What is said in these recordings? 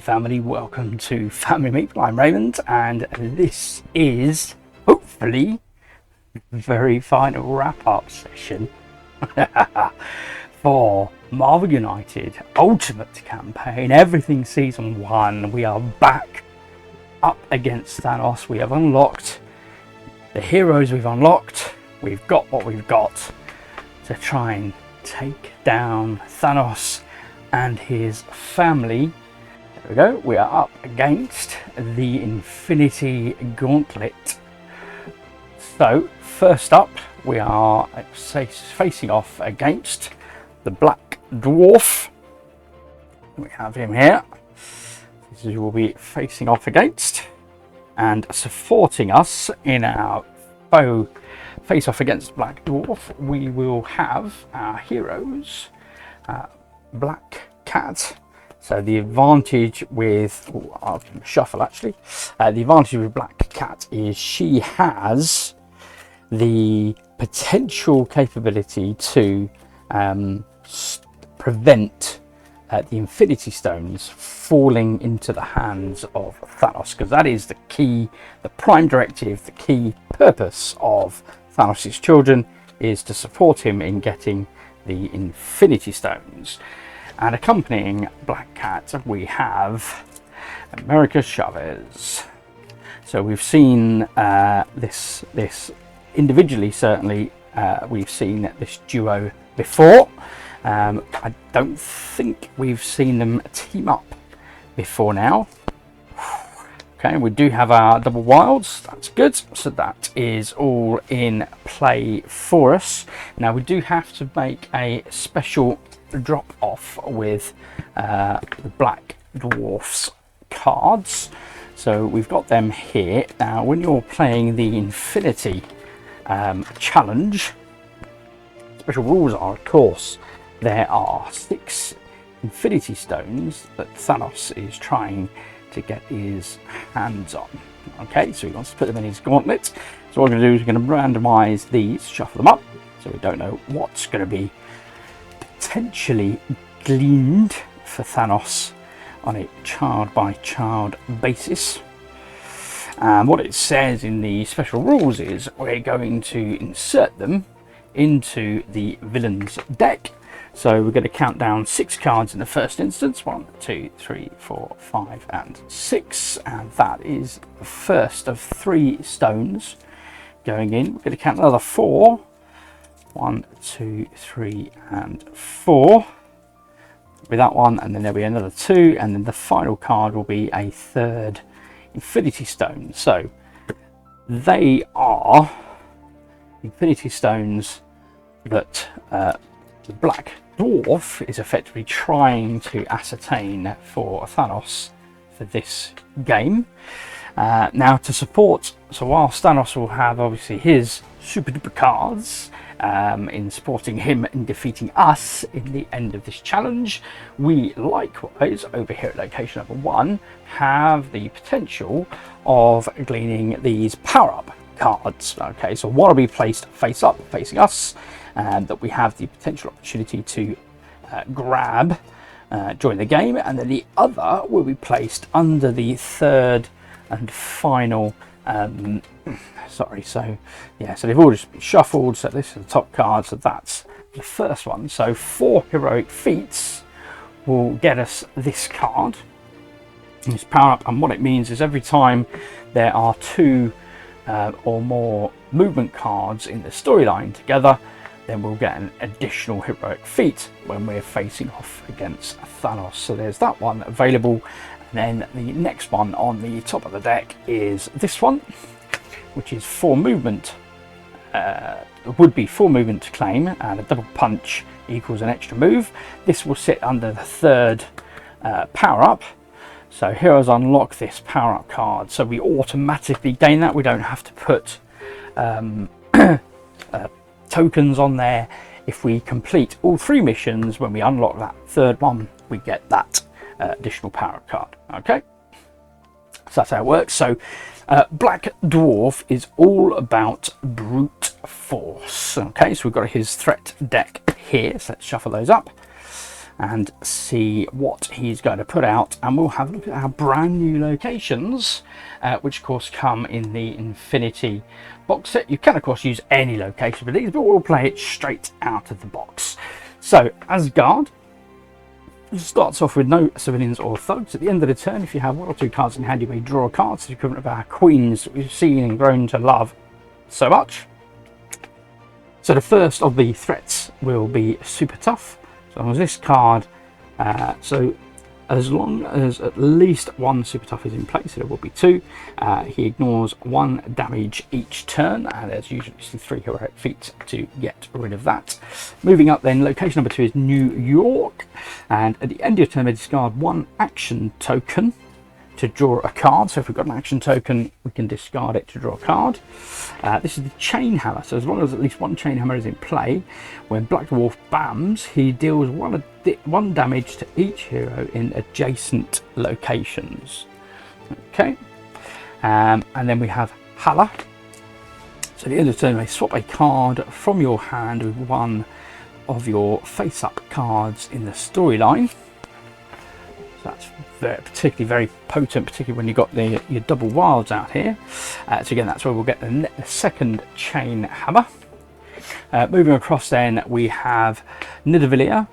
family, welcome to Family Meet. I'm Raymond, and this is hopefully the very final wrap-up session for Marvel United Ultimate Campaign, everything Season 1. We are back up against Thanos. We have unlocked the heroes we've unlocked. We've got what we've got to try and take down Thanos and his family. There we go. We are up against the Infinity Gauntlet. So first up, we are facing off against the Black Dwarf. We have him here. This is who we'll be facing off against, and supporting us in our face off against Black Dwarf, we will have our heroes, Black Cat. So the advantage with, I'll shuffle actually, the advantage with Black Cat is she has the potential capability to prevent the Infinity Stones falling into the hands of Thanos, because that is the key, the prime directive, the key purpose of Thanos' children is to support him in getting the Infinity Stones. And accompanying Black Cat, we have America Chavez. So we've seen this individually, certainly we've seen this duo before. I don't think we've seen them team up before now. Okay, we do have our double wilds, that's good. So that is all in play for us. Now we do have to make a special drop off with the Black Dwarf's cards. So we've got them here. Now when you're playing the Infinity Challenge, special rules are, of course, there are 6 Infinity Stones that Thanos is trying to get his hands on. Okay, so he wants to put them in his gauntlet. So what we're going to do is we're going to randomize these, shuffle them up, so we don't know what's going to be potentially gleaned for Thanos on a child by child basis. And what it says in the special rules is we're going to insert them into the villain's deck. So we're going to count down 6 cards in the first instance, 1, 2, 3, 4, 5 and 6, and that is the first of 3 stones going in. We're going to count another 4, 1, 2, 3 and 4 with that one, and then there'll be another 2, and then the final card will be a 3rd Infinity Stone. So they are Infinity Stones that the Black Dwarf is effectively trying to ascertain for Thanos for this game. Now to support, so whilst Thanos will have obviously his super duper cards in supporting him in defeating us in the end of this challenge, we likewise over here at location number 1 have the potential of gleaning these power-up cards. Okay, so one will be placed face up facing us, and that we have the potential opportunity to grab during the game, and then the other will be placed under the 3rd and final sorry, so yeah, so they've all just been shuffled, so this is the top card, so that's the first one. So 4 heroic feats will get us this card, this power up, and what it means is every time there are 2 or more movement cards in the storyline together, then we'll get an additional heroic feat when we're facing off against Thanos. So there's that one available. And then the next one on the top of the deck is this one, which is 4 movement. Would be 4 movement to claim, and a double punch equals an extra move. This will sit under the 3rd power up. So heroes unlock this power up card, so we automatically gain that. We don't have to put tokens on there. If we complete all 3 missions, when we unlock that 3rd one, we get that additional power card. Okay, so that's how it works. So Black Dwarf is all about brute force. Okay, so we've got his threat deck here, so let's shuffle those up. and see what he's going to put out, and we'll have a look at our brand new locations, which of course come in the Infinity box set. You can of course use any location for these, but we'll play it straight out of the box. So Asgard starts off with no civilians or thugs. At the end of the turn, if you have 1 or 2 cards in hand, you may draw a card. It's the equivalent of our queens that we've seen and grown to love so much. So the first of the threats will be super tough. So as this card, so as long as at least 1 super tough is in place, so there will be 2, he ignores 1 damage each turn, and there's usually 3 heroic feats to get rid of that. Moving up then, location number 2 is New York, and at the end of your turn, they discard 1 action token to draw a card. So if we've got an action token, we can discard it to draw a card. This is the chain hammer, so as long as at least 1 chain hammer is in play, when Black Dwarf bams, he deals 1 damage to each hero in adjacent locations. Okay, and then we have Hala. So at the end of the turn, you may swap a card from your hand with 1 of your face-up cards in the storyline. So that's particularly very potent, particularly when you've got your double wilds out here. So again, that's where we'll get the second chain hammer. Moving across then, we have Nidavellir.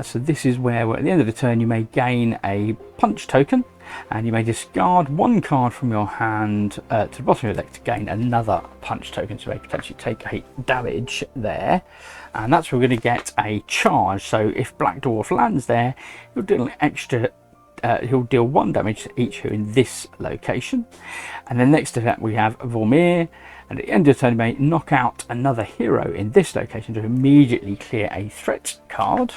So this is where at the end of the turn you may gain a punch token, and you may discard 1 card from your hand to the bottom of your deck to gain another punch token. So you may potentially take 8 damage there, and that's where we're going to get a charge. So if Black Dwarf lands there, you'll do an extra. He'll deal 1 damage to each hero in this location. And then next to that we have Vormir, and at the end of the turn you may knock out another hero in this location to immediately clear a threat card.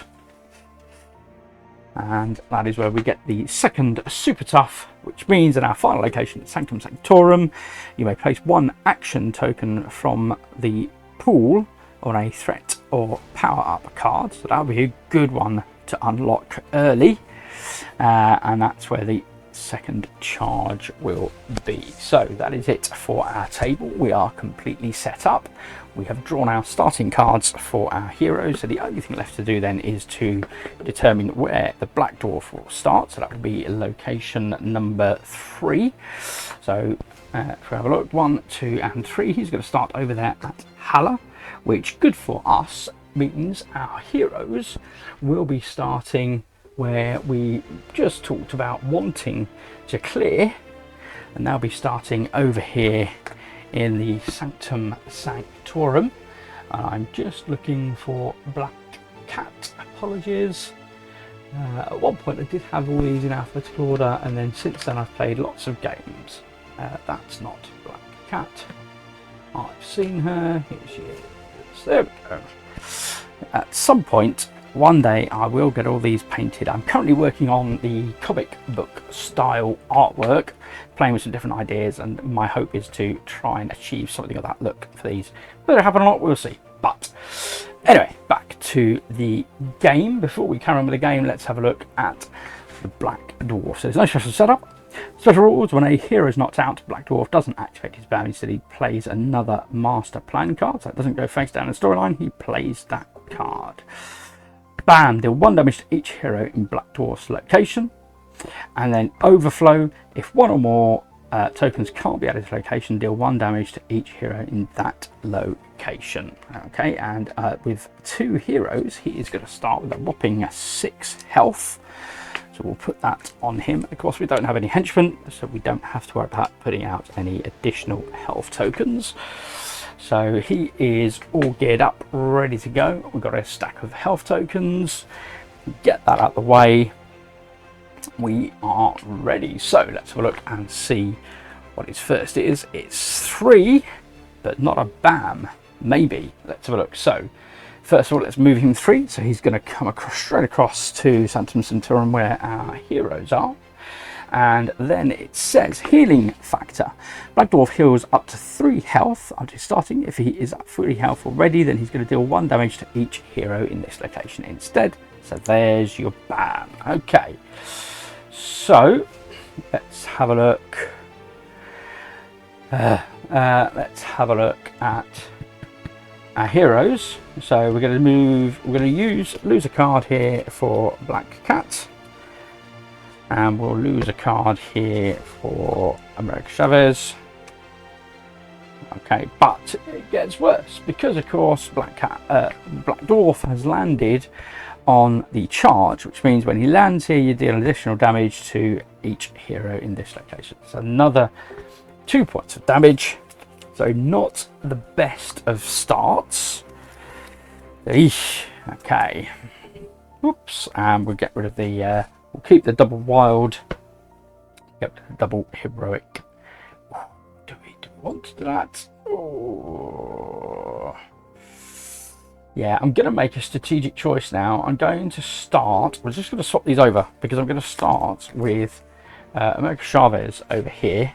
And that is where we get the second super tough, which means in our final location, Sanctum Sanctorum, you may place 1 action token from the pool on a threat or power up card. So that'll be a good one to unlock early. And that's where the second charge will be. So that is it for our table. We are completely set up. We have drawn our starting cards for our heroes, so the only thing left to do then is to determine where the Black Dwarf will start. So that would be location number 3. So if we have a look, 1, 2 and 3, he's going to start over there at Hala, which, good for us, means our heroes will be starting where we just talked about wanting to clear, and they'll be starting over here in the Sanctum Sanctorum. I'm just looking for Black Cat, apologies. At one point I did have all these in alphabetical order, and then since then I've played lots of games. That's not Black Cat. I've seen her, here she is, there we go. At some point, one day I will get all these painted. I'm currently working on the comic book style artwork, playing with some different ideas, and my hope is to try and achieve something of that look for these. Whether it happen or not, we'll see. But anyway, back to the game. Before we carry on with the game, let's have a look at the Black Dwarf. So there's no special setup. Special rules: when a hero is knocked out, Black Dwarf doesn't activate his ban. Instead, he plays another master plan card. So it doesn't go face down in the storyline, he plays that card. Bam! Deal 1 damage to each hero in Black Dwarf's location. And then overflow: if 1 or more tokens can't be added to location, deal 1 damage to each hero in that location. Okay, and with 2 heroes, he is going to start with a whopping 6 health. So we'll put that on him. Of course, we don't have any henchmen, so we don't have to worry about putting out any additional health tokens. So he is all geared up, ready to go. We've got a stack of health tokens. Get that out of the way. We are ready. So let's have a look and see what his first is. It's 3, but not a bam. Maybe. Let's have a look. So first of all, let's move him 3. So he's going to come across, straight across to Sanctum Sanctorum, where our heroes are. And then it says healing factor. Black Dwarf heals up to 3 health after starting. If he is at 3 health already, then he's going to deal 1 damage to each hero in this location instead. So there's your bam. Okay, so let's have a look. Let's have a look at our heroes. So we're going to move, we're going to lose a card here for Black Cat, and we'll lose a card here for America Chavez. Okay, but it gets worse because of course Black Dwarf has landed on the charge, which means when he lands here you deal additional damage to each hero in this location. So another 2 points of damage. So not the best of starts. Eesh. Okay. Oops. And we'll get rid of the we'll keep the double wild. Get rid of the double heroic. Do we want to do that? Oh. Yeah, I'm going to make a strategic choice now. I'm going to start, we're just going to swap these over because I'm going to start with America Chavez over here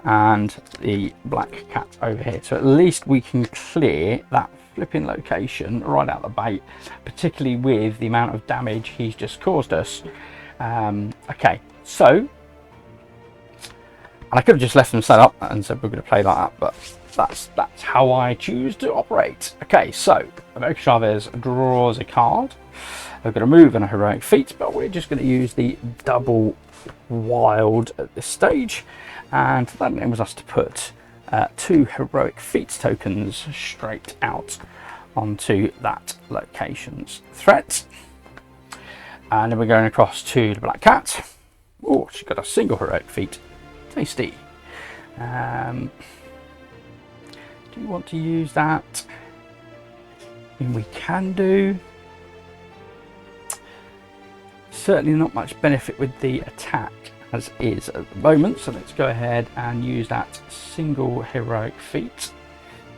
and the Black Cat over here. So at least we can clear that flipping location right out the bait, particularly with the amount of damage he's just caused us. Okay, so, and I could have just left them set up and said we're going to play like that, but that's how I choose to operate. Okay, so America Chavez draws a card. We're going to move in a heroic feat, but we're just going to use the double wild at this stage, and that enables us to put 2 heroic feats tokens straight out onto that location's threat. And then we're going across to the Black Cat. Oh, she's got a single heroic feat. Tasty. Do you want to use that? I mean, we can do. Certainly not much benefit with the attack as is at the moment, so let's go ahead and use that single heroic feat.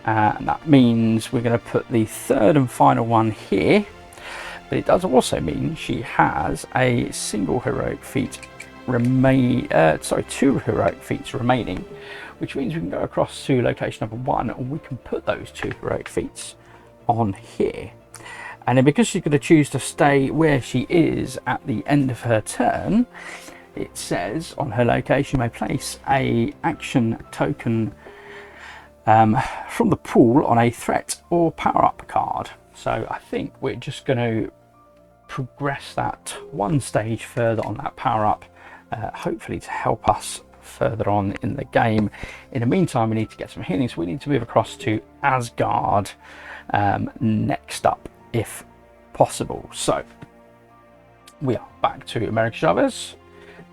And that means we're going to put the third and final one here, but it does also mean she has a single heroic feat two heroic feats remaining, which means we can go across to location number 1 and we can put those 2 heroic feats on here. And then because she's going to choose to stay where she is at the end of her turn, it says on her location you may place a action token from the pool on a threat or power up card. So I think we're just going to progress that one stage further on that power up, hopefully to help us further on in the game. In the meantime, we need to get some healing, so we need to move across to Asgard next up if possible. So we are back to America Chavez,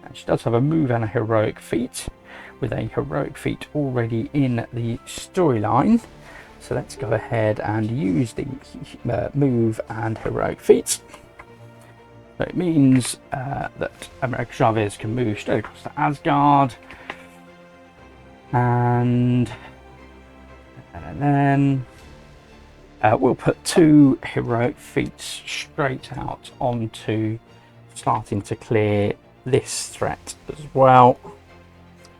and she does have a move and a heroic feat, with a heroic feat already in the storyline. So let's go ahead and use the move and heroic feat. So it means that America Chavez can move straight across to Asgard, and then we'll put 2 heroic feats straight out onto starting to clear this threat as well.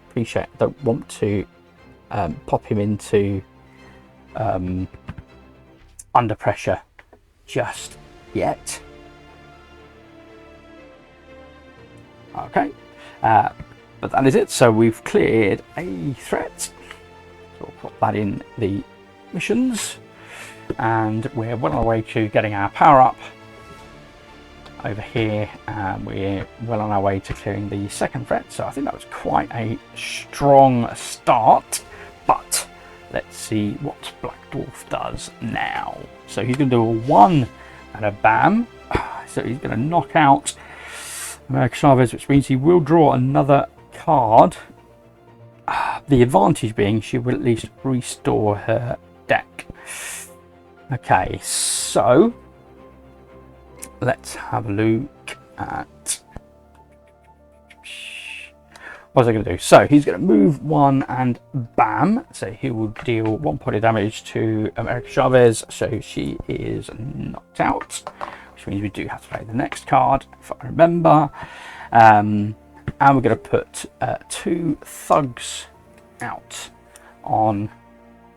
Appreciate I don't want to pop him into under pressure just yet. Okay, but that is it. So we've cleared a threat, so we'll put that in the missions, and we're well on our way to getting our power up over here, and we're well on our way to clearing the second threat. So I think that was quite a strong start, but let's see what Black Dwarf does now. So he's going to do a 1 and a bam, so he's going to knock out America Chavez, which means he will draw another card. The advantage being she will at least restore her deck. Okay, so let's have a look at what's I going to do. So he's going to move 1 and bam, so he will deal 1 point of damage to America Chavez, so she is knocked out, which means we do have to play the next card if I remember. And we're going to put 2 thugs out on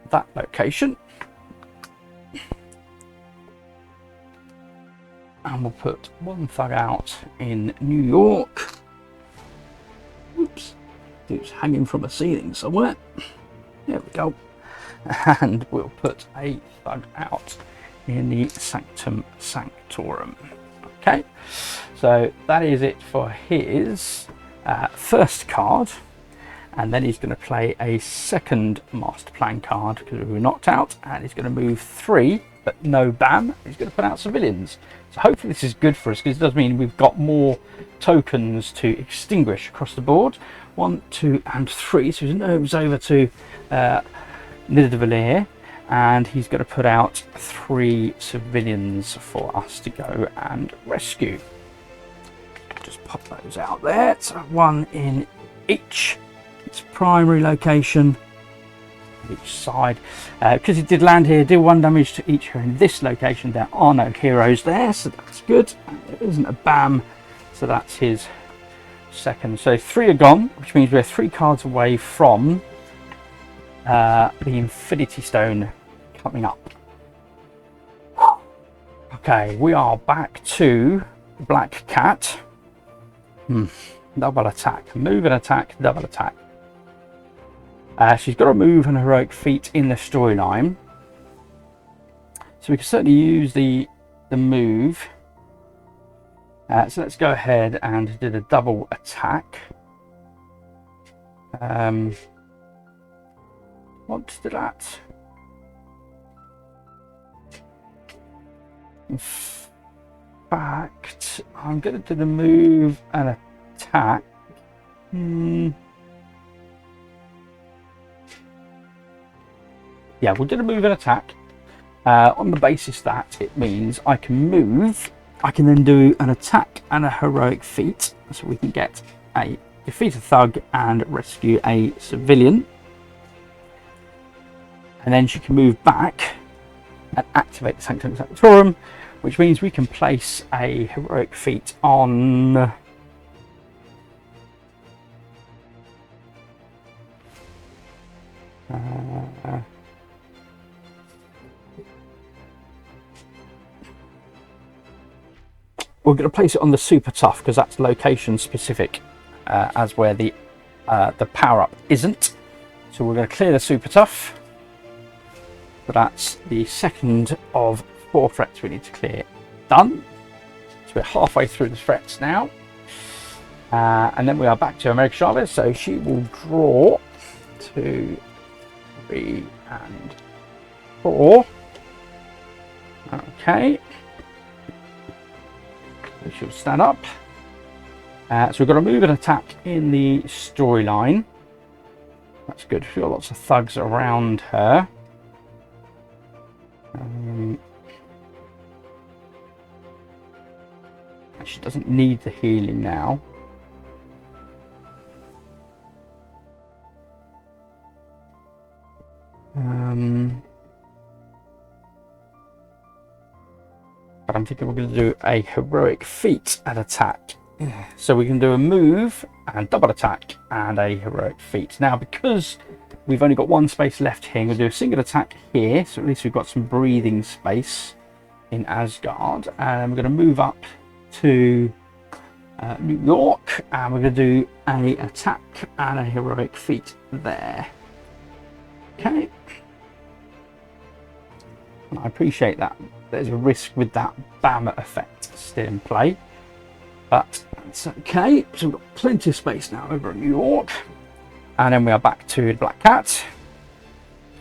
that location, and we'll put 1 thug out in New York. Oops, it's hanging from a ceiling somewhere. There we go. and we'll put a thug out in the Sanctum Sanctorum. Okay, so that is it for his first card, and then he's going to play a second master plan card because we were knocked out, and he's going to move 3, but no BAM. He's going to put out civilians. So hopefully this is good for us, because it does mean we've got more tokens to extinguish across the board. 1, 2, and 3. So he moves over to Nidavellir, and he's going to put out 3 civilians for us to go and rescue. Just pop those out there. So 1 in each its primary location, each side. Because it did land here, deal 1 damage to each hero in this location. There are no heroes there, so that's good. And there isn't a BAM, so that's his second. So 3 are gone, which means we're 3 cards away from the Infinity Stone coming up. Okay, we are back to Black Cat. Double attack, move and attack, double attack. She's got to move an heroic feat in the storyline, so we can certainly use the move. So let's go ahead and do the double attack. Want to do that? In fact, I'm going to do the move and attack. Yeah, we'll do the move and attack on the basis that it means I can move. I can then do an attack and a heroic feat, so we can get a defeat a thug and rescue a civilian. And then she can move back and activate the Sanctum Sanctorum, which means we can place a heroic feat on we're going to place it on the super tough, because that's location specific, as where the power up isn't. So we're going to clear the super tough. So that's the second of 4 threats we need to clear. Done. So we're halfway through the threats now, and then we are back to America Chavez. So she will draw 2, 3, and 4. Okay. She'll stand up. So we've got to move and attack in the storyline. That's good. We've got lots of thugs around her. She doesn't need the healing now. But I'm thinking we're going to do a heroic feat and attack. So we can do a move and double attack and a heroic feat. Now, because we've only got 1 space left here, we'll do a single attack here, so at least we've got some breathing space in Asgard. And we're going to move up to New York, and we're going to do a attack and a heroic feat there. Okay. And I appreciate that there's a risk with that BAM effect still in play, but that's okay. So we've got plenty of space now over in New York. And then we are back to Black Cat.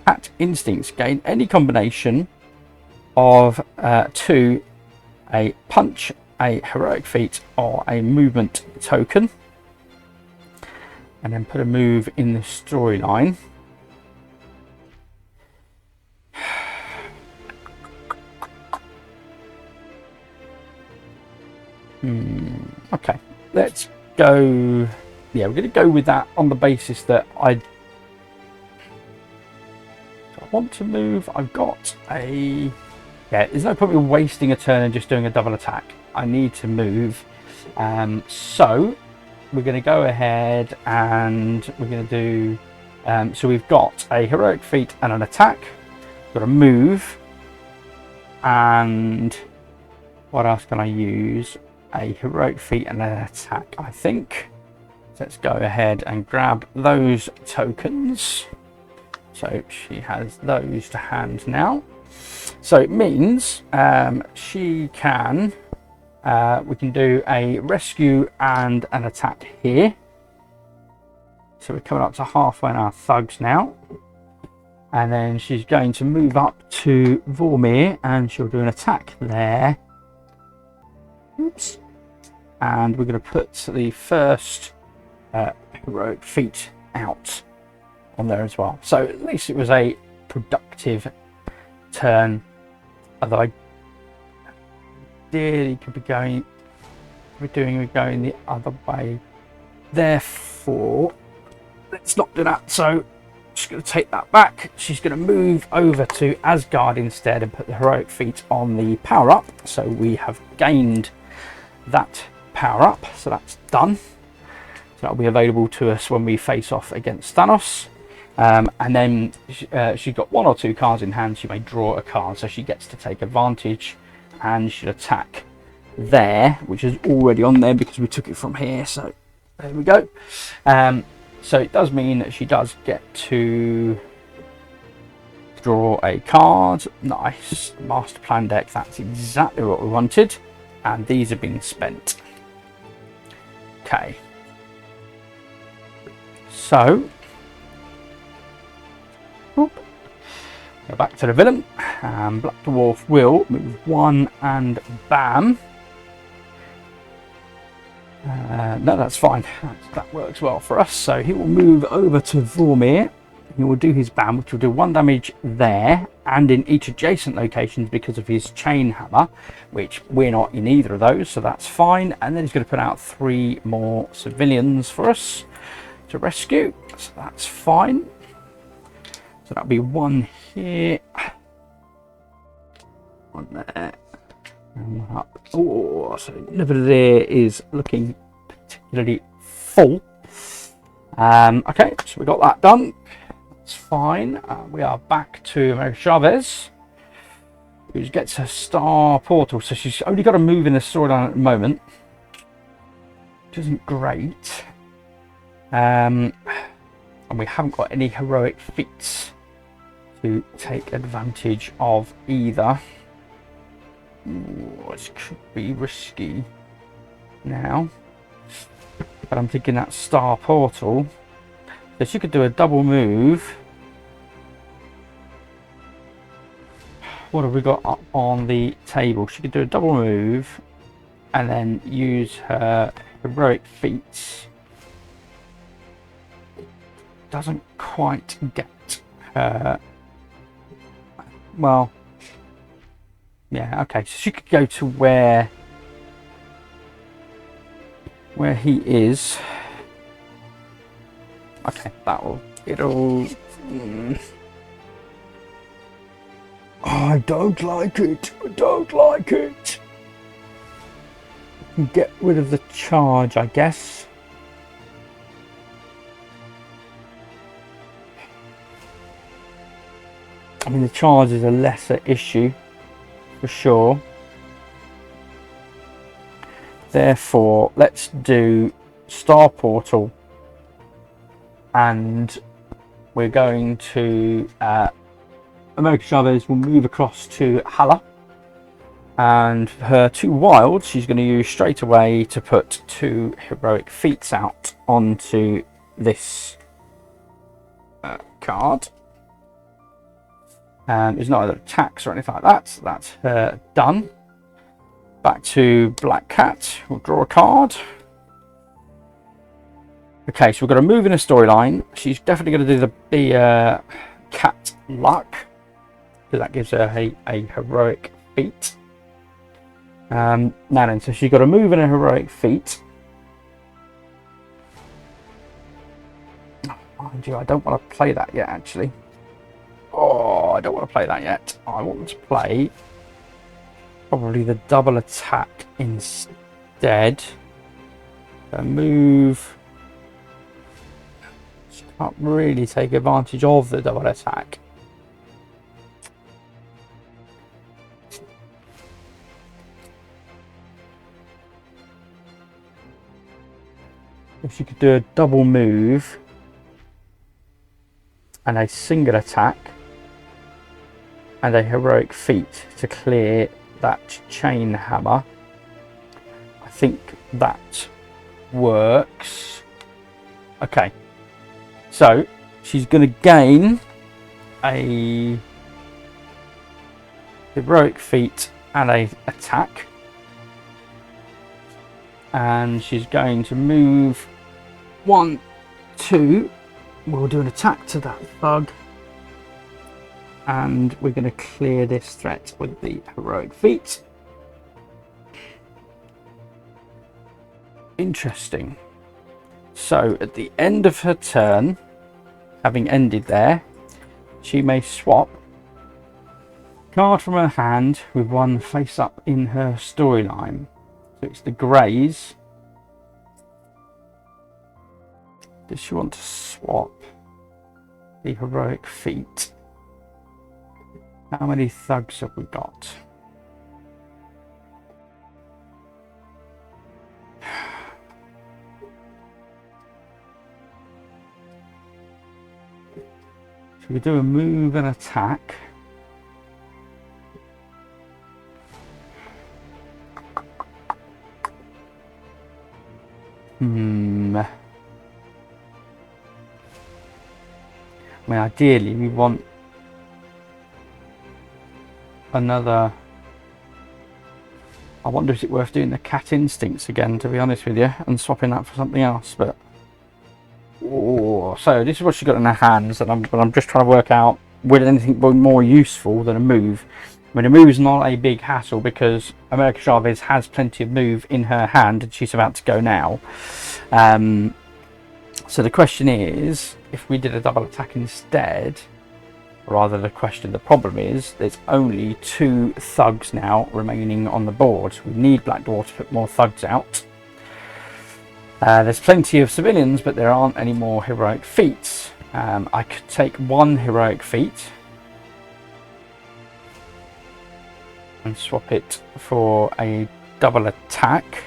Cat instincts gain any combination of 2, a punch, a heroic feat, or a movement token, and then put a move in the storyline. Okay, let's go. Yeah, we're going to go with that on the basis that I want to move. I've got a... Yeah, there's no point in wasting a turn and just doing a double attack. I need to move. So we're going to go ahead and we're going to do... so we've got a heroic feat and an attack. We've got a move. And what else can I use? A heroic feat and an attack, I think. So let's go ahead and grab those tokens. So she has those to hand now. So it means she can, we can do a rescue and an attack here. So we're coming up to halfway on our thugs now. And then she's going to move up to Vormir and she'll do an attack there. Oops. And we're going to put the first heroic feat out on there as well. So at least it was a productive turn. Although I really could be going, we're going the other way. Therefore, let's not do that. So just going to take that back. She's going to move over to Asgard instead and put the heroic feat on the power up. So we have gained that power up. So that's done. So that'll be available to us when we face off against Thanos. And then she's got 1 or 2 cards in hand. She may draw a card, so she gets to take advantage and she'll attack there, which is already on there because we took it from here. So there we go. So it does mean that she does get to draw a card. Nice. Master Plan deck. That's exactly what we wanted. And these have been spent. Okay. So, go back to the villain. Black Dwarf will move 1 and bam. No, that's fine. That works well for us. So he will move over to Vormir. He will do his bam, which will do 1 damage there and in each adjacent locations because of his chain hammer, which we're not in either of those, so that's fine. And then he's going to put out 3 more civilians for us to rescue, so that's fine. So that'll be 1 here, 1 there. Up. Oh, so Nivedere is looking particularly full. Okay, so we got that done. That's fine. We are back to America Chavez, who gets a star portal. So she's only got to move in the storyline at the moment, which isn't great. And we haven't got any heroic feats to take advantage of either. Ooh, this could be risky now, but I'm thinking that star portal, so she could do a double move. What have we got up on the table? She could do a double move and then use her heroic feats. Doesn't quite get her, well, yeah, okay, so she could go to where he is. Okay, it'll I don't like it. I don't like it. Get rid of the charge, I guess. I mean, the charge is a lesser issue for sure. Therefore, let's do Star Portal, and we're going to America Chavez will move across to Hala, and her 2 wilds she's going to use straight away to put 2 heroic feats out onto this card. And there's no other attacks or anything like that, so that's her done. Back to Black Cat, we'll draw a card. Okay, so we're going to move in a storyline. She's definitely going to do the cat luck, because that gives her a heroic feat. Now then, so she's got to move in a heroic feat. Mind you, I don't want to play that yet, actually. Oh, I don't want to play that yet. I want to play probably the double attack instead. Move. She can't really take advantage of the double attack. If she could do a double move, and a single attack and a heroic feat to clear that chain hammer. I think that works. Okay, so she's going to gain a heroic feat and a attack, and she's going to move 1, 2. We'll do an attack to that thug, and we're going to clear this threat with the heroic feat. Interesting. So at the end of her turn, having ended there, she may swap card from her hand with one face up in her storyline. So it's the greys. Does she want to swap the heroic feat? How many thugs have we got? Should we do a move and attack? I mean, ideally we want another. I wonder if it's worth doing the cat instincts again, to be honest with you, and swapping that for something else. But so this is what she's got in her hands, and I'm just trying to work out would anything be more useful than a move. I mean, a move is not a big hassle because America Chavez has plenty of move in her hand, and she's about to go now. So the question is, if we did a double attack instead, the problem is there's only 2 thugs now remaining on the board. We need Black Dwarf to put more thugs out. There's plenty of civilians, but there aren't any more heroic feats. I could take 1 heroic feat and swap it for a double attack.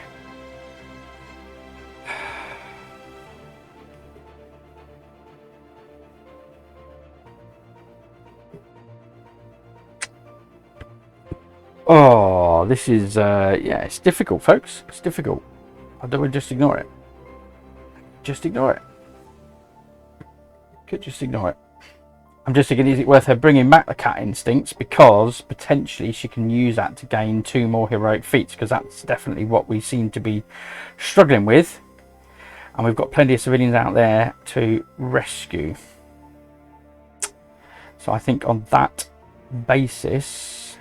Oh, this is yeah, it's difficult, folks. It's difficult. I don't want to just ignore it. Just ignore it. Could just ignore it. I'm just thinking, is it worth her bringing back the cat instincts, because potentially she can use that to gain 2 more heroic feats, because that's definitely what we seem to be struggling with, and we've got plenty of civilians out there to rescue. So I think on that basis,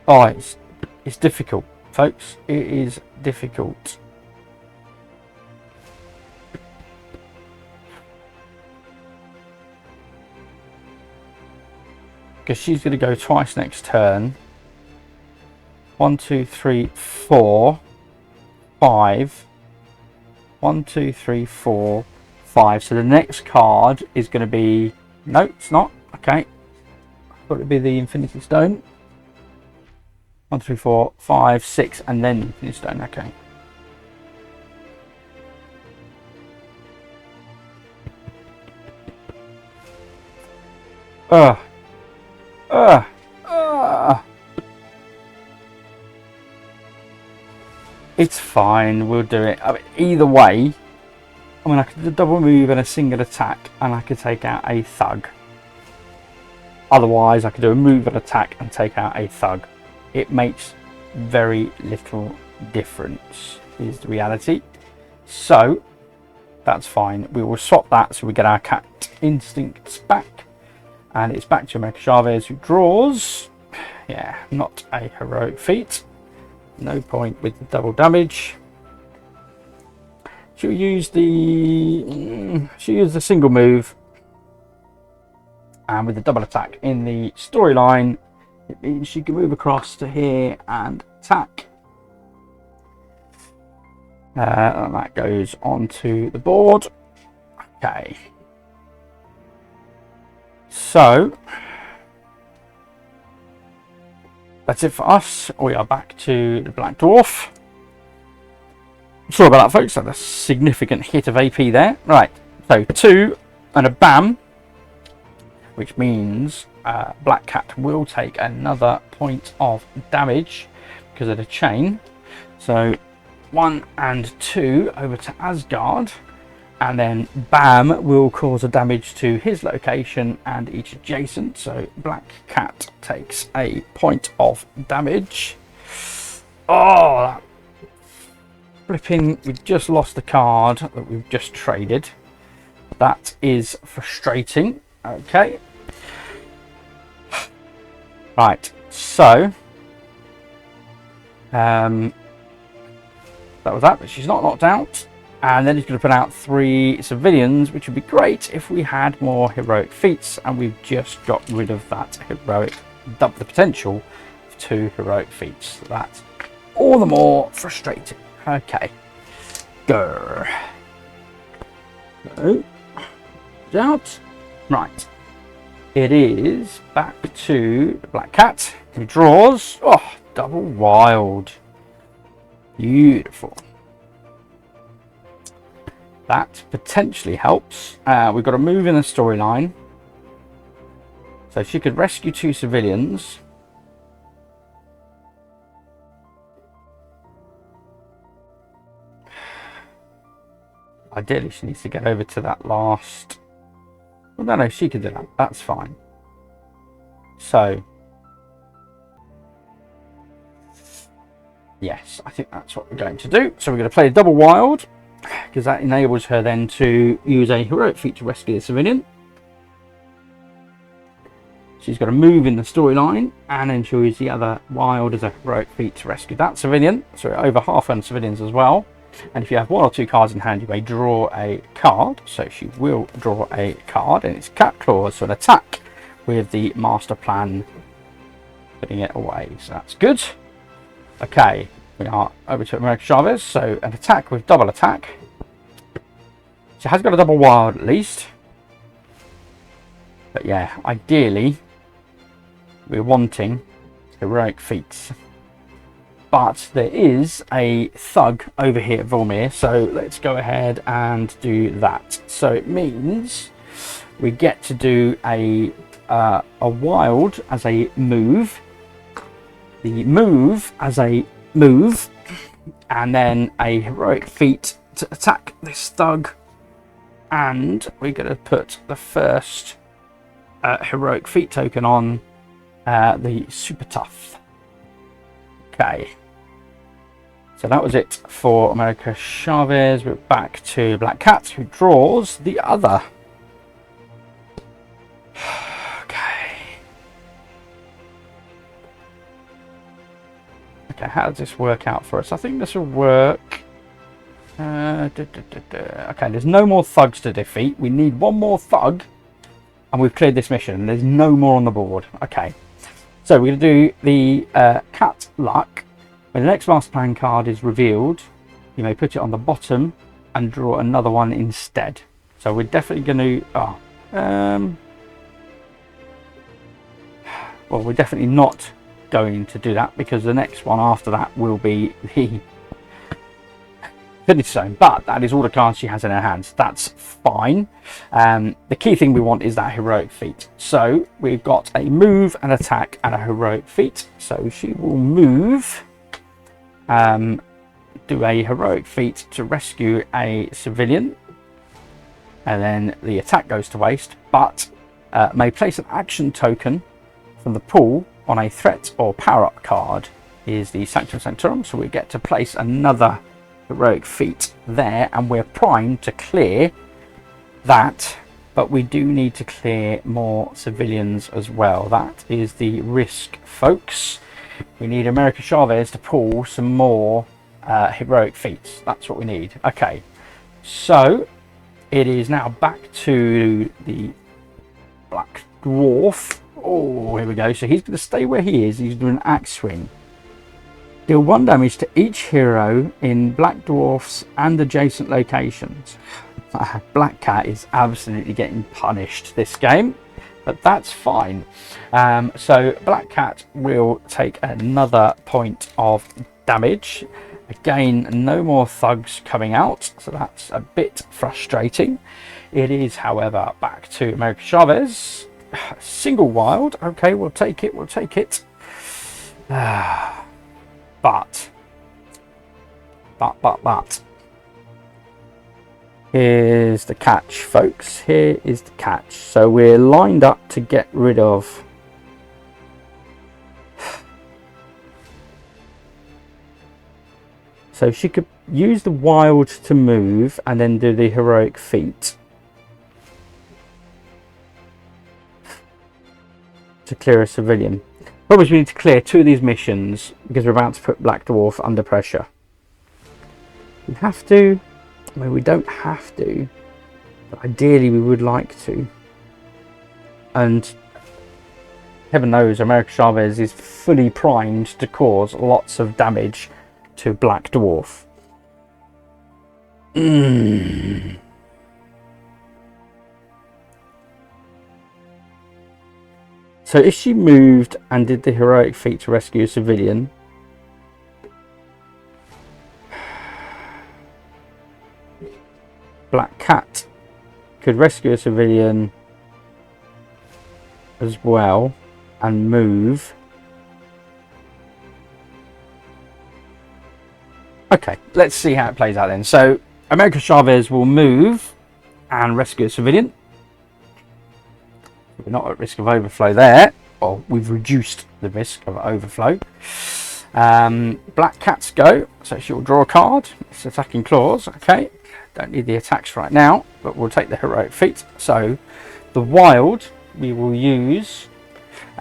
oh, it's difficult, folks. It is difficult. Because she's going to go twice next turn. 1, 2, 3, 4, 5. 1, 2, 3, 4, 5. So the next card is going to be... No, it's not. Okay. I thought it'd be the Infinity Stone. 1, 2, 3, 4, 5, 6, and then Infinity Stone. Okay. It's fine, we'll do it. I mean, either way, I mean, I could do a double move and a single attack, and I could take out a thug. Otherwise, I could do a move and attack and take out a thug. It makes very little difference, is the reality. So, that's fine. We will swap that so we get our cat instincts back. And it's back to America Chavez, who draws. Yeah, not a heroic feat. No point with the double damage. She'll use the single move, and with the double attack in the storyline, it means she can move across to here and attack. And that goes onto the board. Okay. So that's it for us. We are back to the Black Dwarf. Sorry about that, folks. That's a significant hit of AP there. Right, so 2 and a bam, which means Black Cat will take another point of damage because of the chain. So 1 and 2 over to Asgard, and then bam will cause a damage to his location and each adjacent. So Black Cat takes a point of damage. Oh, that flipping, we just lost the card that we've just traded. That is frustrating. Okay. Right, so that was that, but she's not knocked out. And then he's going to put out 3 civilians, which would be great if we had more heroic feats, and we've just got rid of that heroic, the potential of 2 heroic feats. That's all the more frustrating. Okay, go. So, out. Right. It is back to the Black Cat, who draws. Oh, double wild. Beautiful. That potentially helps. We've got to move in the storyline. So she could rescue 2 civilians. Ideally, she needs to get over to that last... Well, no, she could do that. That's fine. So, yes, I think that's what we're going to do. So we're going to play a double wild, because that enables her then to use a heroic feat to rescue the civilian. She's got to move in the storyline, and then she'll use the other wild as a heroic feat to rescue that civilian. So over half on civilians as well. And if you have 1 or 2 cards in hand, you may draw a card. So she will draw a card, and it's Cat Claws, so an attack with the master plan, putting it away. So that's good. Okay, we are over to America Chavez. So an attack with double attack. She has got a double wild at least. But yeah, ideally, we're wanting heroic feats. But there is a thug over here at Volmir, so let's go ahead and do that. So it means we get to do a wild as a move, the move as a move, and then a heroic feat to attack this thug. And we're going to put the first heroic feat token on the super tough. Okay. So that was it for America Chavez. We're back to Black Cat, who draws the other. Okay. Okay, how does this work out for us? I think this will work. Okay, there's no more thugs to defeat. We need 1 more thug, and we've cleared this mission. There's no more on the board. Okay. So we're going to do the Cat Luck. When the next master plan card is revealed, you may put it on the bottom and draw another one instead. So we're definitely going to... well, we're definitely not going to do that, because the next one after that will be the Infinity Stone. But that is all the cards she has in her hands. That's fine. The key thing we want is that heroic feat. So we've got a move, an attack, and a heroic feat. So she will move... do a heroic feat to rescue a civilian, and then the attack goes to waste, but may place an action token from the pool on a threat or power-up card, is the Sanctum Sanctorum. So we get to place another heroic feat there, and we're primed to clear that, but we do need to clear more civilians as well. That is the risk, folks. We need America Chavez to pull some more heroic feats. That's what we need. Okay, so it is now back to the Black Dwarf. Oh, here we go. So he's going to stay where he is. He's doing an axe swing. Deal 1 damage to each hero in Black Dwarfs and adjacent locations. Black Cat is absolutely getting punished this game. but that's fine. So Black Cat will take another point of damage. Again, no more thugs coming out, so that's a bit frustrating. It is, however, back to America Chavez. Single wild. Okay, we'll take it. We'll take it. But. Here's the catch, folks. Here is the catch. So we're lined up to get rid of. So she could use the wild to move and then do the heroic feat to clear a civilian. Probably we need to clear 2 of these missions because we're about to put Black Dwarf under pressure. We have to. I mean, we don't have to, but ideally we would like to. And heaven knows America Chavez is fully primed to cause lots of damage to Black Dwarf. So if she moved and did the heroic feat to rescue a civilian, Black Cat could rescue a civilian as well and move. Okay, let's see how it plays out then. So America Chavez will move and rescue a civilian. We're not at risk of overflow there, or we've reduced the risk of overflow. Black Cat's go, so she'll draw a card. It's attacking claws. Okay, don't need the attacks right now, but we'll take the heroic feat. So the wild we will use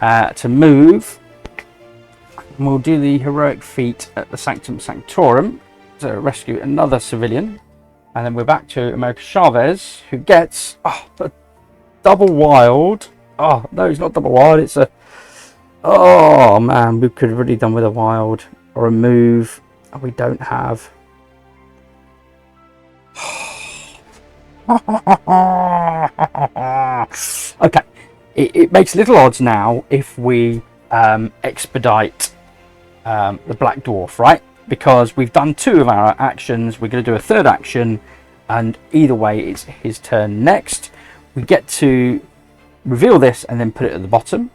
to move. And we'll do the heroic feat at the Sanctum Sanctorum to rescue another civilian. And then we're back to America Chavez, who gets a double wild. Oh, no, it's not double wild. It's a... Oh, man, we could have really done with a wild or a move. And we don't have... Okay, it makes little odds now if we expedite the Black Dwarf, right? Because we've done 2 of our actions. We're going to do a 3rd action, and either way it's his turn next. We get to reveal this and then put it at the bottom.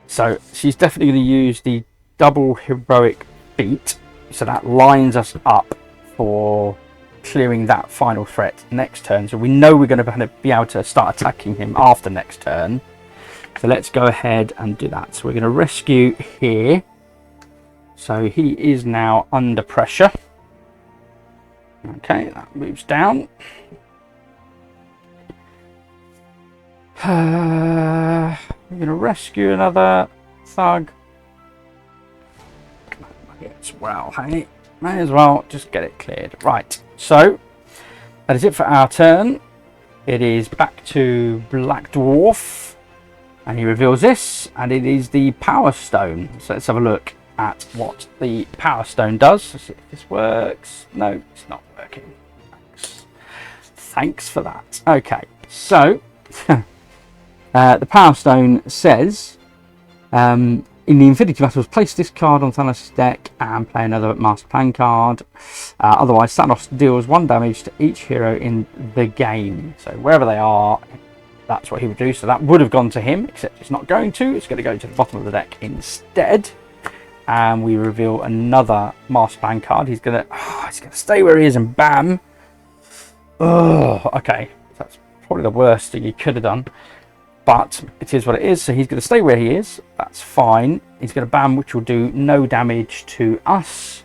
So she's definitely going to use the double heroic feat, so that lines us up for clearing that final threat next turn. So we know we're going to be able to start attacking him after next turn. So let's go ahead and do that. So we're going to rescue here. So he is now under pressure. Okay, that moves down. We're going to rescue another thug. Well, hey, may as well just get it cleared. Right, so that is it for our turn. It is back to Black Dwarf, and he reveals this, and it is the Power Stone. So let's have a look at what the Power Stone does. Let's see if this works. No, it's not working. Thanks for that. Okay, so the Power Stone says, in the Infinity Battles, place this card on Thanos' deck and play another Master Plan card. Otherwise, Thanos deals 1 damage to each hero in the game. So wherever they are, that's what he would do. So that would have gone to him, except it's not going to. It's going to go to the bottom of the deck instead. And we reveal another Master Plan card. He's going to stay where he is, and bam. Oh, okay. That's probably the worst thing he could have done. But it is what it is. So he's going to stay where he is. That's fine. He's going to bam, which will do no damage to us.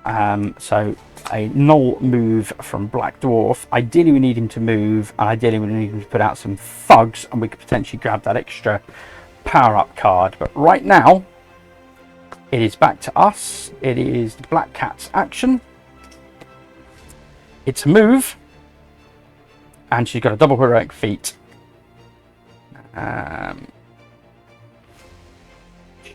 So a null move from Black Dwarf. Ideally, we need him to move. And ideally, we need him to put out some thugs. And we could potentially grab that extra power-up card. But right now, it is back to us. It is the Black Cat's action. It's a move. And she's got a double heroic feat. And, 1,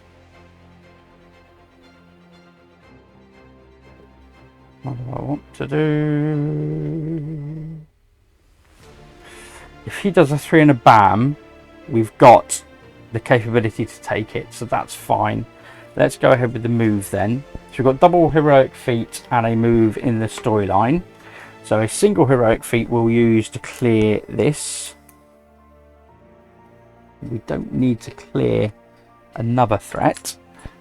What do I want to do? If he does a 3 and a bam, we've got the capability to take it, so that's fine. Let's go ahead with the move then. So we've got double heroic feat and a move in the storyline. So a single heroic feat we'll use to clear this. We don't need to clear another threat.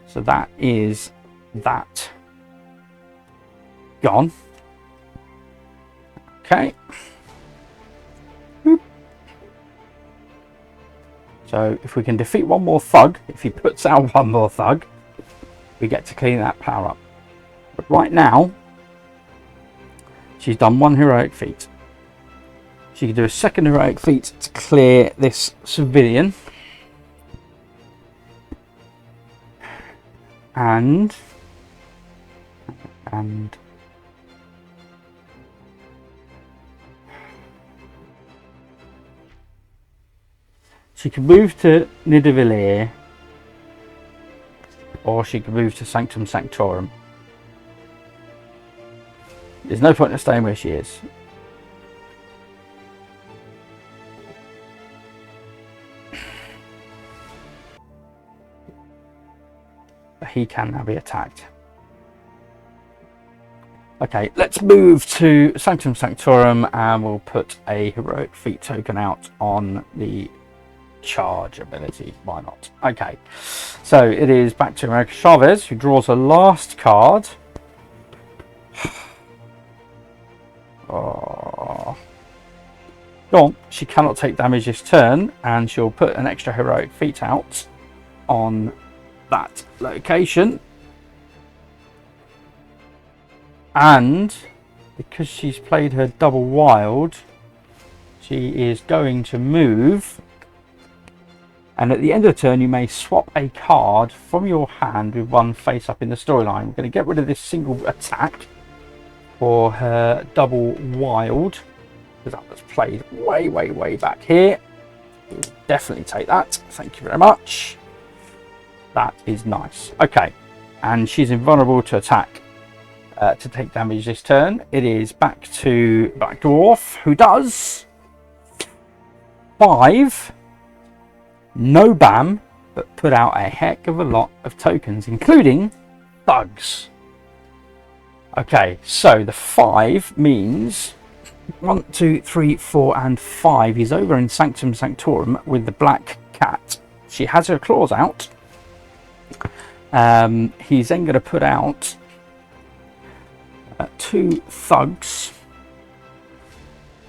So that is that gone. Okay. So if we can defeat one more thug, if he puts out one more thug, we get to clean that power up. But right now, she's done one heroic feat. She can do a second heroic feat to clear this civilian. And she can move to Nidavellir, or she can move to Sanctum Sanctorum. There's no point in staying where she is. But he can now be attacked. Okay, let's move to Sanctum Sanctorum and we'll put a heroic feat token out on the charge ability. Why not? Okay, so it is back to America Chavez, who draws a last card. Oh. Go on. She cannot take damage this turn, and she'll put an extra heroic feat out on that location. And because she's played her double wild, she is going to move. And at the end of the turn, you may swap a card from your hand with one face up in the storyline. We're going to get rid of this single attack for her double wild, because that was played way back here. We'll definitely take that. Thank you very much. That is nice. Okay, and she's invulnerable to attack, to take damage this turn. It is back to Black Dwarf, who does 5. No bam, but put out a heck of a lot of tokens, including thugs. Okay, so the 5 means 1, 2, 3, 4, and 5. He's over in Sanctum Sanctorum with the black cat. She has her claws out. He's then going to put out 2 thugs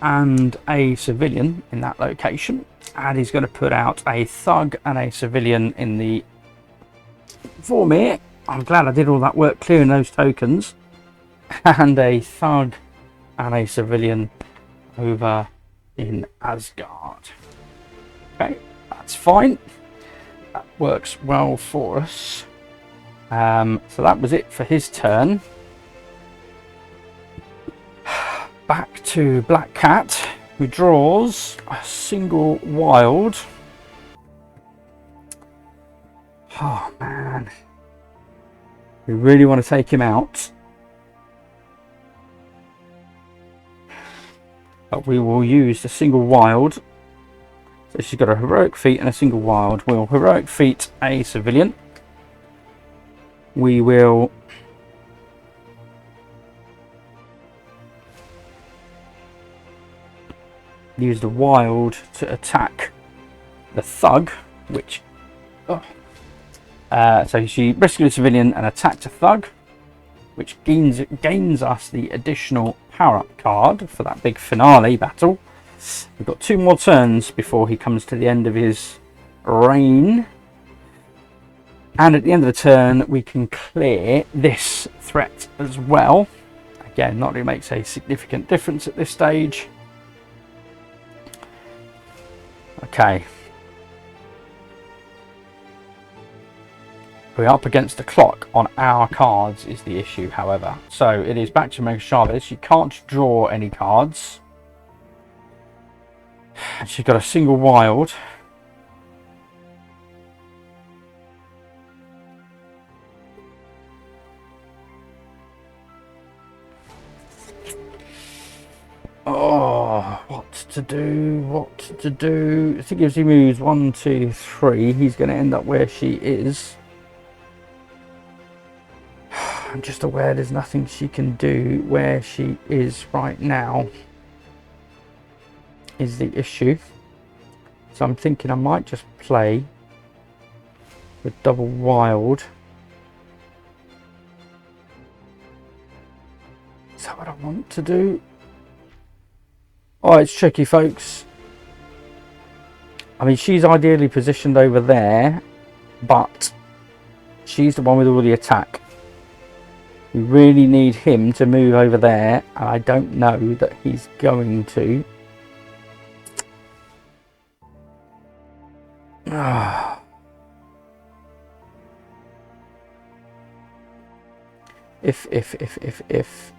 and a civilian in that location. And he's going to put out a thug and a civilian in the Vormir. I'm glad I did all that work clearing those tokens. And a thug and a civilian over in Asgard. Okay, that's fine. That works well for us. So that was it for his turn. Back to Black Cat, who draws a single wild. Oh man, we really want to take him out, but we will use the single wild. So she's got a heroic feat and a single wild. We'll heroic feat a civilian. We will use the wild to attack the thug, which so she rescued a civilian and attacked a thug, which gains us the additional power-up card for that big finale battle. We've got 2 more turns before he comes to the end of his reign, and at the end of the turn we can clear this threat as well. Again, not really makes a significant difference at this stage. Okay, we're up against the clock on our cards is the issue, however. So it is back to Meg Chavez. She can't draw any cards. She's got a single wild. Oh, what to do? What to do? I think if he moves 1, 2, 3, he's going to end up where she is. I'm just aware there's nothing she can do where she is right now, is the issue. So I'm thinking I might just play with double wild. Is that what I want to do? Oh, it's tricky, folks. I mean, she's ideally positioned over there, but she's the one with all the attack. We really need him to move over there, and I don't know that he's going to. If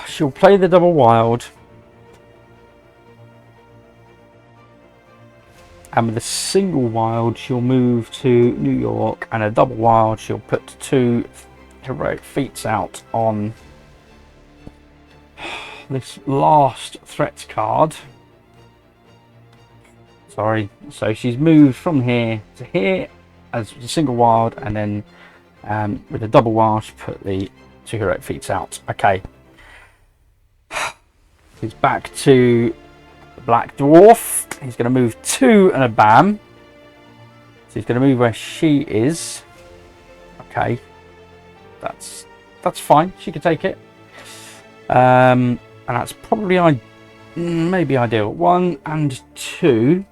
she'll play the double wild, and with a single wild she'll move to New York, and a double wild she'll put 2 heroic feats out on this last threat card. Sorry, so she's moved from here to here as a single wild, and then with a double wild she put the 2 heroic feats out. Okay, he's back to the Black Dwarf. He's going to move 2 and a bam, so he's going to move where she is. Okay, that's fine, she can take it, and that's probably maybe ideal. 1 and 2.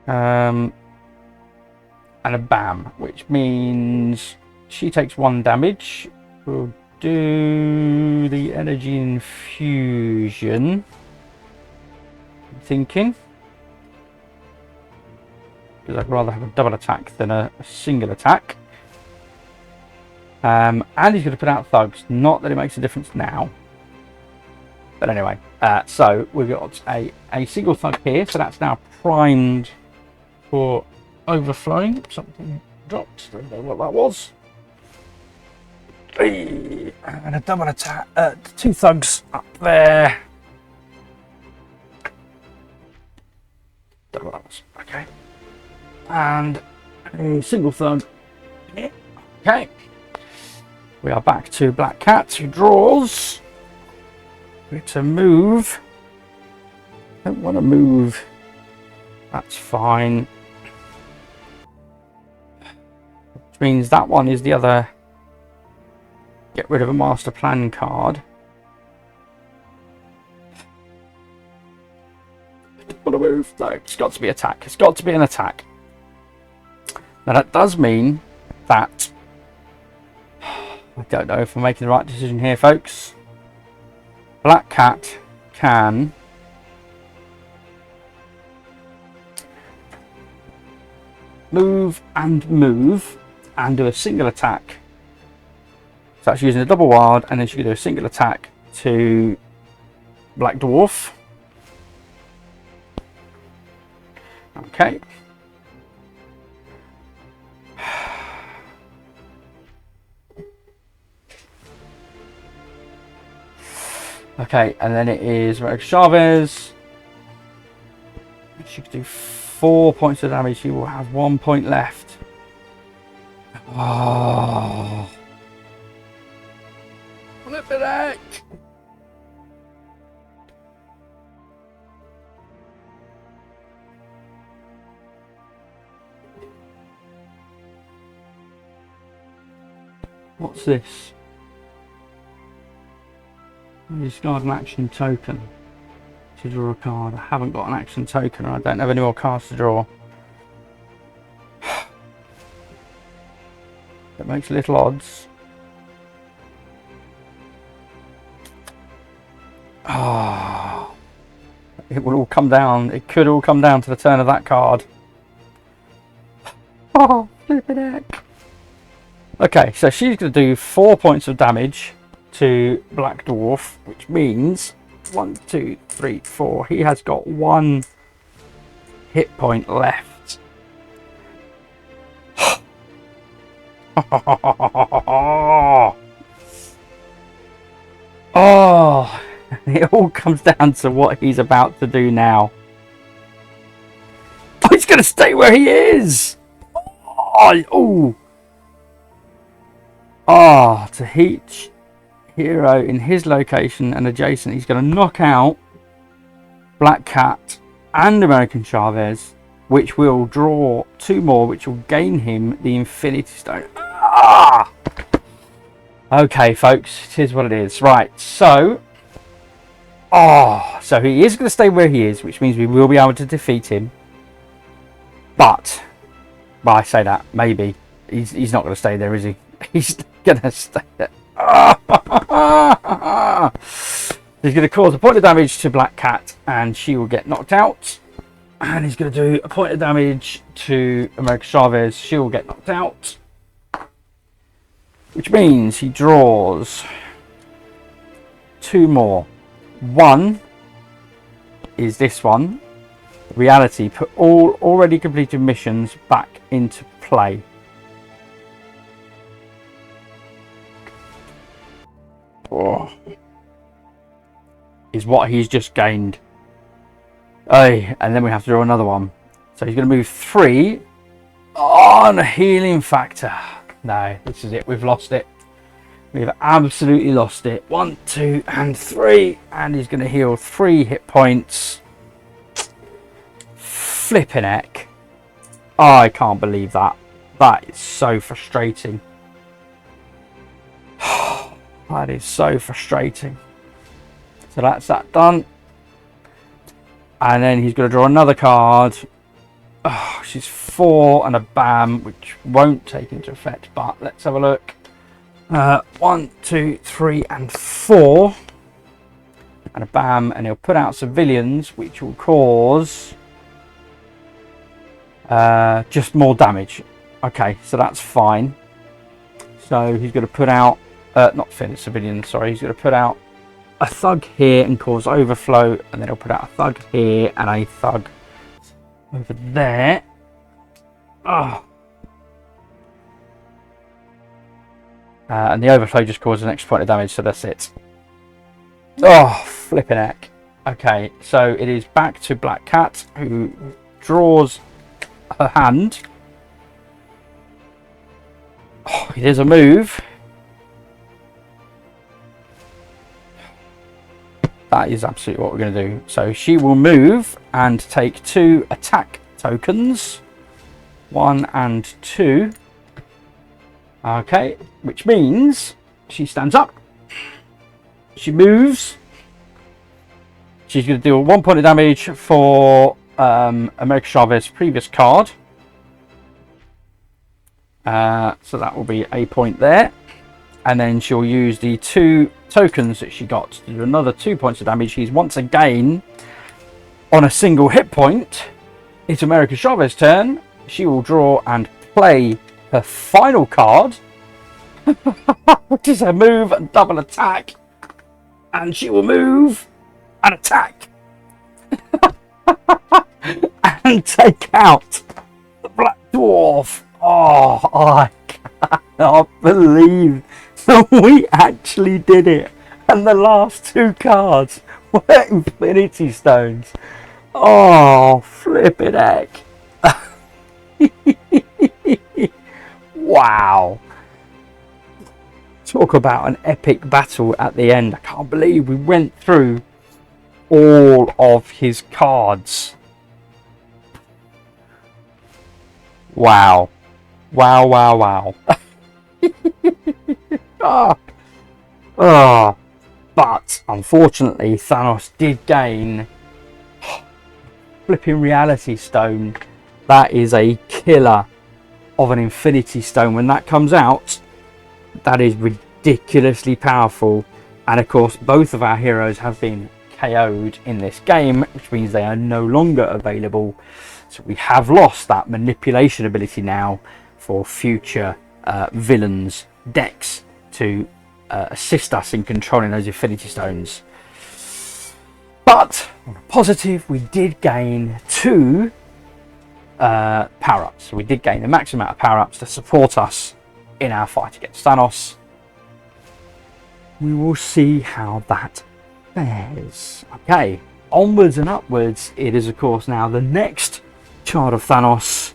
And a bam, which means she takes 1 damage. We'll do the energy infusion, I'm thinking, because I'd rather have a double attack than a single attack. And he's going to put out thugs. Not that it makes a difference now, but anyway. So we've got a single thug here, so that's now primed for overflowing. Something dropped, I don't know what that was. And a double attack, 2 thugs up there. Double that, okay. And a single thug here. Okay. We are back to Black Cat, who draws. We're to move. Don't want to move. That's fine. Which means that one is the other. Get rid of a master plan card. Don't want to move. No, it's got to be attack. It's got to be an attack. Now that does mean that I don't know if I'm making the right decision here, folks. Black Cat can move and do a single attack. So that's using a double wild, and then she can do a single attack to Black Dwarf. Okay. Okay, and then it is Chavez. She can do 4 points of damage. She will have 1 point left. Oh. Flip it out. What's this? Discard an action token to draw a card. I haven't got an action token, and I don't have any more cards to draw. That makes little odds. Ah, it will all come down. It could all come down to the turn of that card. Oh, flipping heck. Okay, so she's going to do 4 points of damage to Black Dwarf, which means 1, 2, 3, 4. He has got 1 hit point left. Oh, it all comes down to what he's about to do now. Oh, he's going to stay where he is. To each hero in his location and adjacent, he's going to knock out Black Cat and American Chavez, which will draw 2 more, which will gain him the Infinity Stone. Okay, folks, it is what it is. Right, so so he is going to stay where he is, which means we will be able to defeat him. But I say that, maybe he's not going to stay there, is he? He's going to stay there. He's going to cause a point of damage to Black Cat, and she will get knocked out. And he's going to do a point of damage to America Chavez. She will get knocked out. Which means he draws 2 more. One is this one. Reality. Put all already completed missions back into play. Is what he's just gained. And then we have to draw another one. So he's going to move 3 on a healing factor. No, this is it. We've lost it. We've absolutely lost it. 1, 2, and 3. And he's going to heal 3 hit points. Flipping heck. I can't believe that. That is so frustrating. That is so frustrating. So that's that done. And then he's going to draw another card. She's 4 and a bam, which won't take into effect. But let's have a look. 1, 2, 3, and 4. And a bam. And he'll put out civilians, which will cause just more damage. Okay, so that's fine. So he's going to put out... not civilians, sorry. He's going to put out a thug here and cause overflow, and then he'll put out a thug here and a thug over there. And the overflow just causes an extra point of damage, so that's it. Flipping heck. Okay, so it is back to Black Cat, who draws her hand. It is a move. That is absolutely what we're going to do. So she will move and take 2 attack tokens. 1 and 2. Okay, which means she stands up. She moves. She's going to deal 1 point of damage for America Chavez's previous card. So that will be a point there. And then she'll use the 2 tokens that she got to do another 2 points of damage. He's once again on a single hit point. It's America Chavez's turn. She will draw and play her final card, which is her move and double attack. And she will move and attack and take out the Black Dwarf. I cannot believe we actually did it, and the last 2 cards were Infinity Stones. Flippin' heck. Wow. Talk about an epic battle at the end. I can't believe we went through all of his cards. Wow. Wow. But unfortunately Thanos did gain flipping Reality Stone. That is a killer of an Infinity Stone. When that comes out, that is ridiculously powerful. And of course both of our heroes have been KO'd in this game, which means they are no longer available. So we have lost that manipulation ability now for future villains decks to assist us in controlling those Infinity Stones. But on a positive, we did gain 2 power-ups. So we did gain the maximum amount of power-ups to support us in our fight against Thanos. We will see how that fares. Okay, onwards and upwards. It is, of course, now the next child of Thanos.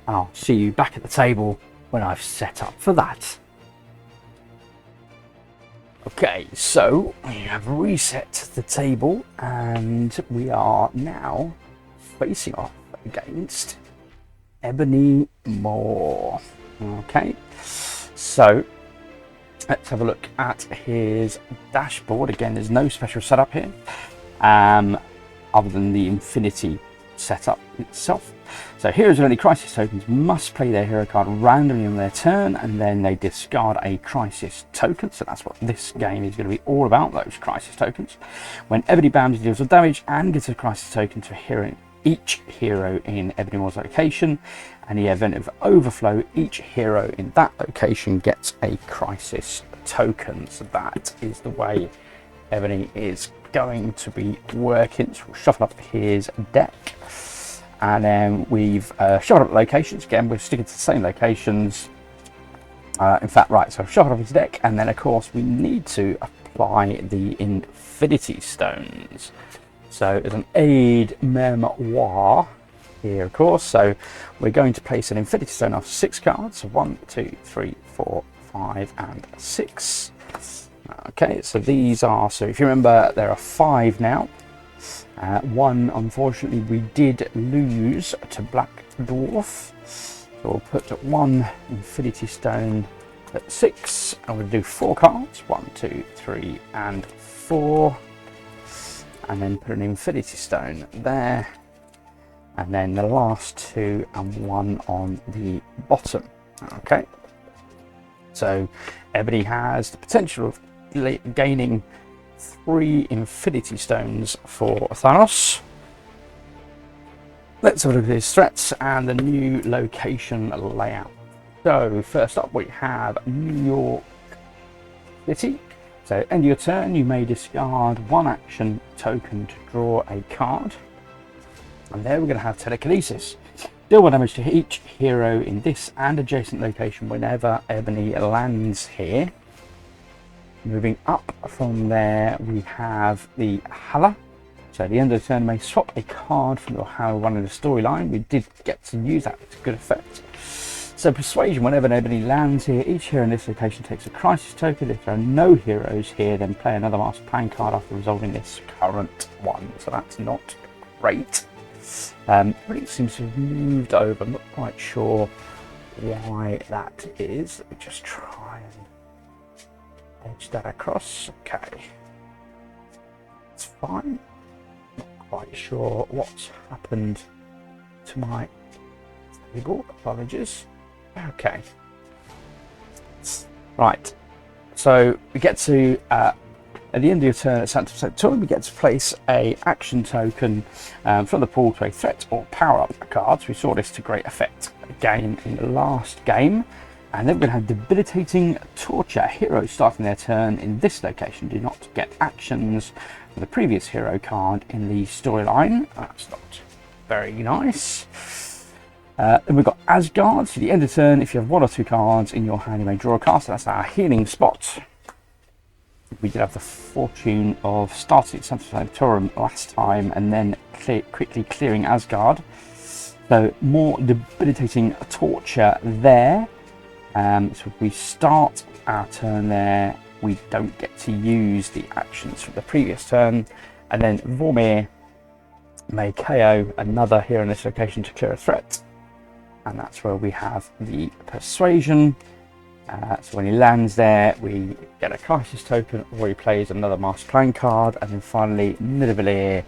I'll see you back at the table when I've set up for that. Okay, so we have reset the table and we are now facing off against Ebony Maw. Okay, so let's have a look at his dashboard. Again, there's no special setup here other than the Infinity setup itself. So heroes with only crisis tokens must play their hero card randomly on their turn, and then they discard a crisis token. So that's what this game is going to be all about, those crisis tokens. When Ebony Bounty deals with damage and gives a crisis token to each hero in Ebony Maw's location, and in the event of overflow, each hero in that location gets a crisis token. So that is the way Ebony is going to be working. So we'll shuffle up his deck. And then we've shuffled up locations. Again, we're sticking to the same locations. In fact, right, so I've shuffled up his deck, and then of course we need to apply the Infinity Stones. So there's an aid memoir here, of course. So we're going to place an Infinity Stone off 6 cards. So 1, 2, 3, 4, 5, and 6. Okay, so these are, so if you remember, there are 5 now. One, unfortunately, we did lose to Black Dwarf. So we'll put 1 Infinity Stone at 6, and we'll do 4 cards. 1, 2, 3, and 4. And then put an Infinity Stone there. And then the last 2 and 1 on the bottom. Okay. So Ebony has the potential of gaining 3 Infinity Stones for Thanos. Let's have a look at his threats and the new location layout. So first up we have New York City. So end of your turn, you may discard 1 action token to draw a card. And there we're going to have telekinesis. Deal 1 damage to each hero in this and adjacent location whenever Ebony lands here. Moving up from there, we have the Hala. So at the end of the turn, you may swap a card from your Hala one in the storyline. We did get to use that to good effect. So Persuasion, whenever Ebony lands here, each hero in this location takes a crisis token. If there are no heroes here, then play another master plan card after resolving this current one. So that's not great. Really seems to have moved over. I'm not quite sure why that is. Let me just try and edge that across. Okay, it's fine. Not quite sure what's happened to my table. Apologies. Okay, right. So we get to at the end of your turn at Santa turn, we get to place a action token from the pool to a threat or power up cards. We saw this to great effect again in the last game. And then we're going to have debilitating torture. Heroes starting their turn in this location do not get actions for the previous hero card in the storyline. That's not very nice. Then we've got Asgard. So at the end of turn, if you have 1 or 2 cards in your hand, you may draw a card. So that's our healing spot. We did have the fortune of starting at Santorum last time and then quickly clearing Asgard. So more debilitating torture there. So if we start our turn there, we don't get to use the actions from the previous turn. And then Vormir may KO another hero in this location to clear a threat. And that's where we have the Persuasion. So when he lands there, we get a crisis token, or he plays another master plan card. And then finally, Nidavellir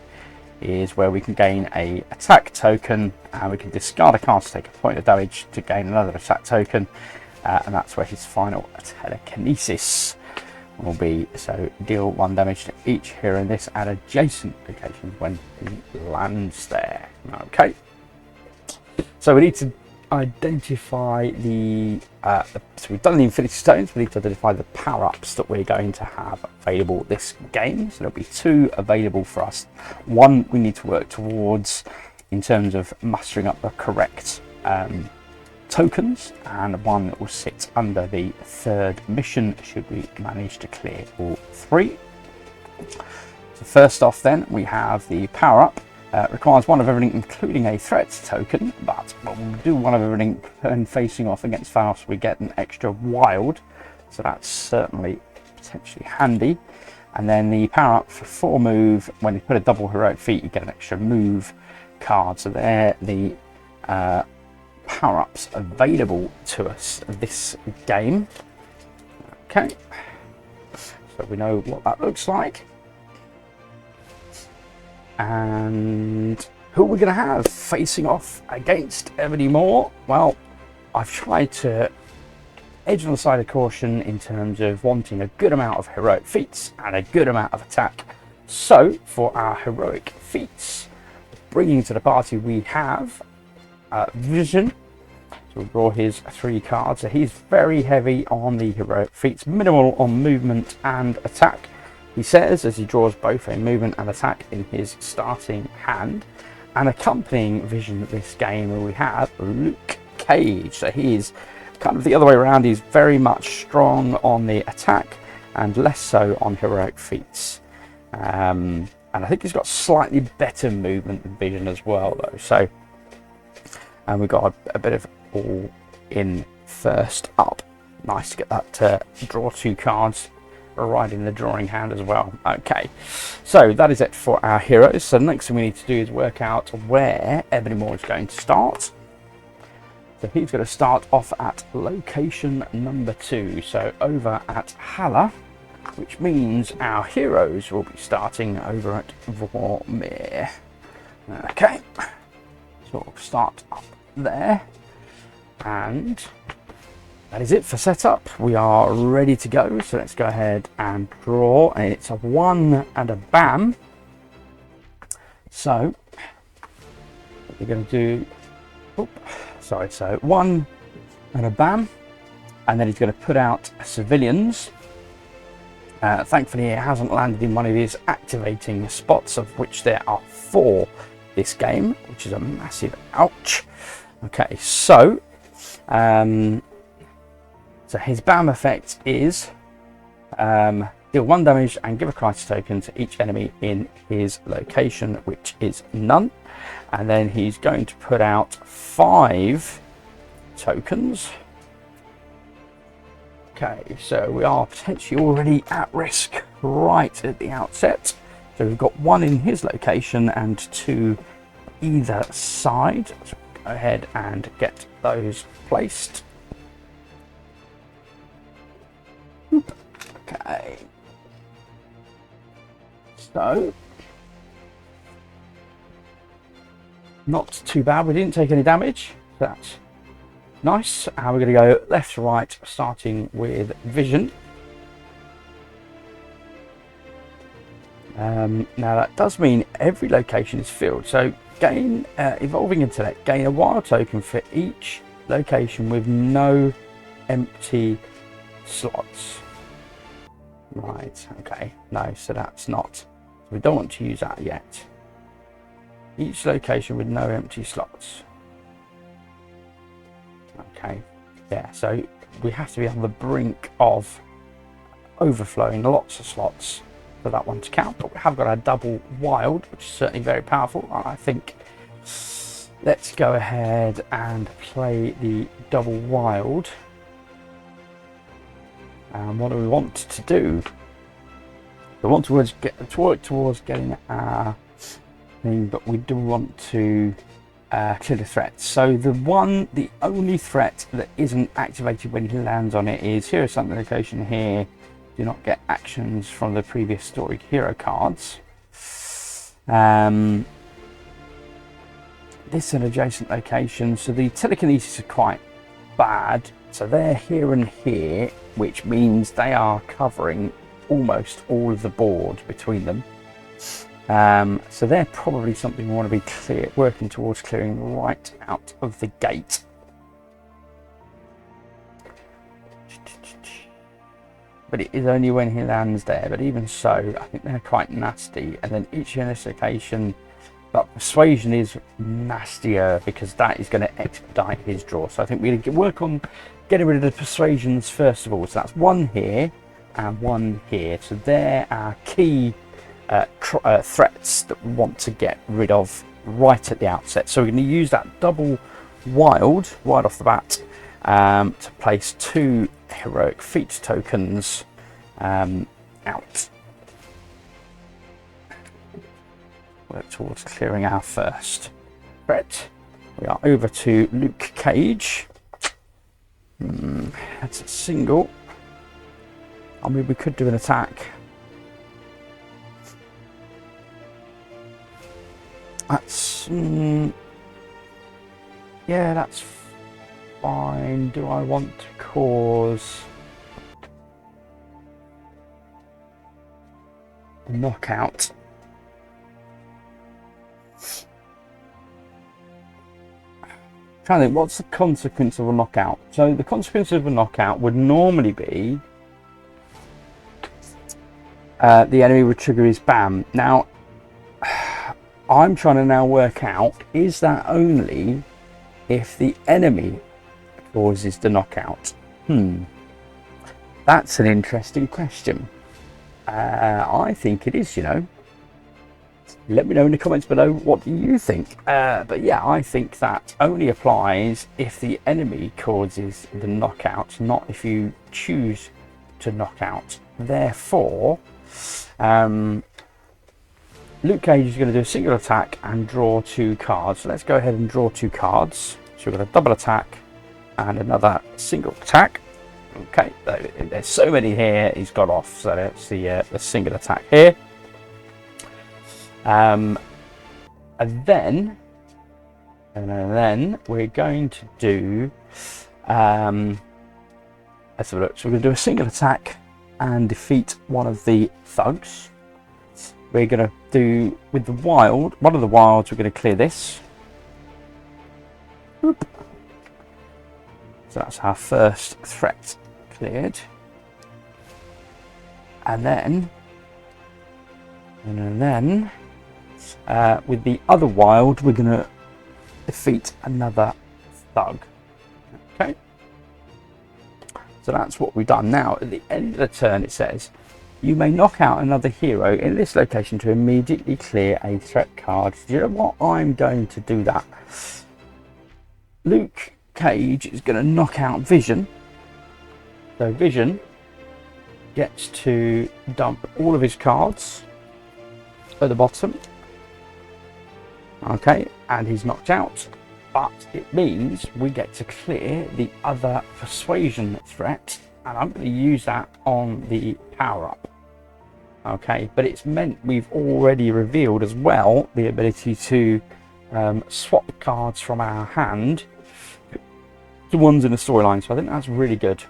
is where we can gain a attack token, and we can discard a card to take a point of damage to gain another attack token. And that's where his final telekinesis will be. So deal 1 damage to each hero in this and adjacent locations when he lands there. Okay. So we need to identify so we've done the Infinity Stones. We need to identify the power-ups that we're going to have available this game. So there'll be 2 available for us. 1 we need to work towards in terms of mustering up the correct tokens, and one that will sit under the third mission should we manage to clear all three. So first off then, we have the power up. Requires one of everything including a threat token, but we'll do one of everything and facing off against Thanos we get an extra wild, so that's certainly potentially handy. And then the power up for 4 move, when you put a double heroic feat you get an extra move card. So they're the power ups available to us this game. Okay, so we know what that looks like. And who are we going to have facing off against Ebony Moore? Well, I've tried to edge on the side of caution in terms of wanting a good amount of heroic feats and a good amount of attack. So for our heroic feats, bringing to the party we have Vision. So we'll draw his 3 cards. So he's very heavy on the heroic feats, minimal on movement and attack. He says, as he draws both a movement and attack in his starting hand. And accompanying Vision this game, we have Luke Cage. So he's kind of the other way around. He's very much strong on the attack and less so on heroic feats. And I think he's got slightly better movement than Vision as well, though. So, and we've got a bit of all in first up. Nice to get that draw 2 cards right in the drawing hand as well. Okay, so that is it for our heroes. So the next thing we need to do is work out where Ebony Moore is going to start. So he's going to start off at location number 2, so over at Hala, which means our heroes will be starting over at Vormir. Okay, so we'll start up there, and that is it for setup. We are ready to go, so let's go ahead and draw. And it's a 1 and a bam. So what we're going to do, so 1 and a bam, and then he's going to put out civilians. Thankfully it hasn't landed in one of his activating spots, of which there are 4 this game, which is a massive ouch. Okay, so his BAM effect is deal 1 damage and give a crisis token to each enemy in his location, which is none. And then he's going to put out 5 tokens. Okay, so we are potentially already at risk right at the outset. So we've got 1 in his location and 2 either side. So go ahead and get those placed. Okay, so not too bad. We didn't take any damage. That's nice. And we're going to go left to right, starting with Vision. Now that does mean every location is filled. So gain evolving intellect. Gain a wild token for each location with no empty slots. Right, okay, no, so that's not, we don't want to use that yet. Each location with no empty slots. Okay, yeah, so we have to be on the brink of overflowing lots of slots for that one to count, but we have got a double wild, which is certainly very powerful. I think let's go ahead and play the double wild. And what do we want to do? We want to work towards getting our thing, but we do want to clear the threat. So the only threat that isn't activated when he lands on it is here is something location here. Do not get actions from the previous story hero cards. This is an adjacent location, so the telekinesis are quite bad. So they're here and here, which means they are covering almost all of the board between them. So they're probably something we want to be working towards clearing right out of the gate. But it is only when he lands there, but even so, I think they're quite nasty. And then each in this location But persuasion is nastier because that is going to expedite his draw. So I think we're going to work on getting rid of the persuasions first of all. So that's one here and one here. So they're our key threats that we want to get rid of right at the outset. So we're going to use that double wild right off the bat to place 2 heroic feat tokens out. Work towards clearing our first threat. We are over to Luke Cage. That's a single. I mean, we could do an attack. That's yeah, that's fine. Do I want to cause a knockout? Trying to think, what's the consequence of a knockout? So the consequence of a knockout would normally be the enemy would trigger his BAM. Now, I'm trying to now work out, is that only if the enemy causes the knockout? That's an interesting question. I think it is, you know. Let me know in the comments below, what do you think? But yeah, I think that only applies if the enemy causes the knockout, not if you choose to knock out. Therefore, Luke Cage is going to do a single attack and draw 2 cards. So let's go ahead and draw 2 cards. So we've got a double attack and another single attack. Okay, there's so many here he's got off. So that's the single attack here. And then we're going to do let's have a look. So we're going to do a single attack and defeat one of the thugs. We're going to do with the wild, one of the wilds, we're going to clear this. Oop. So that's our first threat cleared. And then with the other wild, we're going to defeat another thug. Okay. So that's what we've done. Now, at the end of the turn, it says, you may knock out another hero in this location to immediately clear a threat card. Do you know what? I'm going to do that. Luke Cage is going to knock out Vision. So Vision gets to dump all of his cards at the bottom. Okay, and he's knocked out. But it means we get to clear the other persuasion threat, and I'm going to use that on the power up. Okay, but it's meant we've already revealed as well the ability to swap cards from our hand to ones in the storyline, so I think that's really good.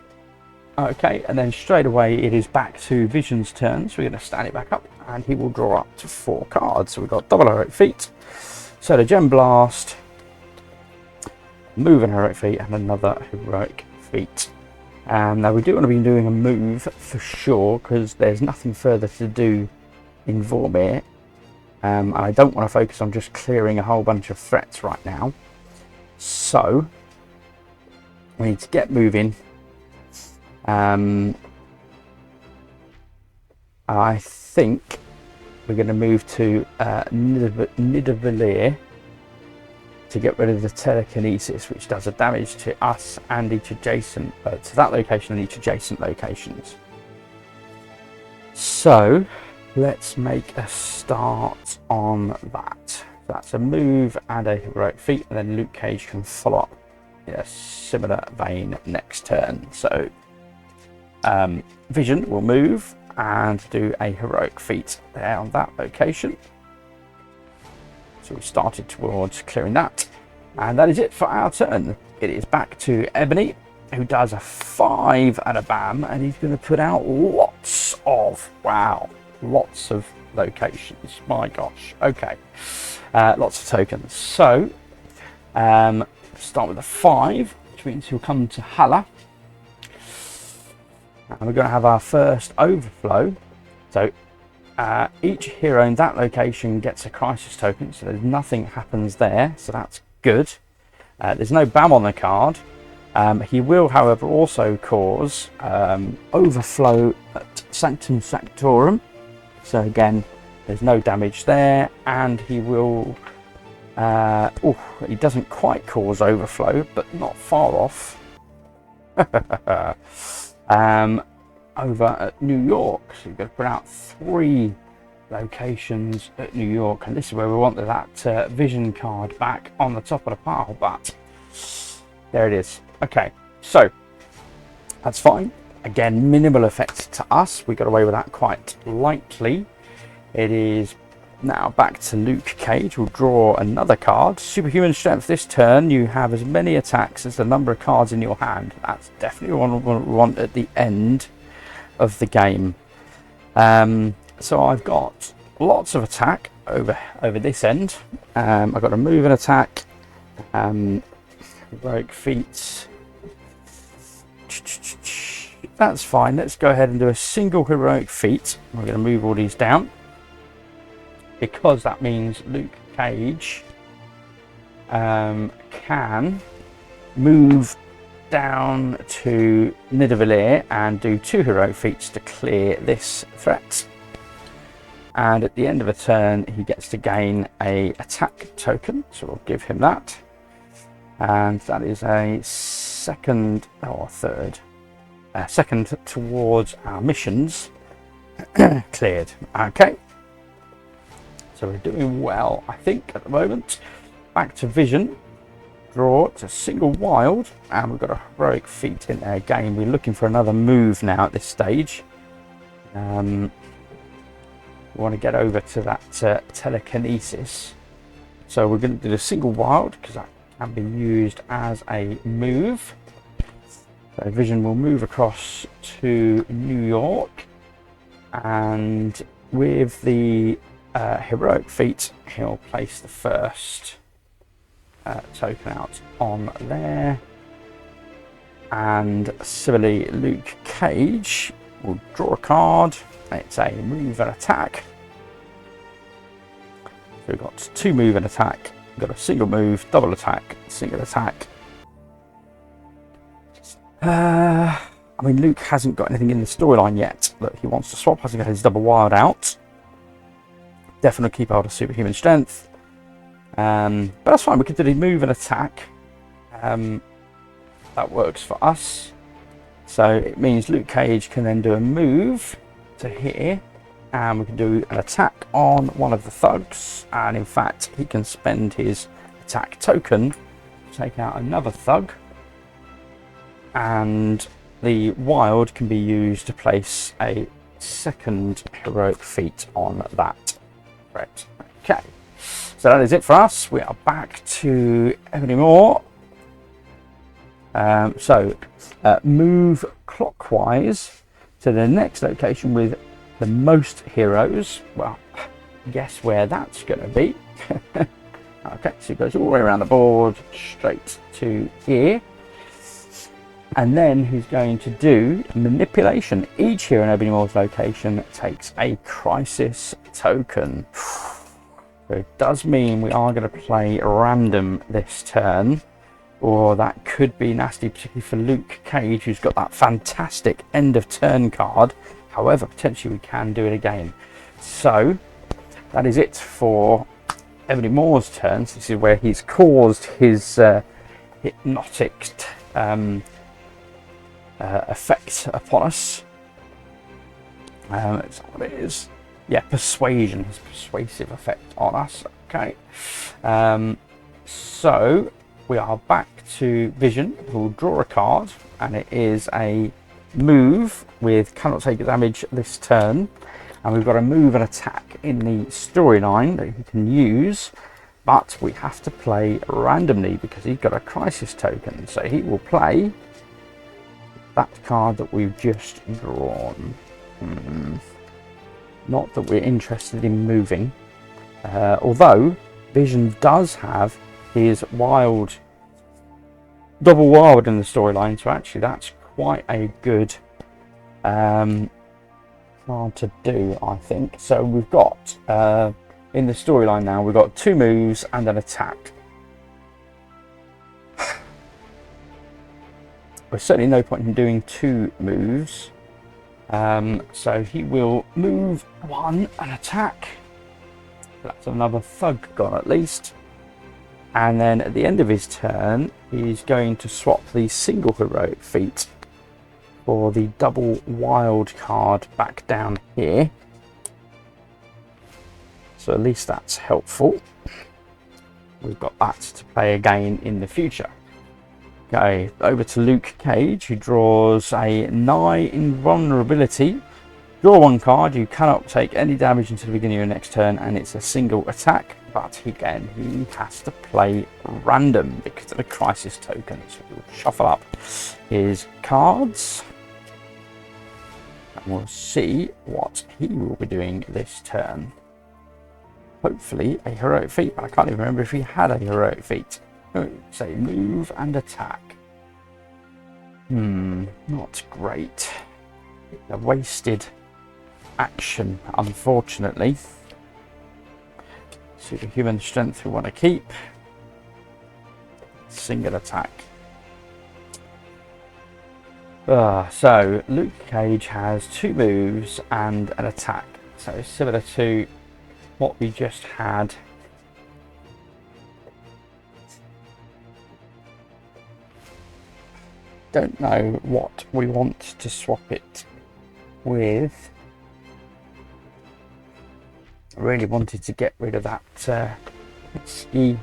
Okay, and then straight away it is back to Vision's turn, so we're going to stand it back up and he will draw up to 4 cards. So we've got double heroic feat, so the Gem Blast, move and heroic feat, and another heroic feat. Now we do want to be doing a move for sure, because there's nothing further to do in Vormir, and I don't want to focus on just clearing a whole bunch of threats right now. So we need to get moving. I think we're going to move to Nidavellir to get rid of the telekinesis, which does a damage to us and each adjacent to that location and each adjacent locations. So let's make a start on that. That's a move and a heroic feat, and then Luke Cage can follow up in a similar vein next turn. So Vision will move and do a heroic feat there on that location. So we started towards clearing that, and that is it for our turn. It is back to Ebony, who does a 5 and a BAM, and he's going to put out lots of, wow, lots of locations. My gosh. Okay, lots of tokens. So start with a 5, which means he'll come to Hala, and we're going to have our first overflow. So Each hero in that location gets a crisis token, so there's nothing happens there, so that's good. There's no BAM on the card. He will, however, also cause overflow at Sanctum Sanctorum. So again, there's no damage there, and he will... he doesn't quite cause overflow, but not far off. Over at New York, so you've got to put out 3 locations at New York, and this is where we want that vision card back on the top of the pile, but there it is. Okay, so that's fine. Again, minimal effect to us. We got away with that quite lightly. It is now back to Luke Cage. We'll draw another card. Superhuman strength this turn. You have as many attacks as the number of cards in your hand. That's definitely what we want at the end of the game. So I've got lots of attack over this end. I've got to move and attack. Heroic feats. That's fine. Let's go ahead and do a single heroic feat. We're going to move all these down, because that means Luke Cage can move down to Nidavellir and do 2 heroic feats to clear this threat. And at the end of a turn, he gets to gain a attack token, so we'll give him that. And that is a second or third, second towards our missions cleared. Okay. So we're doing well, I think, at the moment. Back to vision. Draw. It's a single wild. And we've got a heroic feat in there again. We're looking for another move now at this stage. We want to get over to that telekinesis. So we're going to do a single wild, because that can be used as a move. So vision will move across to New York. And with the heroic feat, he'll place the first token out on there, and similarly Luke Cage will draw a card. It's a move and attack, so we've got 2 move and attack. We've got a single move, double attack, single attack. I mean, Luke hasn't got anything in the storyline yet that he wants to swap. Hasn't got his double wild out. Definitely keep hold of superhuman strength, but that's fine. We can do the move and attack. That works for us. So it means Luke Cage can then do a move to here, and we can do an attack on one of the thugs. And in fact, he can spend his attack token to take out another thug, and the wild can be used to place a second heroic feat on that. Right. Okay, so that is it for us. We are back to Ebony Moor. Move clockwise to the next location with the most heroes. Well, guess where that's going to be. Okay, so it goes all the way around the board straight to here. And then he's going to do manipulation. Each hero in Ebony Moor's location takes a crisis token. So it does mean we are going to play random this turn, or that could be nasty, particularly for Luke Cage, who's got that fantastic end of turn card. However, potentially we can do it again. So that is it for Ebony Moor's turns. This is where he's caused his hypnotic effect upon us. That's what it is. Yeah, persuasion, his persuasive effect on us. Okay, so we are back to vision. We'll draw a card, and it is a move with cannot take damage this turn, and we've got a move and attack in the storyline that he can use, but we have to play randomly because he's got a crisis token. So he will play that card that we've just drawn. Not that we're interested in moving, although Vision does have his wild, double wild in the storyline, so actually that's quite a good hard to do, I think. So we've got, in the storyline now, we've got 2 moves and an attack. There's certainly no point in doing 2 moves. So he will move 1 and attack. That's another thug gone at least. And then at the end of his turn, he's going to swap the single heroic feat for the double wild card back down here. So at least that's helpful. We've got that to play again in the future. Okay, over to Luke Cage, who draws a nigh invulnerability. Draw 1 card, you cannot take any damage until the beginning of your next turn, and it's a single attack. But again, he has to play random because of the crisis token. So we'll shuffle up his cards. And we'll see what he will be doing this turn. Hopefully a heroic feat, but I can't even remember if he had a heroic feat. Say move and attack. Not great. A wasted action, unfortunately. Superhuman strength we want to keep. Single attack. So Luke Cage has 2 moves and an attack. So it's similar to what we just had. Don't know what we want to swap it with. I really wanted to get rid of that ski,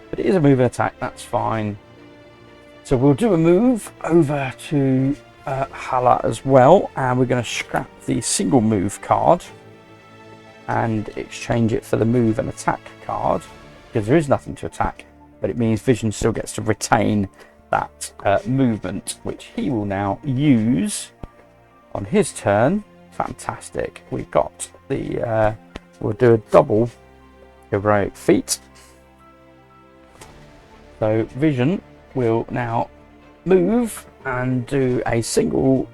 but it is a move and attack, that's fine. So we'll do a move over to Hala as well, and we're going to scrap the single move card and exchange it for the move and attack card, because there is nothing to attack, but it means Vision still gets to retain that movement, which he will now use on his turn. Fantastic. We've got the we'll do a double heroic feat. So Vision will now move and do a single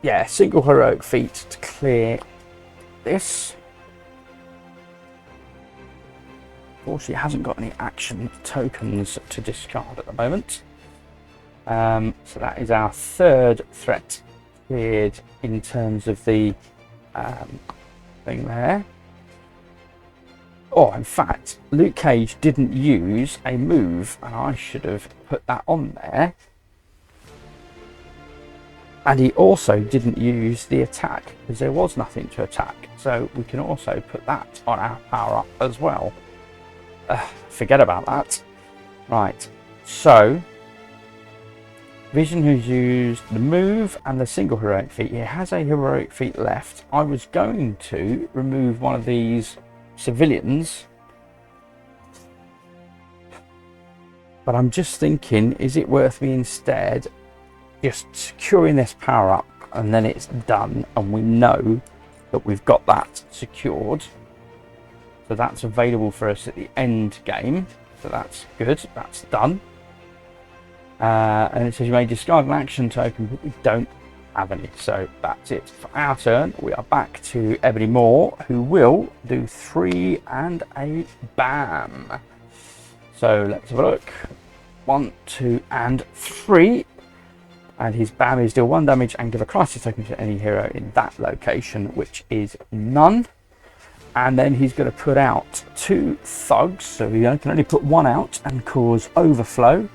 heroic feat to clear this. Unfortunately, it hasn't got any action tokens to discard at the moment. So that is our 3rd threat cleared in terms of the thing there. Oh, in fact, Luke Cage didn't use a move, and I should have put that on there. And he also didn't use the attack, because there was nothing to attack. So we can also put that on our power up as well. Forget about that. Right, so Vision, who's used the move and the single heroic feat, he has a heroic feat left. I was going to remove one of these civilians, but I'm just thinking, is it worth me instead just securing this power up, and then it's done and we know that we've got that secured. So that's available for us at the end game. So that's good, that's done. And it says you may discard an action token, but we don't have any. So that's it for our turn. We are back to Ebony Moore, who will do 3 and a bam. So let's have a look. 1, 2 and 3. And his bam is deal 1 damage and give a crisis token to any hero in that location, which is none. And then he's going to put out 2 thugs, so he can only put 1 out and cause overflow,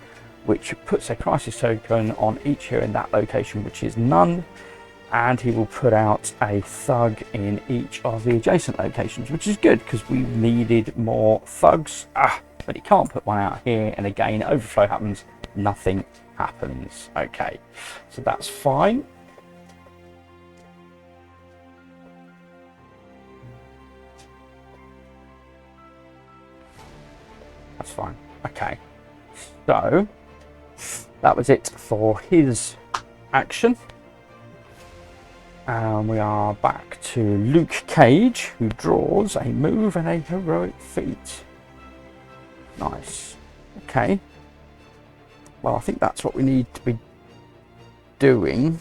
which puts a crisis token on each hero in that location, which is none. And he will put out a thug in each of the adjacent locations, which is good because we needed more thugs. But he can't put 1 out here, and again, overflow happens, nothing happens. Okay, so that's fine. That's fine. Okay, so that was it for his action. And we are back to Luke Cage, who draws a move and a heroic feat. Nice. Okay. Well, I think that's what we need to be doing.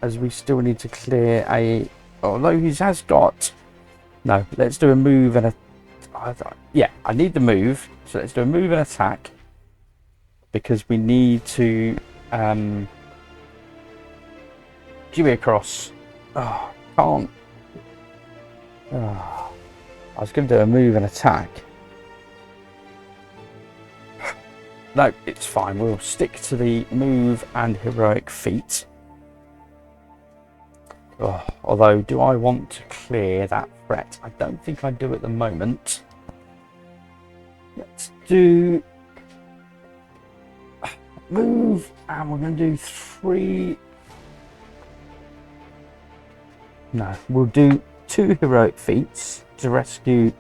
as we still need to clear a... Although he has got... No, let's do a move and a... Yeah, I need the move. So let's do a move and attack. Because we need to... Jimmy across. Oh, can't. Oh, I was going to do a move and attack. No, it's fine. We'll stick to the move and heroic feat. Oh, although, do I want to clear that threat? I don't think I do at the moment. Let's do move, and we're going to do 3. No, we'll do 2 heroic feats to rescue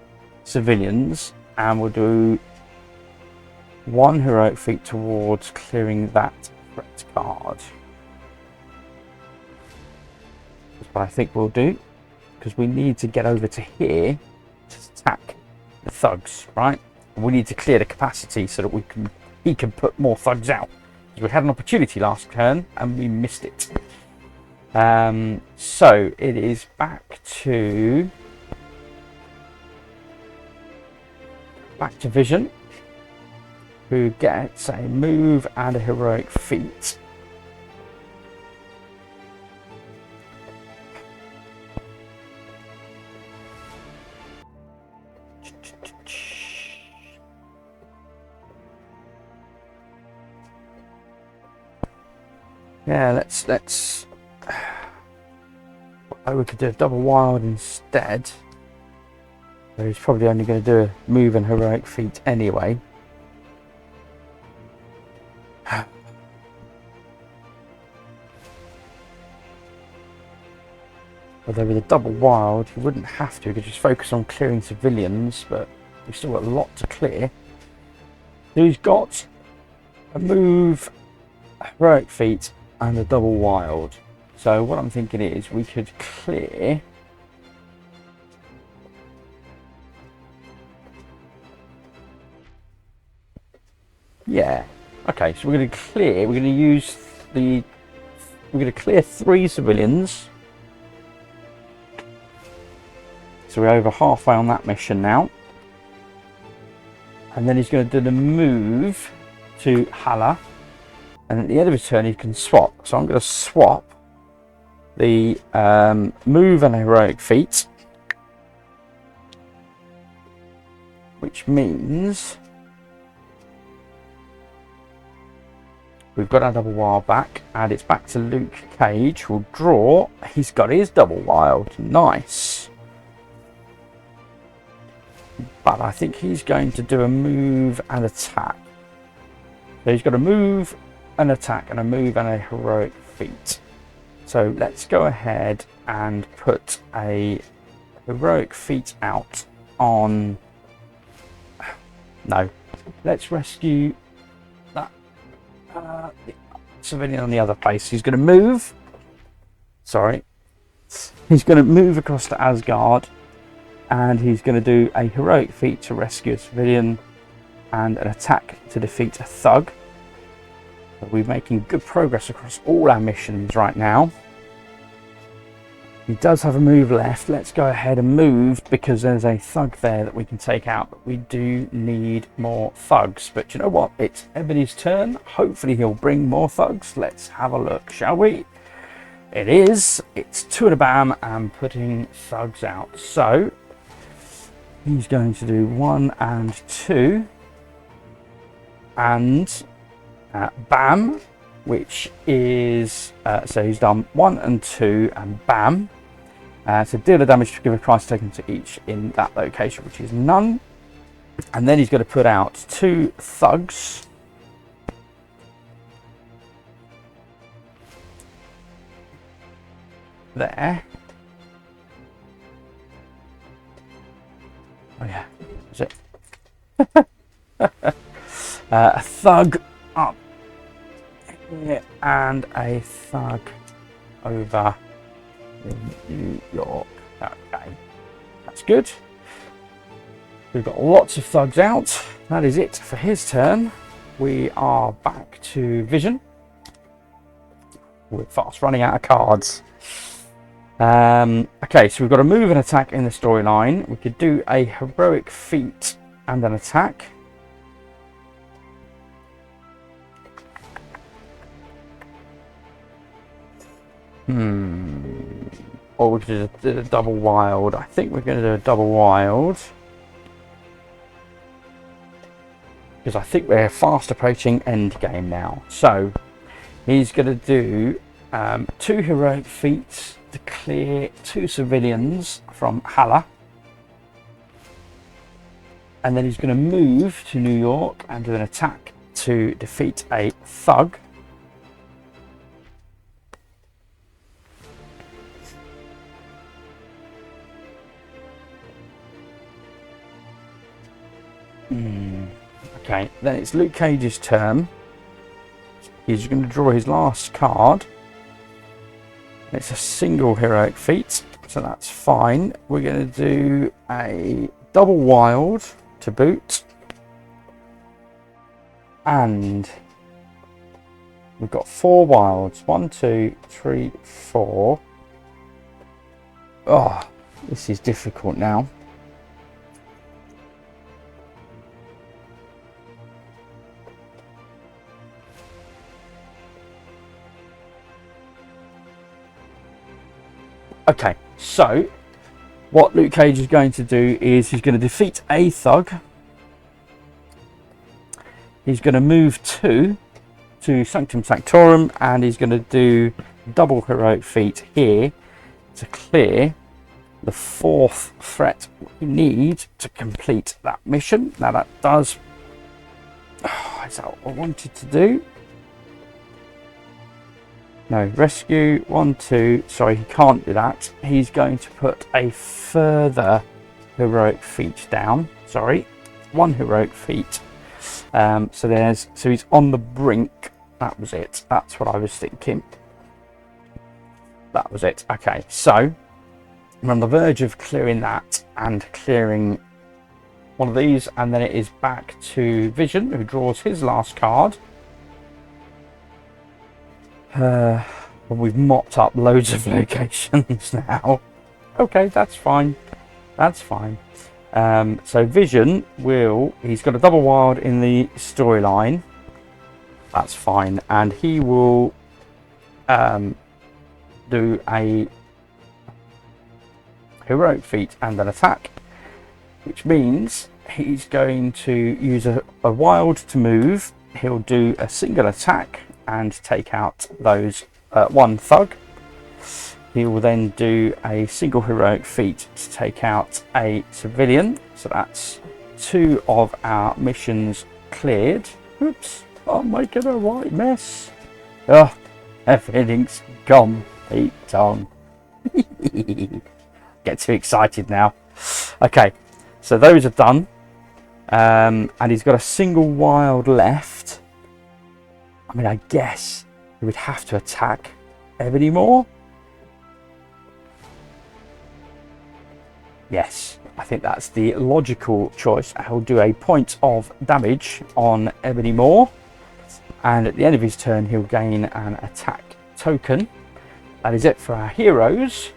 civilians, and we'll do 1 heroic feat towards clearing that threat card. That's what I think we'll do, because we need to get over to here to attack the thugs, right? And we need to clear the capacity so that he can put more thugs out. Because we had an opportunity last turn and we missed it. So it is back to Vision, who gets a move and a heroic feat. Yeah, let's. Oh, we could do a double wild instead. So he's probably only going to do a move and heroic feat anyway. Although with a double wild, you wouldn't have to. You could just focus on clearing civilians, but we've still got a lot to clear. So he's got a move, a heroic feat, and a double wild. So what I'm thinking is we could clear okay, so we're going to clear 3 civilians. So we're over halfway on that mission now. And then he's going to do the move to Hala. And at the end of his turn, he can swap. So I'm going to swap the move and heroic feat, which means we've got our double wild back, and it's back to Luke Cage. We'll draw. He's got his double wild. Nice. But I think he's going to do a move and attack. So he's got a move, an attack, and a move and a heroic feat. So let's go ahead and put a heroic feat out on... No, let's rescue that civilian on the other place. He's going to move. Sorry. He's going to move across to Asgard, and he's going to do a heroic feat to rescue a civilian and an attack to defeat a thug. So we're making good progress across all our missions right now. He does have a move left. Let's go ahead and move, because there's a thug there that we can take out, but we do need more thugs. But you know what? It's Ebony's turn. Hopefully he'll bring more thugs. Let's have a look, shall we? It is. It's 2 and a bam and putting thugs out. So he's going to do 1 and 2 and bam, which is so he's done 1 and 2 and bam. So deal the damage to give a price taken to each in that location, which is none. And then he's going to put out 2 thugs. There. Oh yeah, that's it. A thug up here and a thug over in New York. Okay, that's good. We've got lots of thugs out. That is it for his turn. We are back to Vision. we're fast running out of cards. Okay, so we've got a move and attack in the storyline. We could do a heroic feat and an attack. Or we could do a double wild. I think we're going to do a double wild, because I think we're fast approaching end game now. So he's going to do 2 heroic feats to clear 2 civilians from Hala, and then he's going to move to New York and do an attack to defeat a thug. Okay, then it's Luke Cage's turn. He's going to draw his last card. It's a single heroic feat, so that's fine. We're going to do a double wild to boot. And we've got 4 wilds. 1, 2, 3, 4. Oh, this is difficult now. Okay, so what Luke Cage is going to do is he's going to defeat a thug. He's going to move 2 to Sanctum Sanctorum, and he's going to do double heroic feat here to clear the 4th threat we need to complete that mission. Now that does... is that what I wanted to do? No, rescue 1, 2. Sorry, he can't do that. He's going to put a further heroic feat down. Sorry, 1 heroic feat. So he's on the brink. That was it. That's what I was thinking. That was it. Okay, so we're on the verge of clearing that and clearing one of these, and then it is back to Vision, who draws his last card. Well, we've mopped up loads of locations now. Okay, that's fine. That's fine. So Vision he's got a double wild in the storyline. That's fine. And he will do a heroic feat and an attack, which means he's going to use a wild to move. He'll do a single attack and take out those 1 thug. He will then do a single heroic feat to take out a civilian. So that's 2 of our missions cleared. Oops, I'm making a right mess. Oh, everything's gone, Pete Tong. Get too excited now. Okay, so those are done. And he's got a single wild left. I mean, I guess he would have to attack Ebony Moore. Yes, I think that's the logical choice. He'll do a point of damage on Ebony Moore, and at the end of his turn he'll gain an attack token. That is it for our heroes.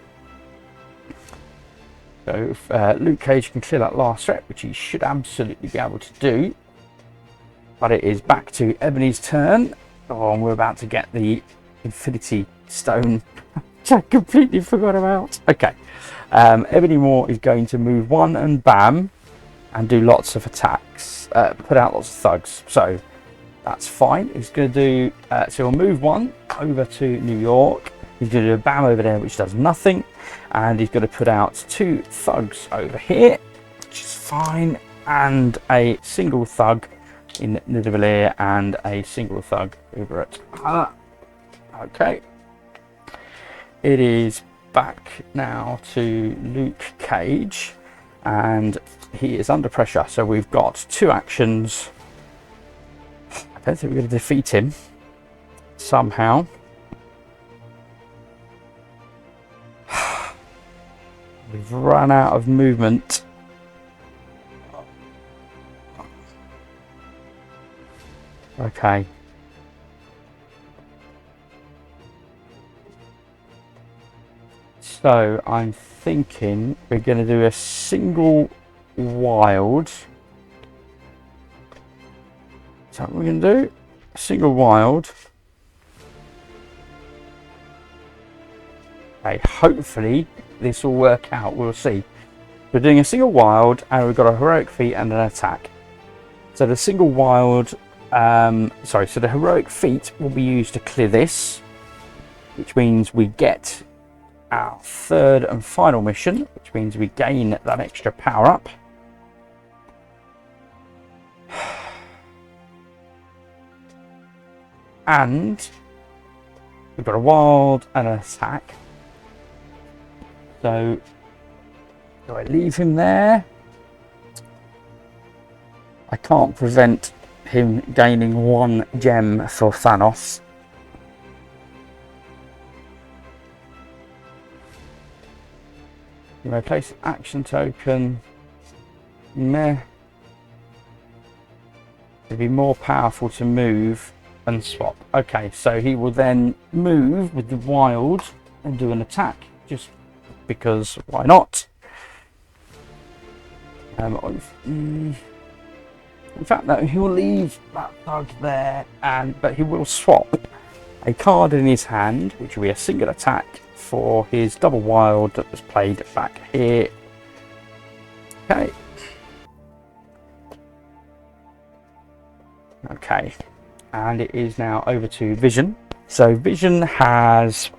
So if Luke Cage can clear that last threat, which he should absolutely be able to do. But it is back to Ebony's turn. Oh, and we're about to get the Infinity Stone, which I completely forgot about. Okay, Ebony Moore is going to move 1 and bam, and do lots of attacks, put out lots of thugs. So that's fine. He's going to do, so he'll move 1 over to New York. He's going to do a bam over there, which does nothing. And he's going to put out 2 thugs over here, which is fine, and a single thug in Nidavellir and a single thug over at Hala. Okay, it is back now to Luke Cage, and he is under pressure. So we've got 2 actions. I don't think we're going to defeat him somehow. We've run out of movement. Okay. So I'm thinking we're going to do a single wild. Is that what we're going to do? A single wild. Okay, hopefully this will work out. We'll see. We're doing a single wild and we've got a heroic feat and an attack. So the single wild, so the heroic feat will be used to clear this, which means we get our third and final mission, which means we gain that extra power up. And we've got a wild and an attack. So do I leave him there? I can't prevent him gaining 1 gem for Thanos. You may place an action token. Meh. It'd be more powerful to move and swap. Okay, so he will then move with the wild and do an attack, just because why not? In fact, no, he will leave that thug there, but he will swap a card in his hand, which will be a single attack, for his double wild that was played back here. Okay. Okay, and it is now over to Vision. So Vision has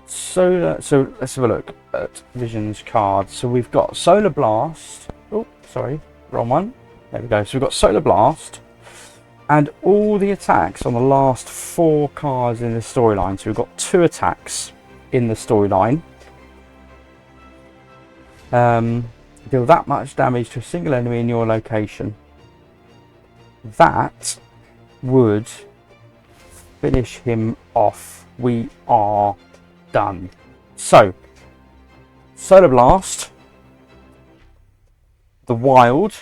solar. So let's have a look at Vision's cards. So we've got Solar Blast. Oh, sorry, wrong one. There we go. So we've got Solar Blast, and all the attacks on the last 4 cards in the storyline. So we've got 2 attacks in the storyline. Deal that much damage to a single enemy in your location. That would finish him off. We are done. So Solar Blast, the wild,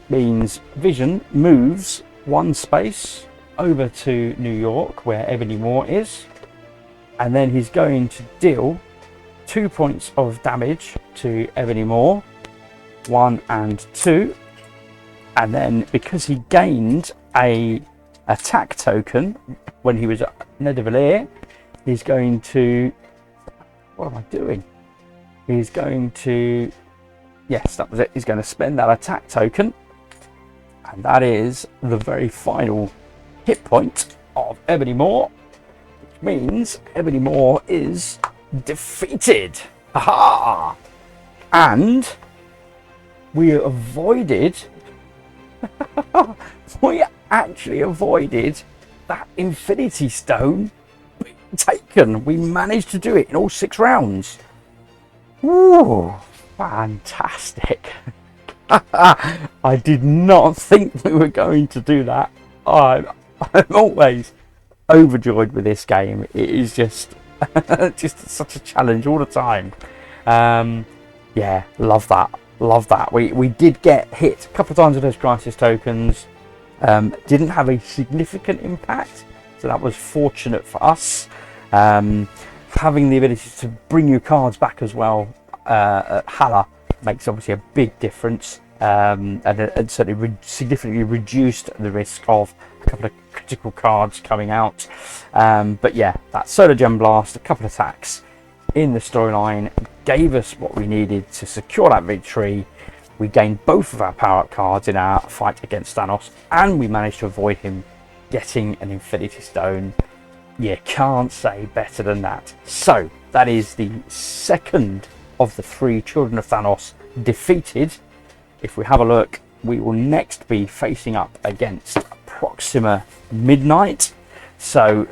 means Vision moves 1 space over to New York where Ebony Maw is, and then he's going to deal 2 points of damage to Ebony Maw, 1 and 2, and then because he gained a attack token when he was at Nidavellir, he's going to, what am I doing? He's going to, yes, that was it. He's going to spend that attack token, and that is the very final hit point of Ebony Maw, which means Ebony Maw is defeated. Haha! And we avoided, we actually avoided that Infinity Stone being taken. We managed to do it in all 6 rounds. Ooh, fantastic. I did not think we were going to do that. I'm always overjoyed with this game. It is just such a challenge all the time. Yeah, love that. Love that. We did get hit a couple of times with those crisis tokens. Didn't have a significant impact, so that was fortunate for us. Having the ability to bring your cards back as well at Hala makes obviously a big difference, and certainly significantly reduced the risk of a couple of critical cards coming out. But yeah, that Solar Gem Blast, a couple of attacks in the storyline gave us what we needed to secure that victory. We gained both of our power-up cards in our fight against Thanos, and we managed to avoid him getting an Infinity Stone. You can't say better than that. So that is the second of the 3 Children of Thanos defeated. If we have a look, we will next be facing up against Proxima Midnight. So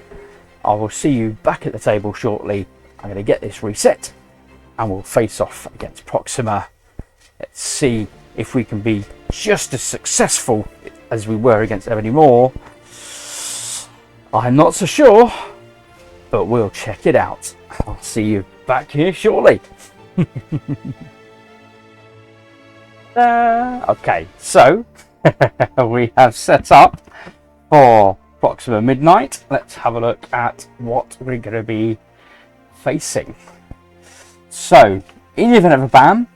I will see you back at the table shortly. I'm going to get this reset and we'll face off against Proxima. Let's see if we can be just as successful as we were against Ebony Maw. I'm not so sure, but we'll check it out. I'll see you back here shortly. Okay, so we have set up for Proxima Midnight, let's have a look at what we're going to be facing. So, in the event of a ban,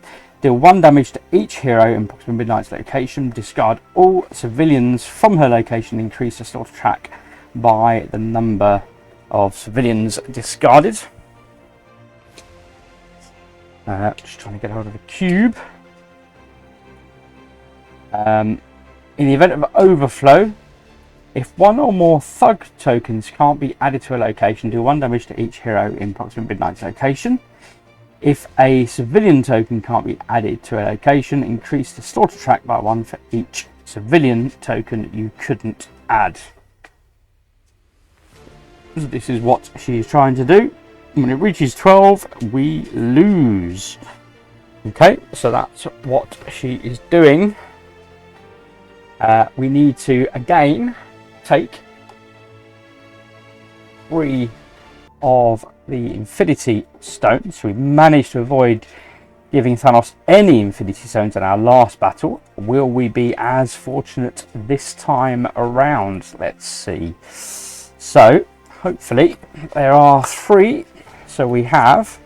deal 1 damage to each hero in Proxima Midnight's location, discard all civilians from her location, increase the slaughter track by the number of civilians discarded. Just trying to get hold of the cube. In the event of overflow, if 1 or more thug tokens can't be added to a location, do 1 damage to each hero in Proxima Midnight's location. If a civilian token can't be added to a location, increase the slaughter track by 1 for each civilian token you couldn't add. So this is what she's trying to do. When it reaches 12, we lose. Okay, so that's what she is doing. We need to again take 3 of the Infinity Stones. So we managed to avoid giving Thanos any Infinity Stones in our last battle. Will we be as fortunate this time around? Let's see. So hopefully there are 3. So we have,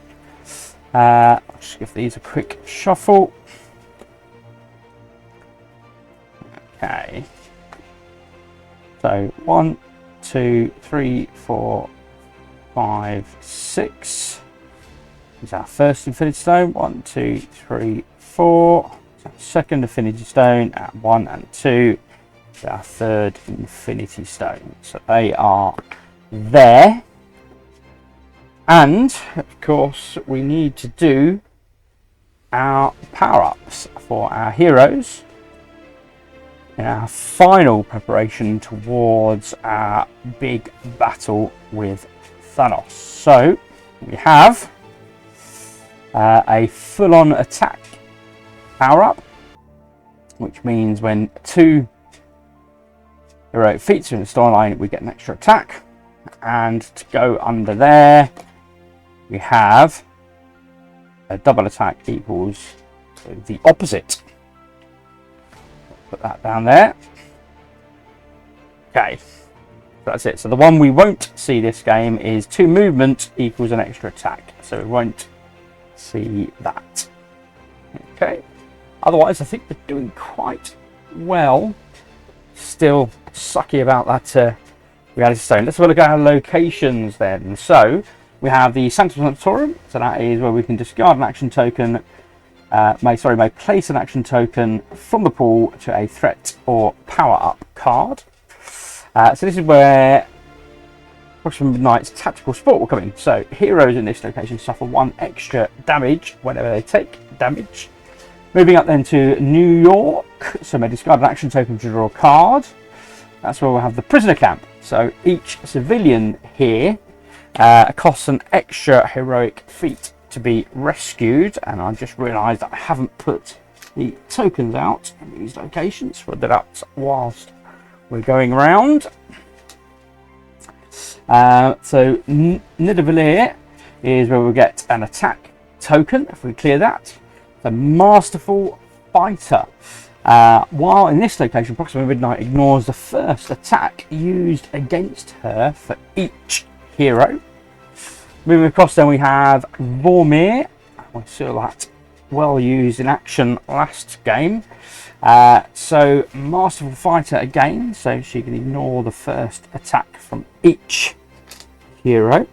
I'll just give these a quick shuffle. Okay. So 1, 2, 3, 4, 5, 6 is our first Infinity Stone. 1, 2, 3, 4. Second Infinity Stone at 1 and 2 is our third Infinity Stone. So they are there. And of course, we need to do our power-ups for our heroes in our final preparation towards our big battle with Thanos. So we have a full-on attack power-up, which means when 2 heroic feats are in the storyline, we get an extra attack. And to go under there, we have a double attack equals the opposite. Put that down there. Okay, that's it. So the one we won't see this game is 2 movement equals an extra attack. So we won't see that. Okay. Otherwise, I think we're doing quite well. Still sucky about that reality stone. Let's have a look at our locations then. So we have the Sanctum Sanctorum. So that is where we can discard an action token. May place an action token from the pool to a threat or power-up card. So this is where Proxima Midnight's tactical support will come in. So heroes in this location suffer 1 extra damage whenever they take damage. Moving up then to New York. So may discard an action token to draw a card. That's where we'll have the prisoner camp. So each civilian here costs an extra heroic feat to be rescued, and I just realised that I haven't put the tokens out in these locations. We'll do that whilst we're going around. So Nidavellir is where we'll get an attack token if we clear that. The Masterful Fighter. While in this location, Proxima Midnight ignores the first attack used against her for each hero. Moving across then we have Vormir. We saw that well used in action last game. So Masterful Fighter again, so she can ignore the first attack from each hero.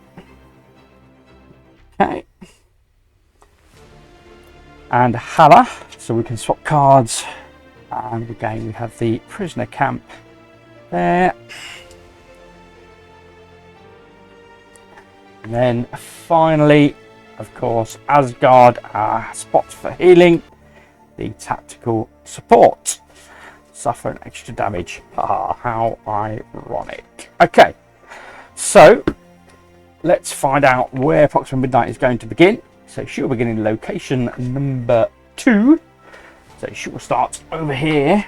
Okay. And Hala, so we can swap cards. And again we have the prisoner camp there. And then finally, of course, Asgard, our spot for healing, the tactical support. Suffer an extra damage. Ah, how ironic. Okay, so let's find out where Proxima Midnight is going to begin. So she'll begin in location number 2. So she will start over here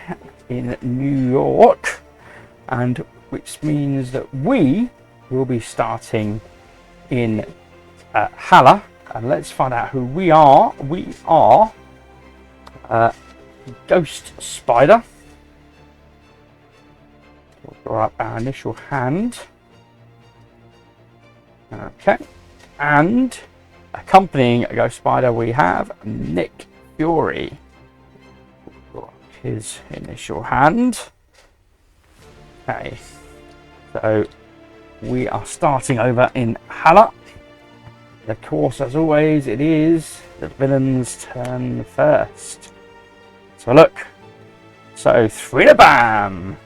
in New York, and which means that we will be starting in Hala. And let's find out who we are. We are Ghost Spider. We'll draw up our initial hand. Okay, and accompanying Ghost Spider, we have Nick Fury. His initial hand. Okay, so we are starting over in Hala. Of course, as always, it is the villain's turn first. So look. So 3 to bam.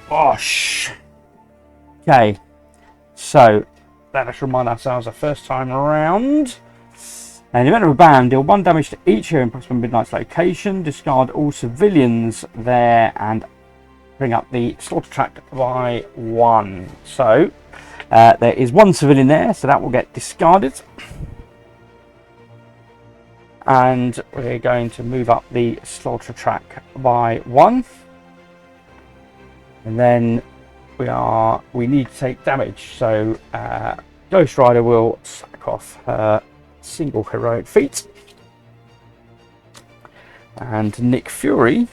Bosh. Okay. So let's remind ourselves the first time around. And the event of a bam, deal 1 damage to each hero in Proxima Midnight's location. Discard all civilians there and bring up the slaughter track by 1. So there is 1 civilian there, so that will get discarded. And we're going to move up the slaughter track by 1. And then we need to take damage. So Ghost Rider will sack off her single heroic feat. And Nick Fury.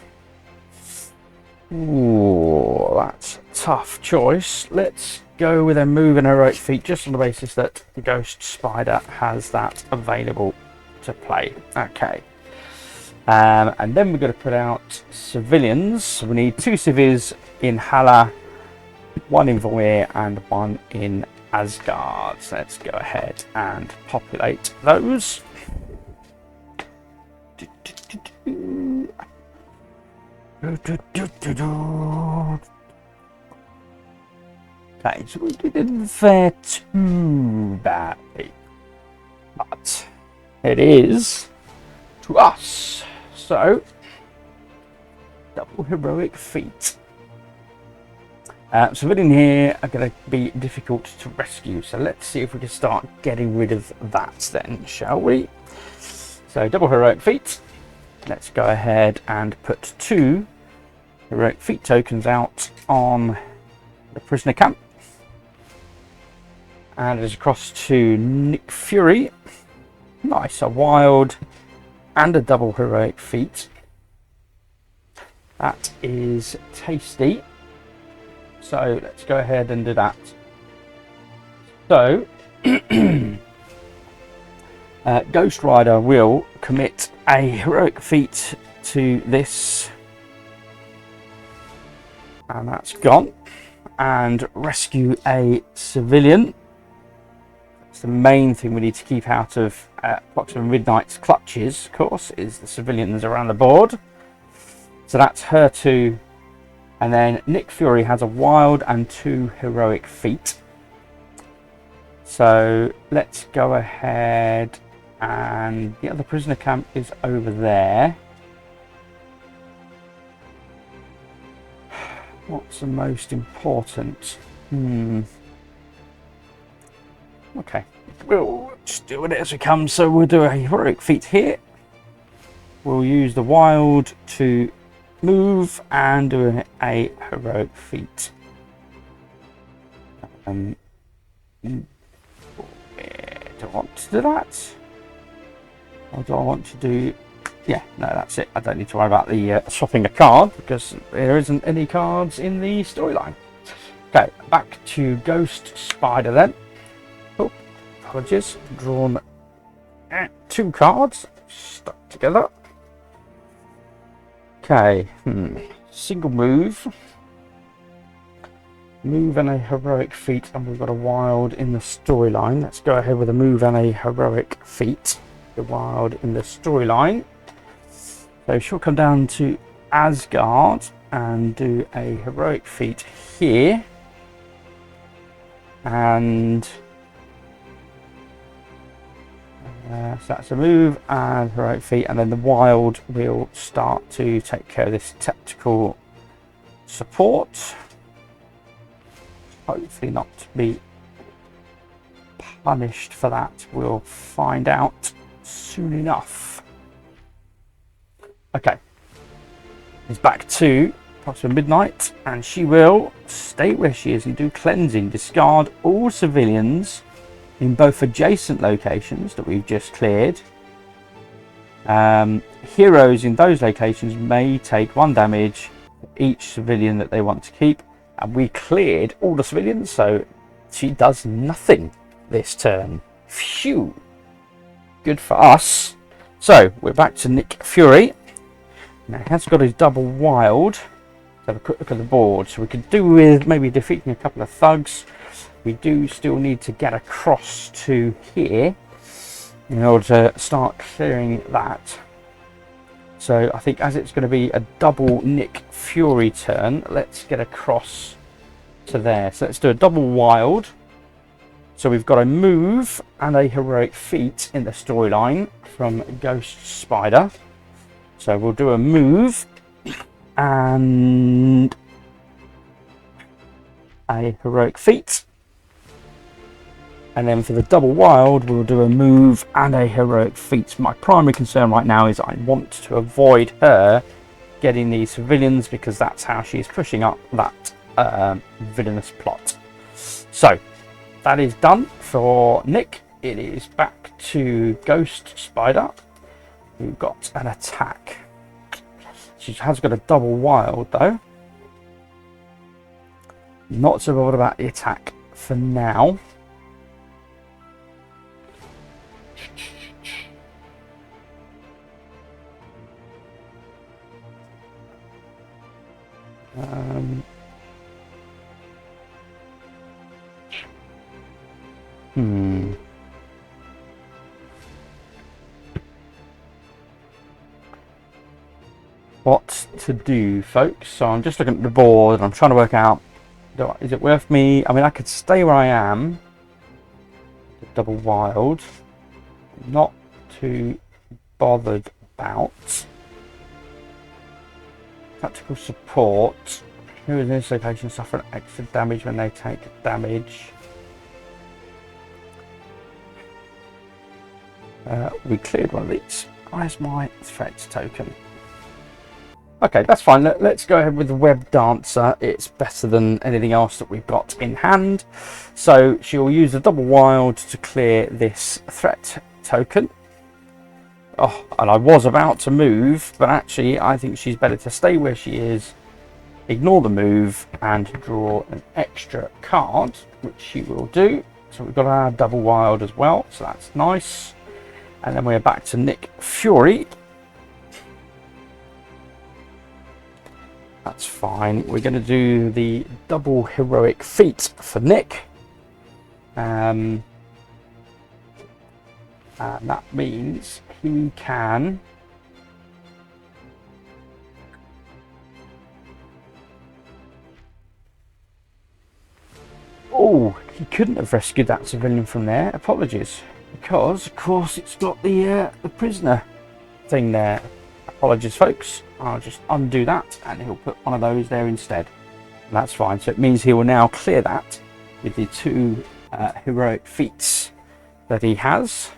Ooh, that's a tough choice. Let's go with a move and heroic feat just on the basis that Ghost Spider has that available to play. Okay. And then we're going to put out civilians. So we need 2 civvies in Hala, 1 in Vormir and 1 in Asgard. So let's go ahead and populate those. Okay, so we didn't fare too badly, but it is to us. So double heroic feat. Civilian here are going to be difficult to rescue, so let's see if we can start getting rid of that then, shall we? So double heroic feat. Let's go ahead and put 2 heroic feat tokens out on the prisoner camp. And it is across to Nick Fury. Nice, a wild and a double heroic feat. That is tasty. So let's go ahead and do that. So Ghost Rider will commit a heroic feat to this, and that's gone, and rescue a civilian. That's the main thing we need to keep out of Proxima Midnight's clutches, of course, is the civilians around the board. So that's her 2. And then Nick Fury has a wild and 2 heroic feat. So let's go ahead, and the other prisoner camp is over there. What's the most important? Okay, we'll just do it as we come. So we'll do a heroic feat here. We'll use the wild to move and do a heroic feat. Do I want to do that? Or do I want to do... Yeah, no, that's it. I don't need to worry about the swapping a card because there isn't any cards in the storyline. Okay, back to Ghost Spider then. Oh, apologies. Drawn 2 cards stuck together. Okay, single move. Move and a heroic feat, and we've got a wild in the storyline. Let's go ahead with a move and a heroic feat. The wild in the storyline. So she'll come down to Asgard and do a heroic feat here. And so that's a move and heroic feat, and then the wild will start to take care of this tactical support. Hopefully not be punished for that. We'll find out soon enough. Okay, it's back to Proxima Midnight, and she will stay where she is and do cleansing. Discard all civilians in both adjacent locations that we've just cleared. Heroes in those locations may take 1 damage each civilian that they want to keep, and we cleared all the civilians, so she does nothing this turn. Phew, good for us. So we're back to Nick Fury. Now he has got his double wild. Let's have a quick look at the board. So we could do with maybe defeating a couple of thugs. We do still need to get across to here in order to start clearing that. So I think as it's going to be a double Nick Fury turn, let's get across to there. So let's do a double wild. So we've got a move and a heroic feat in the storyline from Ghost Spider. So we'll do a move and a heroic feat. And then for the double wild, we'll do a move and a heroic feat. My primary concern right now is I want to avoid her getting these civilians, because that's how she's pushing up that villainous plot. So that is done for Nick. It is back to Ghost Spider, who got an attack. She has got a double wild though. Not so bothered about the attack for now. What to do, folks? So I'm just looking at the board and I'm trying to work out, is it worth me? I mean, I could stay where I am. Double wild. Not too bothered about. Tactical support. Who in this location suffer extra damage when they take damage? We cleared one of these. Where's my threat token? Okay, that's fine. Let's go ahead with the web dancer. It's better than anything else that we've got in hand. So she'll use the double wild to clear this threat token. Oh, and I was about to move, but actually I think she's better to stay where she is, ignore the move, and draw an extra card, which she will do. So we've got our double wild as well, so that's nice. And then we're back to Nick Fury. That's fine. We're going to do the double heroic feat for Nick. And that means he can he couldn't have rescued that civilian from there. Apologies, because of course it's got the prisoner thing there. Apologies, folks. I'll just undo that and he'll put one of those there instead. That's fine. So it means he will now clear that with the two heroic feats that he has.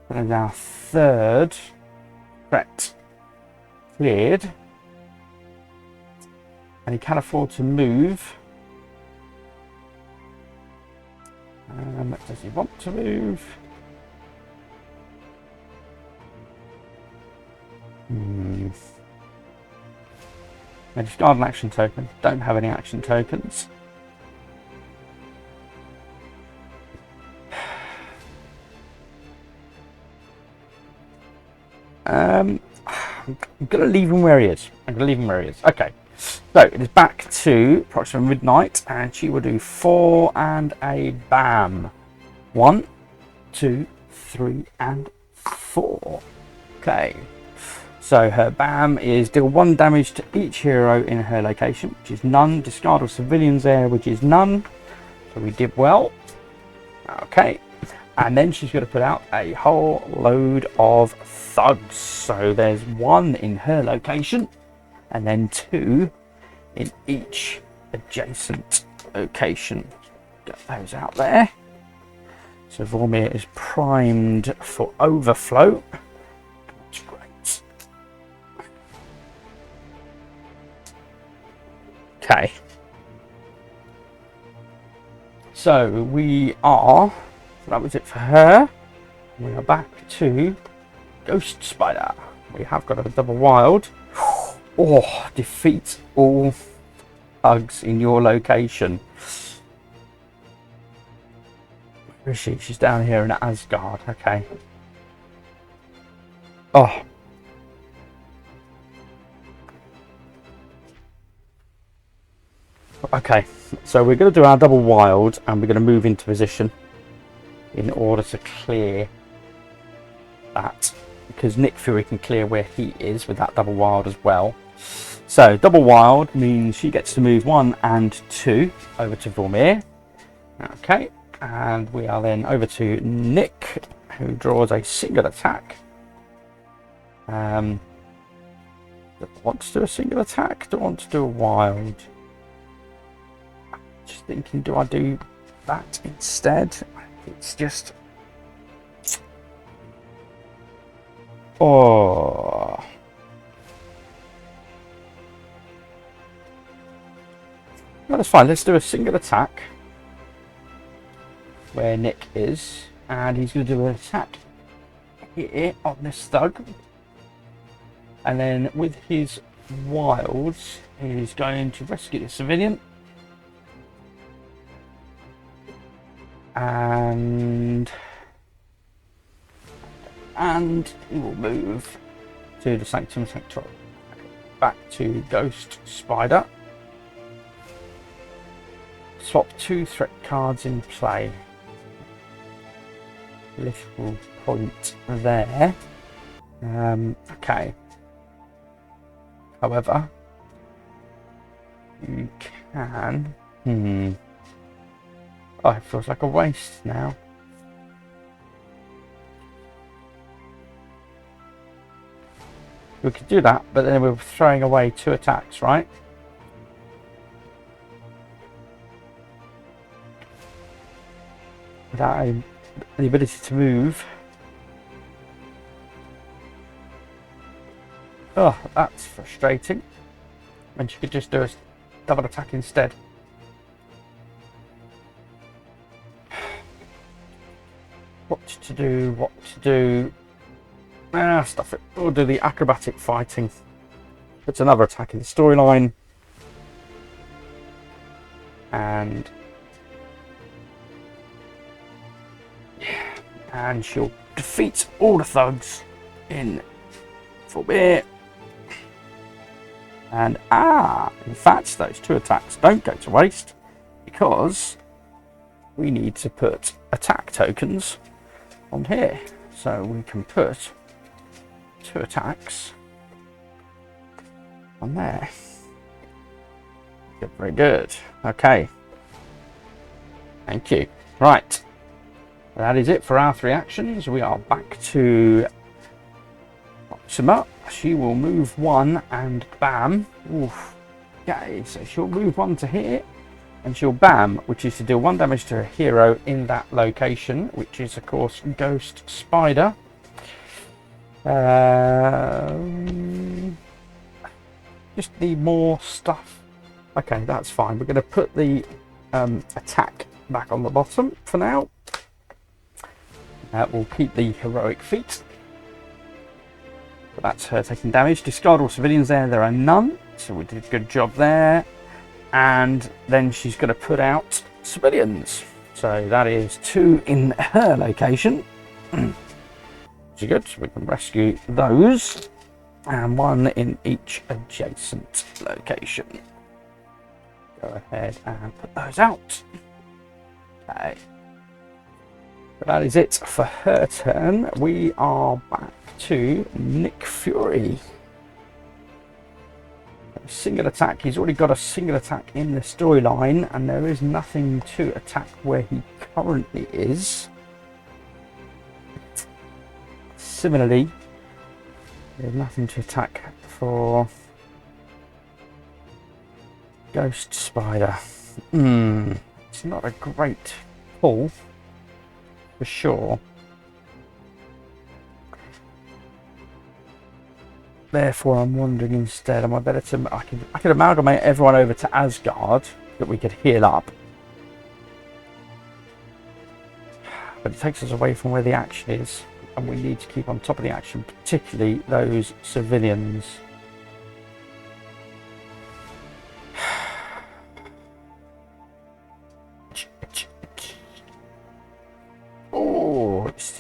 That is our third threat cleared. And he can afford to move. Does he want to move? I discard an action token. Don't have any action tokens. I'm going to leave him where he is. Okay. So it is back to approximately midnight, and she will do 4 and a bam. 1, 2, 3, and 4. Okay. So her bam is deal 1 damage to each hero in her location, which is none. Discard of civilians there, which is none. So we did well. Okay. And then she's going to put out a whole load of thugs. So there's 1 in her location, and then 2 in each adjacent location. Get those out there. So Vormir is primed for overflow. That's great. Okay. So that was it for her. We are back to Ghost Spider. We have got a double wild. Oh, defeat all thugs in your location. Where is she? She's down here in Asgard. Okay. Oh. Okay, so we're going to do our double wild and we're going to move into position in order to clear that, because Nick Fury can clear where he is with that double wild as well. So double wild means she gets to move 1 and 2 over to Vormir. Okay, and we are then over to Nick, who draws a single attack. Do I want to do a single attack? Do I want to do a wild? Just thinking, do I do that instead? It's just... Oh... No, that's fine. Let's do a single attack where Nick is, and he's going to do an attack here on this thug, and then with his wilds he's going to rescue the civilian, and he will move to the Sanctum Sanctorum, back to Ghost Spider. Swap 2 threat cards in play. Little point there. Okay. However, you can... Oh, it feels like a waste now. We could do that, but then we're throwing away 2 attacks, right? Without the ability to move. Oh, that's frustrating. When she could just do a double attack instead. What to do, what to do. Ah, stuff it. We'll do the acrobatic fighting. It's another attack in the storyline. And she'll defeat all the thugs in Vormir. And in fact, those 2 attacks don't go to waste, because we need to put attack tokens on here. So we can put 2 attacks on there. Very good. Okay. Thank you. Right. That is it for our 3 actions. We are back to Proxima. She will move 1 and bam. Oof. Okay, so she'll move 1 to here and she'll bam, which is to deal 1 damage to a hero in that location, which is of course Ghost Spider. Just need more stuff. Okay, that's fine. We're going to put the attack back on the bottom for now. We'll keep the heroic feat. But that's her taking damage. Discard all civilians there. There are none. So we did a good job there. And then she's going to put out civilians. So that is 2 in her location. Which is good. So we can rescue those. And 1 in each adjacent location. Go ahead and put those out. Okay. But that is it for her turn. We are back to Nick Fury. A single attack. He's already got a single attack in the storyline, and there is nothing to attack where he currently is. Similarly, there's nothing to attack for Ghost Spider. It's not a great pull. For sure. Therefore, I'm wondering instead, am I better to... I could amalgamate everyone over to Asgard, that we could heal up. But it takes us away from where the action is, and we need to keep on top of the action, particularly those civilians.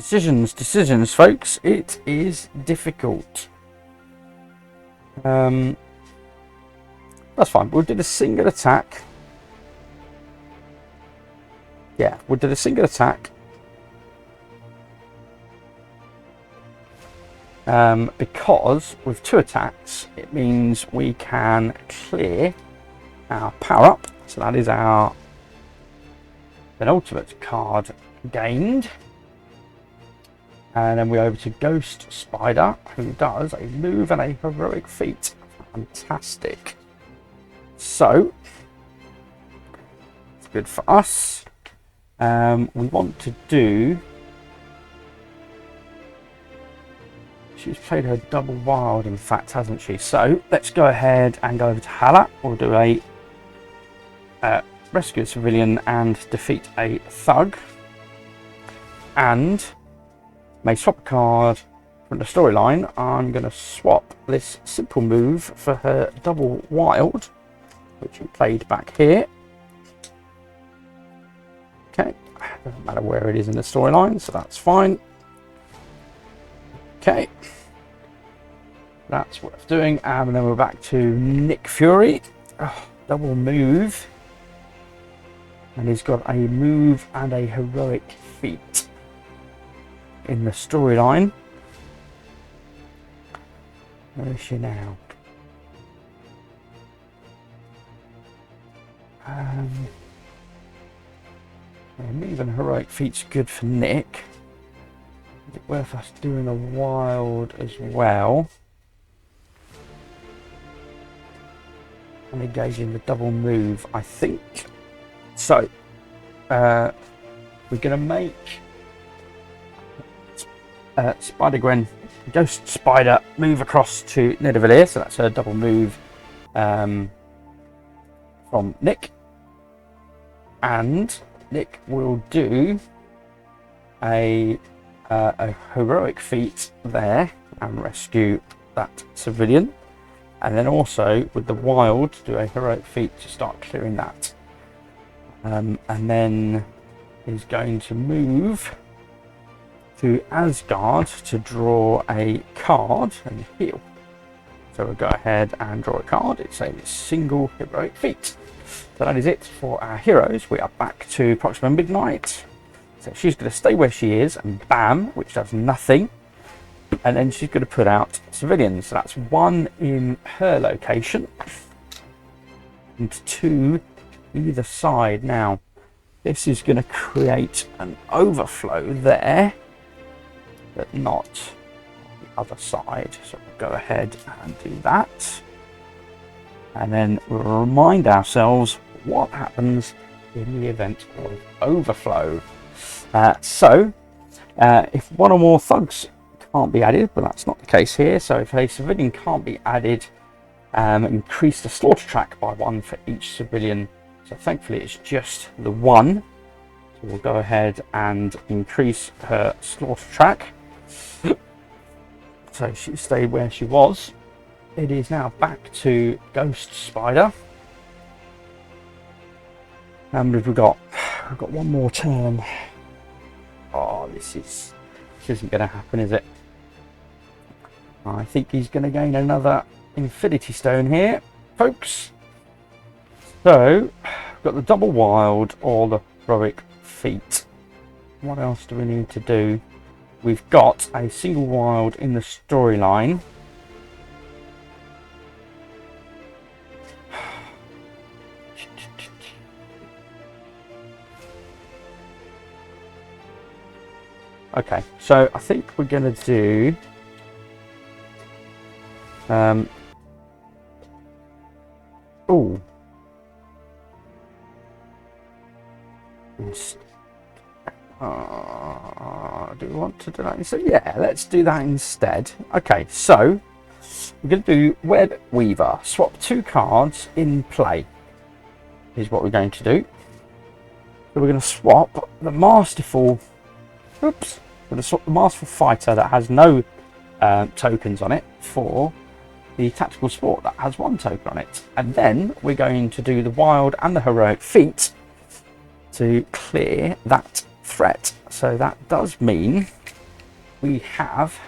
Decisions, folks. It is difficult. That's fine. We'll do the single attack. Yeah, we'll do the single attack. Because with 2 attacks, it means we can clear our power up. So that is our penultimate card gained. And then we're over to Ghost Spider, who does a move and a heroic feat. Fantastic. So, it's good for us. We want to do... She's played her double wild, in fact, hasn't she? So, let's go ahead and go over to Hala. We'll do a rescue a civilian and defeat a thug. And... may swap a card from the storyline. I'm going to swap this simple move for her double wild, which we played back here. Okay, doesn't matter where it is in the storyline, so that's fine. Okay, that's worth doing. And then we're back to Nick Fury. Oh, double move. And he's got a move and a heroic feat in the storyline. Where is she now? Move and heroic feat's good for Nick. Is it worth us doing a wild as well? And engaging the double move, I think. So, we're going to make Spider-Gwen, Ghost Spider, move across to Nidavellir, so that's her double move from Nick. And Nick will do a heroic feat there and rescue that civilian. And then also with the wild, do a heroic feat to start clearing that. And then he's going to move to Asgard to draw a card and heal. So we'll go ahead and draw a card. It's a single heroic feat. So that is it for our heroes. We are back to Proxima Midnight. So she's going to stay where she is and bam, which does nothing. And then she's going to put out civilians. So that's 1 in her location and 2 either side. Now, this is going to create an overflow there, but not on the other side. So we'll go ahead and do that. And then we'll remind ourselves what happens in the event of overflow. If 1 or more thugs can't be added, but that's not the case here. So if a civilian can't be added, increase the slaughter track by 1 for each civilian. So thankfully it's just the 1. So we'll go ahead and increase her slaughter track. So she stayed where she was. It is now back to Ghost Spider. And we've got 1 more turn. Oh, this isn't going to happen, is it? I think he's going to gain another Infinity Stone here, folks. So, we've got the double wild or the heroic feat. What else do we need to do? We've got a single wild in the storyline. Okay, so I think we're going to do do we want to do that instead? Yeah, let's do that instead. Okay, so we're going to do Web Weaver. Swap 2 cards in play is what we're going to do. So we're going to swap the Masterful. Oops. We're going to swap the Masterful Fighter that has no tokens on it for the Tactical Sport that has 1 token on it. And then we're going to do the Wild and the Heroic Feat to clear that threat. So that does mean we have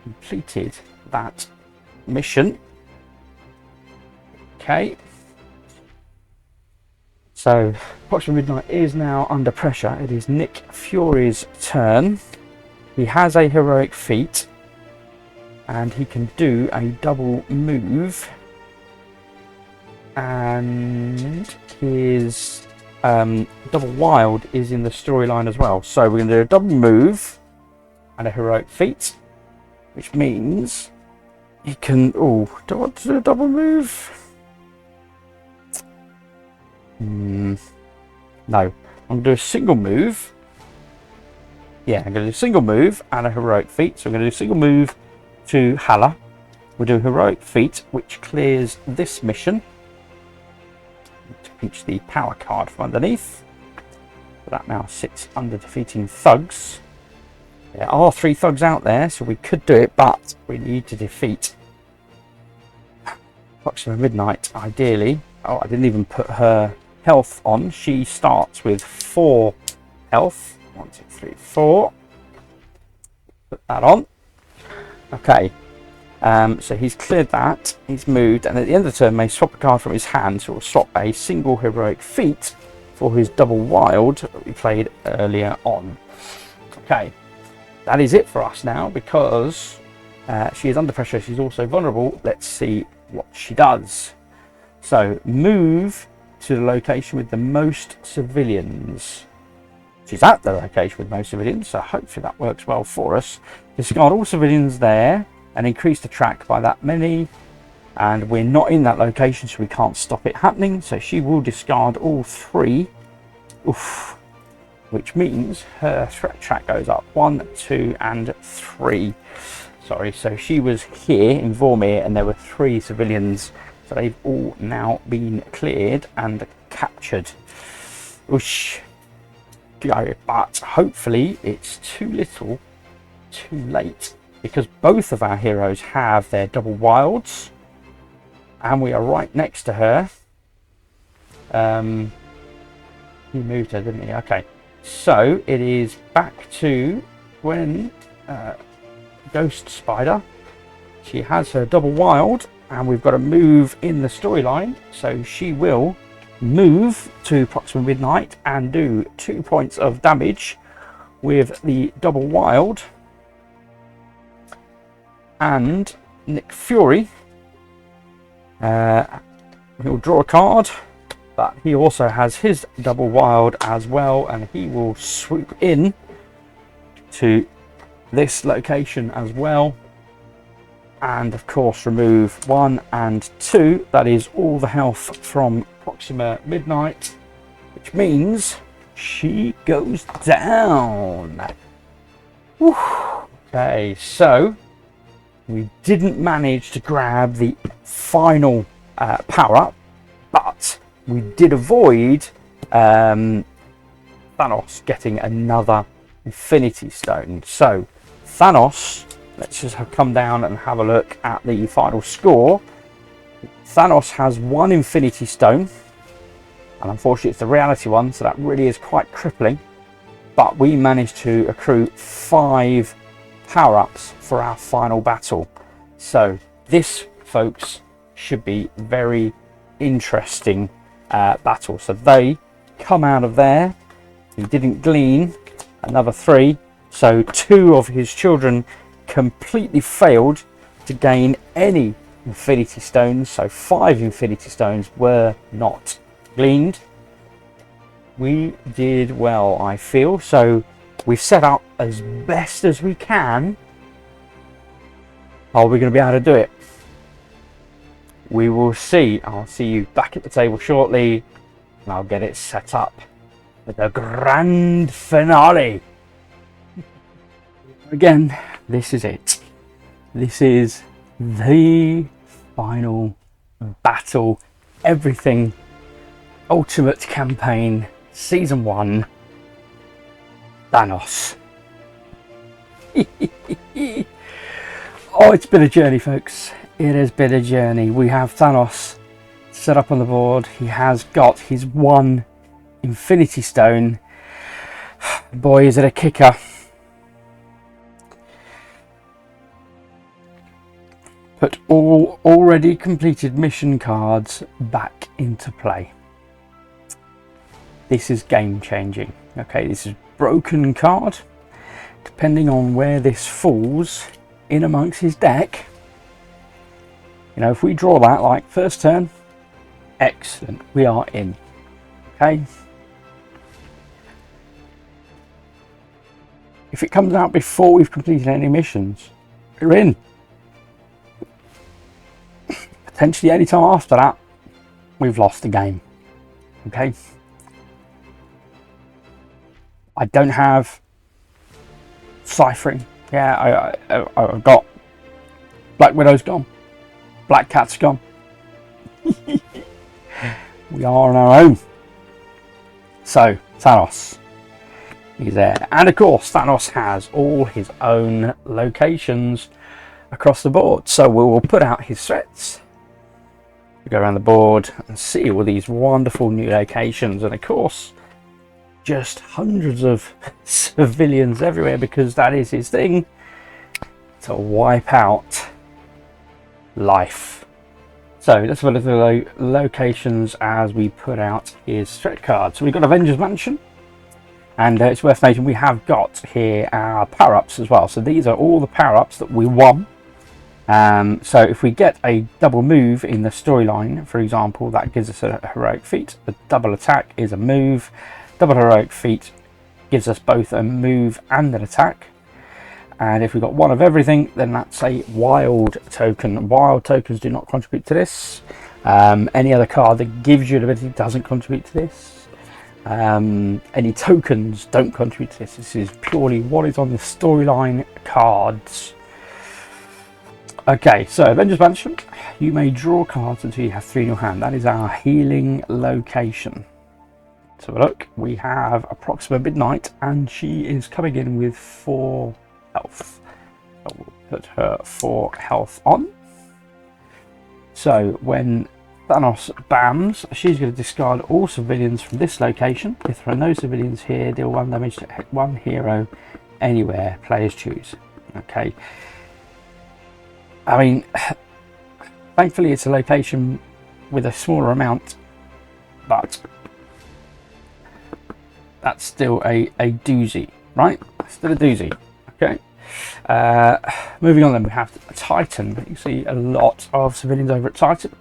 completed that mission. Okay. So, Proxima Midnight is now under pressure. It is Nick Fury's turn. He has a heroic feat, and he can do a double move. And his double wild is in the storyline as well. So we're going to do a double move and a heroic feat, which means he can. Oh, do I want to do a double move? No, I'm going to do a single move. Yeah, I'm going to do a single move and a heroic feat. So I'm going to do a single move to Hala. We'll do a heroic feat, which clears this mission. To pinch the power card from underneath. So that now sits under defeating thugs. There are 3 thugs out there, so we could do it, but we need to defeat Proxima Midnight, ideally. Oh, I didn't even put her health on. She starts with 4 health. 1, 2, 3, 4. Put that on. Okay. So he's cleared that. He's moved, and at the end of the turn, may swap a card from his hand. So we'll swap a single heroic feat for his double wild that we played earlier on. Okay. That is it for us now, because she is under pressure. She's also vulnerable. Let's see what she does. So move to the location with the most civilians. She's at the location with most civilians, so hopefully that works well for us. Discard all civilians there and increase the track by that many. And we're not in that location, so we can't stop it happening. So she will discard all 3. Oof. Which means her threat track goes up 1, 2, and 3. Sorry, so she was here in Vormir, and there were 3 civilians. So they've all now been cleared and captured. Whoosh. But hopefully it's too little, too late, because both of our heroes have their double wilds, and we are right next to her. He moved her, didn't he? Okay. So it is back to when Ghost Spider. She has her double wild, and we've got to move in the storyline. So she will move to Proxima Midnight and do 2 points of damage with the double wild. And Nick Fury, he'll draw a card. But he also has his double wild as well, and he will swoop in to this location as well, and of course remove 1 and 2. That is all the health from Proxima Midnight, which means she goes down. Whew. Okay, so we didn't manage to grab the final power up, but we did avoid Thanos getting another Infinity Stone. So Thanos, let's just come down and have a look at the final score. Thanos has 1 Infinity Stone, and unfortunately it's the reality one, so that really is quite crippling. But we managed to accrue 5 power-ups for our final battle. So this, folks, should be very interesting battle. So they come out of there. He didn't glean another 3, so 2 of his children completely failed to gain any Infinity Stones. So 5 Infinity Stones were not gleaned. We did well, I feel. So we've set up as best as we can. Are we going to be able to do it? We will see. I'll see you back at the table shortly, and I'll get it set up for the grand finale. Again, this is it. This is the final battle. Everything. Ultimate Campaign Season 1. Thanos. Oh, it's been a journey, folks. It has been a journey. We have Thanos set up on the board. He has got his 1 Infinity Stone. Boy, is it a kicker. put all already completed mission cards back into play. This is game changing. Okay, this is broken card. Depending on where this falls in amongst his deck, you know, if we draw that like first turn, excellent, we are in. Okay. If it comes out before we've completed any missions, we're in. Potentially any time after that, we've lost the game. Okay. I don't have ciphering. Yeah, I've got Black Widow's gone. Black Cat's gone. We are on our own. So, Thanos. He's there. And of course, Thanos has all his own locations across the board. So we will put out his threats. We go around the board and see all these wonderful new locations. And of course, just hundreds of civilians everywhere, because that is his thing, to wipe out life. So let's have a look at the locations as we put out his threat card. So we've got Avengers Mansion. And it's worth noting we have got here our power-ups as well. So these are all the power-ups that we won. So if we get a double move in the storyline, for example, that gives us a heroic feat. The double attack is a move. Double heroic feat gives us both a move and an attack. And if we've got one of everything, then that's a wild token. Wild tokens do not contribute to this. Any other card that gives you an ability doesn't contribute to this. Any tokens don't contribute to this. This is purely what is on the storyline cards. Okay, so Avengers Mansion, you may draw cards until you have 3 in your hand. That is our healing location. So look, we have Approximate Midnight, and she is coming in with 4 health. So we'll put her 4 health on. So when Thanos bams, she's going to discard all civilians from this location. If there are no civilians here, deal 1 damage to 1 hero anywhere players choose. Okay. I mean, thankfully it's a location with a smaller amount, but that's still a doozy, right? Still a doozy. Okay. Moving on then, we have Titan. You see a lot of civilians over at Titan.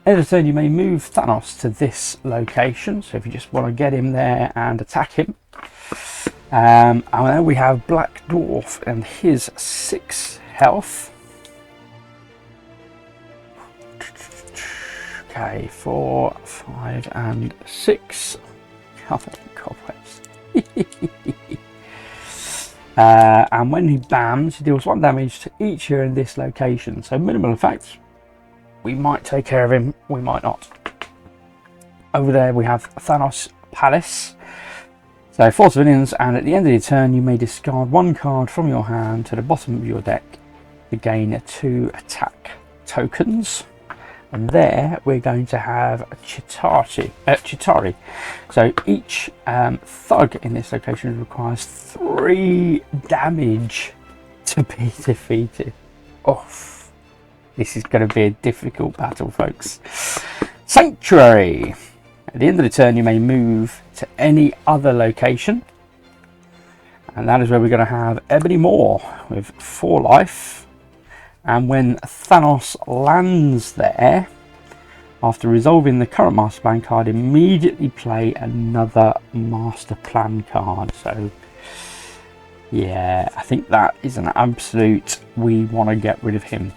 End of turn, you may move Thanos to this location. So if you just want to get him there and attack him. And then we have Black Dwarf and his 6 health. Okay, 4, 5, and 6. Oh, cobwebs. And when he bams, he deals 1 damage to each hero in this location. So minimal effect. We might take care of him, we might not. Over there we have Thanos Palace. So 4 civilians, and at the end of your turn you may discard 1 card from your hand to the bottom of your deck to gain 2 attack tokens. And there we're going to have Chitauri. So each thug in this location requires 3 damage to be defeated. Oh, this is going to be a difficult battle, folks. Sanctuary. At the end of the turn you may move to any other location. And that is where we're going to have Ebony Moore with 4 life. And when Thanos lands there, after resolving the current master plan card, immediately play another master plan card. So yeah, I think that is an absolute, we want to get rid of him.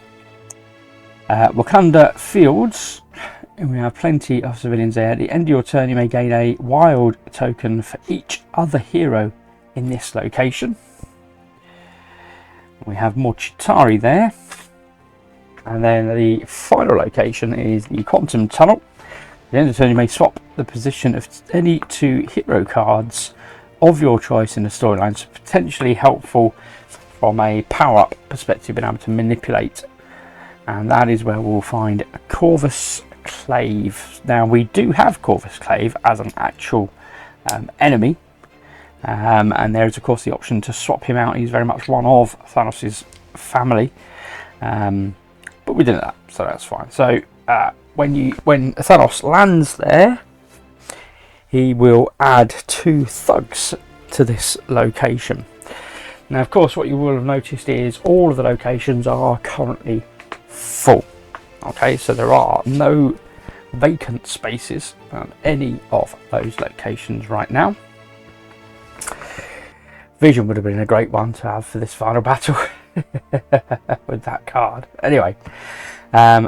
Wakanda Fields, and we have plenty of civilians there. At the end of your turn you may gain a wild token for each other hero in this location. We have more Chitauri there. And then the final location is the Quantum Tunnel. At the end of the turn you may swap the position of any 2 hero cards of your choice in the storyline. So potentially helpful from a power-up perspective, being able to manipulate. And that is where we'll find Corvus Clave. Now we do have Corvus Clave as an actual enemy. And there is of course the option to swap him out. He's very much one of Thanos' family. but we did that, so that's fine. So when Thanos lands there, he will add 2 thugs to this location. Now, of course, what you will have noticed is all of the locations are currently full. Okay, so there are no vacant spaces on any of those locations right now. Vision would have been a great one to have for this final battle with that card. Anyway,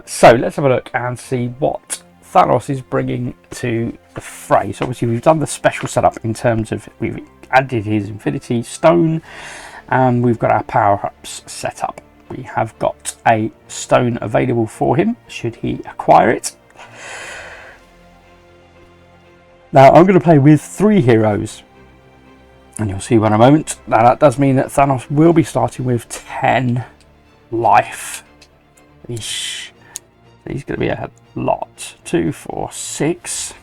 so let's have a look and see what Thanos is bringing to the fray. So obviously we've done the special setup in terms of we've added his Infinity Stone and we've got our power-ups set up. We have got a stone available for him should he acquire it. Now I'm going to play with 3 heroes, and you'll see in a moment. Now that does mean that Thanos will be starting with 10 life. Eesh. He's going to be a lot. 2, 4, 6,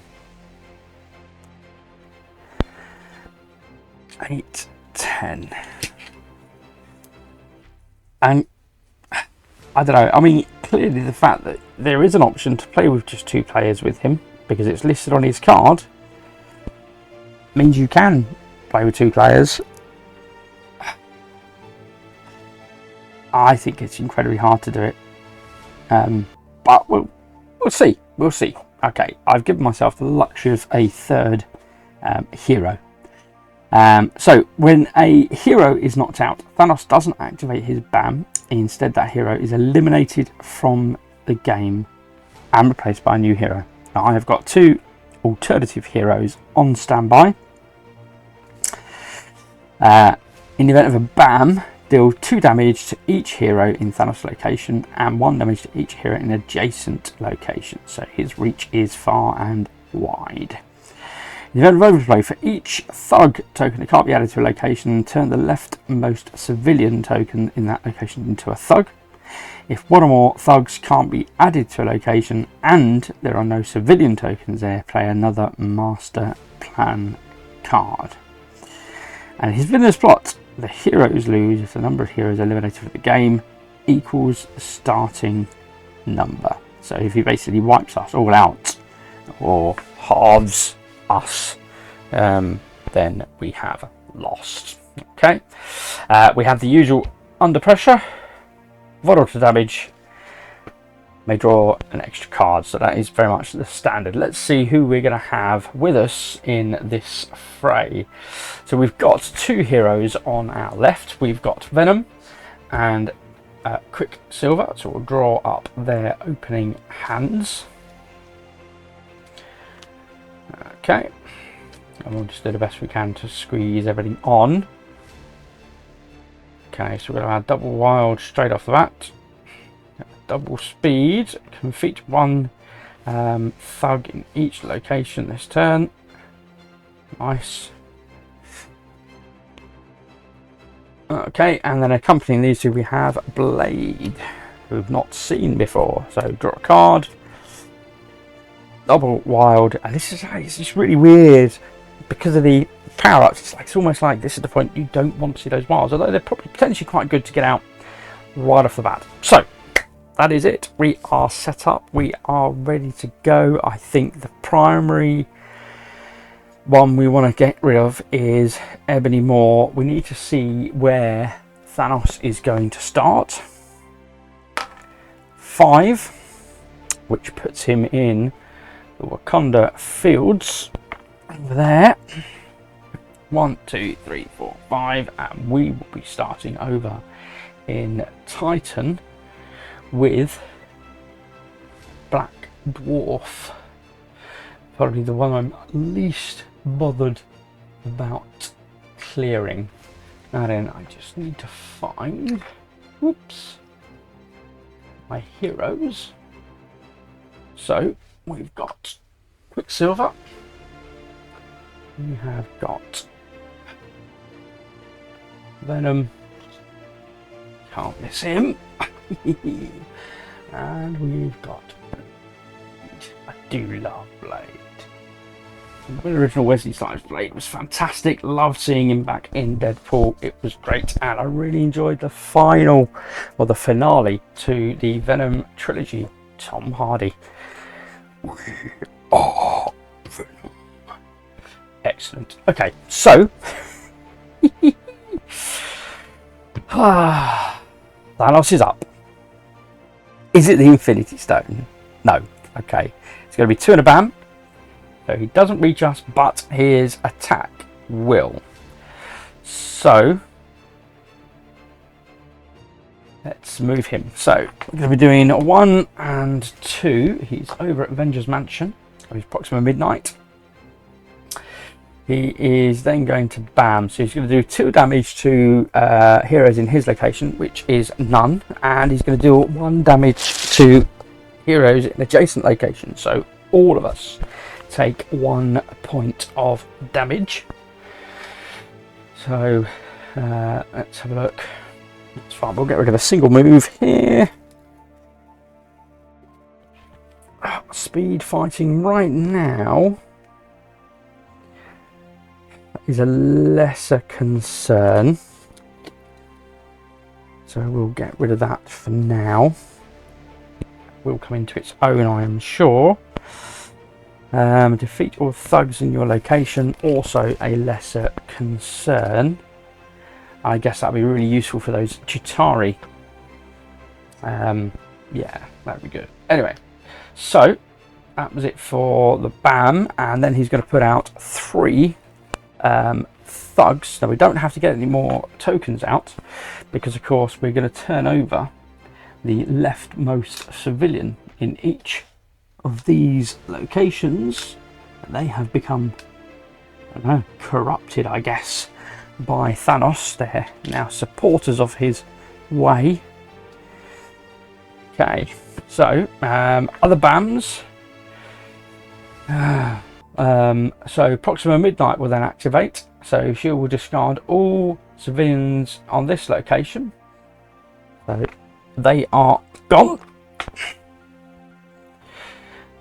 8, 10. And I don't know, I mean, clearly the fact that there is an option to play with just 2 players with him, because it's listed on his card, means you can play with 2 players. I think it's incredibly hard to do it. But we'll see. We'll see. Okay, I've given myself the luxury of a 3rd hero. So when a hero is knocked out, Thanos doesn't activate his BAM. Instead, that hero is eliminated from the game and replaced by a new hero. Now, I have got 2 alternative heroes on standby. In the event of a BAM, deal 2 damage to each hero in Thanos' location and 1 damage to each hero in adjacent location. So his reach is far and wide. In the event of overplay, for each thug token that can't be added to a location, turn the leftmost civilian token in that location into a thug. If 1 or more thugs can't be added to a location and there are no civilian tokens there, play another master plan card. And his villainous plot: the heroes lose if the number of heroes eliminated for the game equals the starting number. So if he basically wipes us all out or halves us, then we have lost. Okay, we have the usual under pressure, vulnerable to damage, may draw an extra card, so that is very much the standard. Let's see who we're going to have with us in this fray. So we've got 2 heroes on our left. We've got Venom and Quicksilver, so we'll draw up their opening hands. Okay, and we'll just do the best we can to squeeze everything on. Okay, so we're going to add double wild straight off the bat. Double speed, can feature 1 thug in each location this turn. Nice. Okay, and then accompanying these 2 we have Blade, who we've not seen before. So draw a card. Double wild, and this is really weird because of the power-ups. It's almost like this is the point you don't want to see those wilds, although they're probably potentially quite good to get out right off the bat. So that is it. We are set up. We are ready to go. I think the primary one we want to get rid of is Ebony Maw. We need to see where Thanos is going to start. 5, which puts him in the Wakanda fields over there. 1, 2, 3, 4, 5, and we will be starting over in Titan with Black Dwarf. Probably the one I'm least bothered about clearing. Now then, I just need to find, whoops, my heroes. So we've got Quicksilver, we have got Venom, can't miss him, and we've got Blade. I do love Blade. The original Wesley Snipes blade was fantastic. Loved seeing him back in Deadpool. It was great, and I really enjoyed the final, or the finale to the Venom trilogy. Tom Hardy. We are Venom. Excellent. Okay, so Thanos is up. Is it the Infinity Stone? No. Okay, it's going to be 2 and a bam. So he doesn't reach us, but his attack will. So let's move him. So we're going to be doing 1 and 2. He's over at Avengers Mansion. So he's Proxima Midnight. He is then going to bam. So he's going to do 2 damage to heroes in his location, which is none. And he's going to do 1 damage to heroes in adjacent locations. So all of us take 1 point of damage. So let's have a look. That's fine. We'll get rid of a single move here. Speed fighting right now is a lesser concern. So we'll get rid of that for now. Will come into its own, I am sure. Defeat all thugs in your location, also a lesser concern. I guess that'd be really useful for those Chitauri. Yeah, that'd be good. Anyway, so that was it for the BAM, and then he's going to put out 3 thugs. Now we don't have to get any more tokens out, because of course we're going to turn over the leftmost civilian in each of these locations. They have become, I don't know, corrupted, I guess, by Thanos. They're now supporters of his way. Okay, so other BAMs. So Proxima Midnight will then activate. So she will discard all civilians on this location. So they are gone.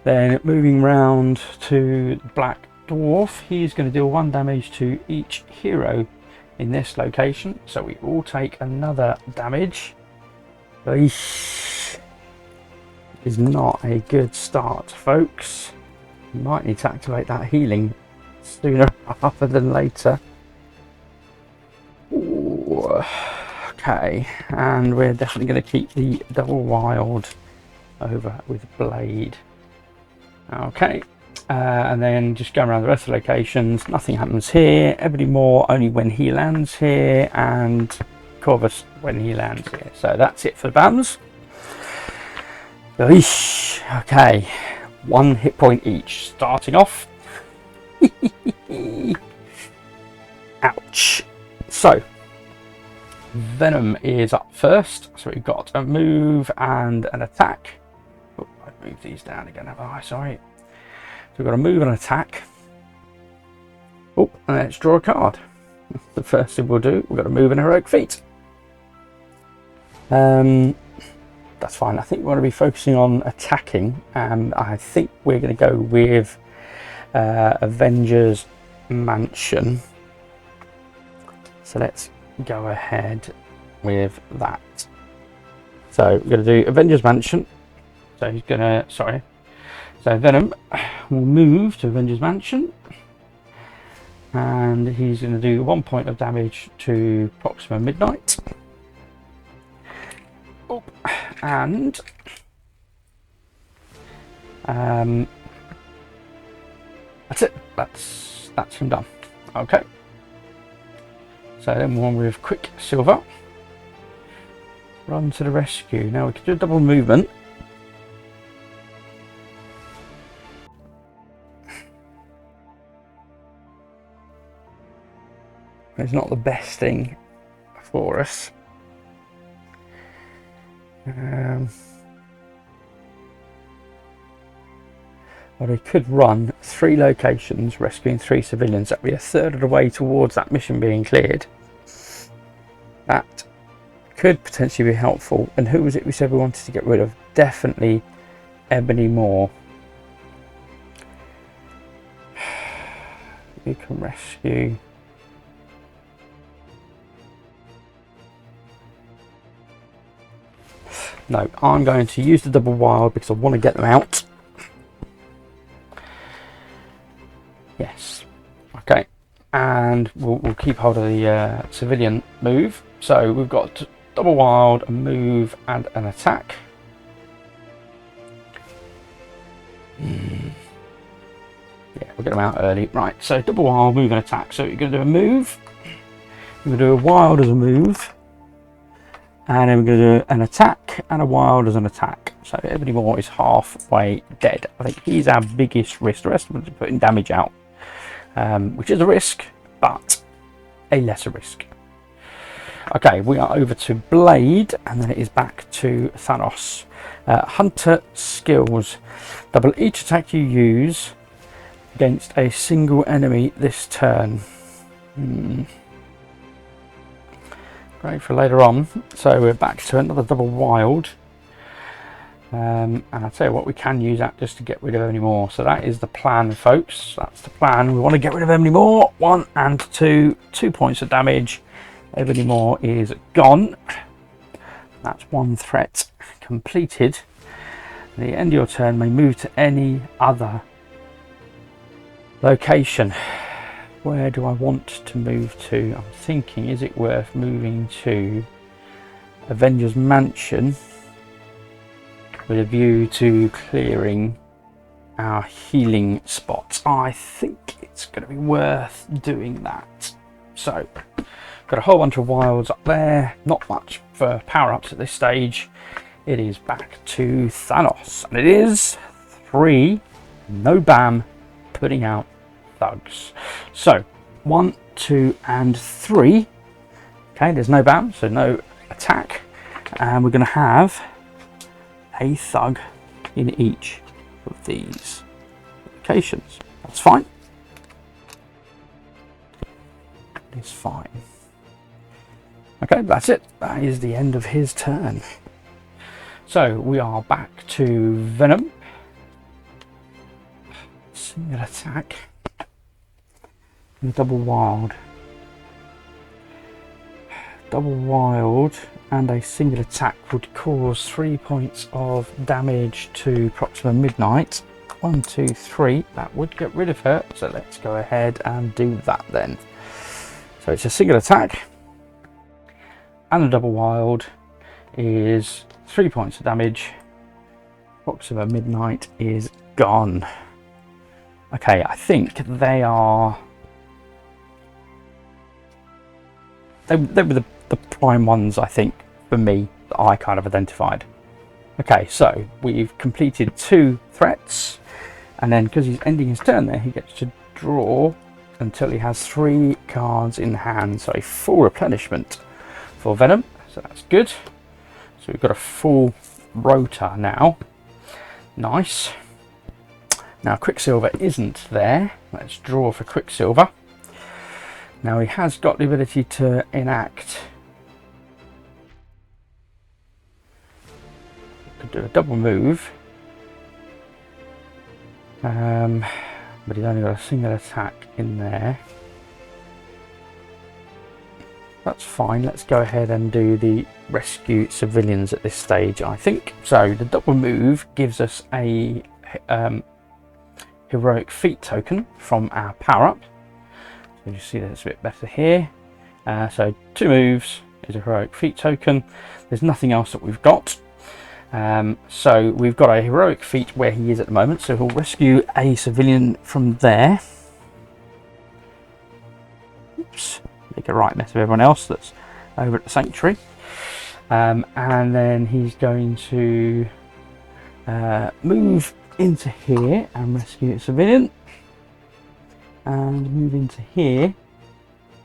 Then moving round to Black Dwarf, he's going to deal 1 damage to each hero in this location. So we all take another damage. Eesh. Is not a good start, folks. You might need to activate that healing sooner rather than later. Ooh. Okay, and we're definitely going to keep the double wild over with blade. Okay, and then just go around the rest of the locations. Nothing happens here. Ebony Moore only when he lands here, and Corvus when he lands here. So that's it for the BAMs. Eesh. Okay, 1 hit point each. Starting off. Ouch. So Venom is up first. So we've got a move and an attack. Oh, I've moved these down again, have I? Sorry. So we've got a move and an attack. Oh, and let's draw a card. The first thing we'll do, we've got a move and heroic feat. That's fine. I think we want to be focusing on attacking. I think we're going to go with Avengers Mansion. So let's go ahead with that. So we're going to do Avengers Mansion. So he's going to, sorry. So Venom will move to Avengers Mansion. And he's going to do 1 point of damage to Proxima Midnight. Oh, and that's it. That's him done. Okay. So then one with Quicksilver. Run to the rescue. Now we can do a double movement. It's not the best thing for us. Well, we could run 3 locations, rescuing 3 civilians. That'd be a third of the way towards that mission being cleared. That could potentially be helpful. And who was it we said we wanted to get rid of? Definitely Ebony Moore. You can rescue. No, I'm going to use the double wild because I want to get them out. Yes. Okay. And we'll keep hold of the civilian move. So we've got double wild, a move, and an attack. Yeah, we'll get them out early. Right, so double wild, move, and attack. So you're going to do a move. You're going to do a wild as a move. And then we're going to do an attack and a wild as an attack. So Ebony Moore is halfway dead. I think he's our biggest risk. The rest of them are putting damage out, which is a risk, but a lesser risk. Okay, we are over to Blade, and then it is back to Thanos. Hunter skills. Double each attack you use against a single enemy this turn. Great for later on. So we're back to another double wild. And I'll tell you what, we can use that just to get rid of Ebony Moore. So that is the plan, folks. That's the plan. We want to get rid of Ebony Moore. 1 and 2. 2 points of damage. Ebony Moore is gone. That's one threat completed. At the end of your turn, may move to any other location. Where do I want to move to? I'm thinking, is it worth moving to Avengers Mansion with a view to clearing our healing spots? I think it's going to be worth doing that. So, got a whole bunch of wilds up there. Not much for power-ups at this stage. It is back to Thanos. And it is 3, no bam, putting out thugs. So 1, 2, and 3. Okay, there's no bam, so no attack, and we're going to have a thug in each of these locations. That's fine. It's fine. Okay, that's it. That is the end of his turn. So we are back to Venom. Single attack. Double wild. Double wild and a single attack would cause 3 points of damage to Proxima Midnight. 1, 2, 3. That would get rid of her. So let's go ahead and do that then. So it's a single attack. And the double wild is 3 points of damage. Proxima Midnight is gone. Okay, I think they are... They were the prime ones, I think, for me, that I kind of identified. Okay, so we've completed 2 threats, and then because he's ending his turn there, he gets to draw until he has 3 cards in hand, so a full replenishment for Venom, so that's good. So we've got a full rota now. Nice. Now Quicksilver isn't there. Let's draw for Quicksilver. Now he has got the ability to enact. Could do a double move. But he's only got a single attack in there. That's fine. Let's go ahead and do the rescue civilians at this stage, I think. So the double move gives us a heroic feat token from our power-up. So you see that's a bit better here. So 2 moves is a heroic feat token. There's nothing else that we've got. So we've got a heroic feat where he is at the moment. So he'll rescue a civilian from there. Oops. Make a right mess of everyone else that's over at the sanctuary. And then he's going to move into here and rescue a civilian. And move into here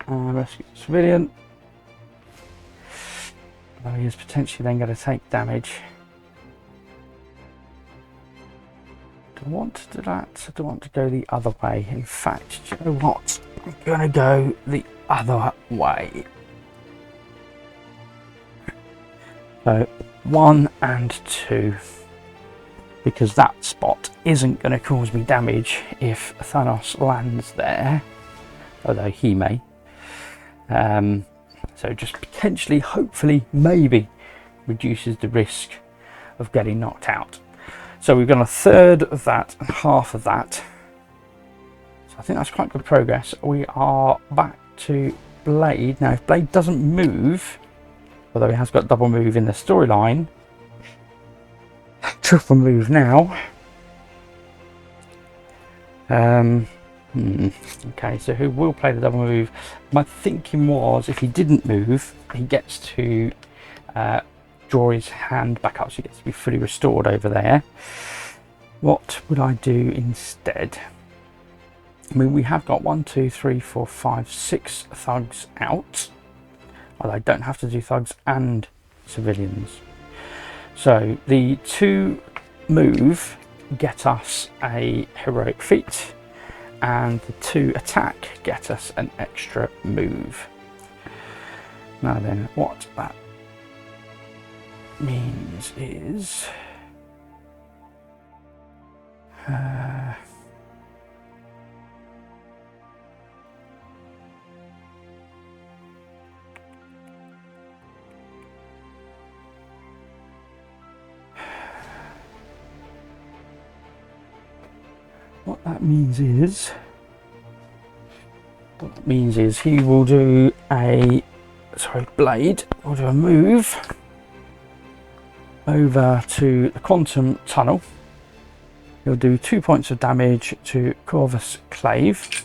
and rescue a civilian. Although he is potentially then going to take damage. Do I want to do that? Or do I want to go the other way? In fact, do you know what? I'm going to go the other way. So 1 and 2. Because that spot isn't going to cause me damage if Thanos lands there. although he may. So just potentially, hopefully, maybe reduces the risk of getting knocked out. So we've got a third of that and half of that. So I think that's quite good progress. We are back to Blade. Now, if Blade doesn't move, although he has got double move in the storyline, triple move now. Okay, so who will play the double move? My thinking was if he didn't move, he gets to draw his hand back up, so he gets to be fully restored over there. What would I do instead? I mean, we have got 1, 2, 3, 4, 5, 6 thugs out. Although I don't have to do thugs and civilians. So the 2 move get us a heroic feat, and the 2 attack get us an extra move. Now then, what that means is he will do a Blade will do a move over to the quantum tunnel. He'll do 2 points of damage to Corvus Clave.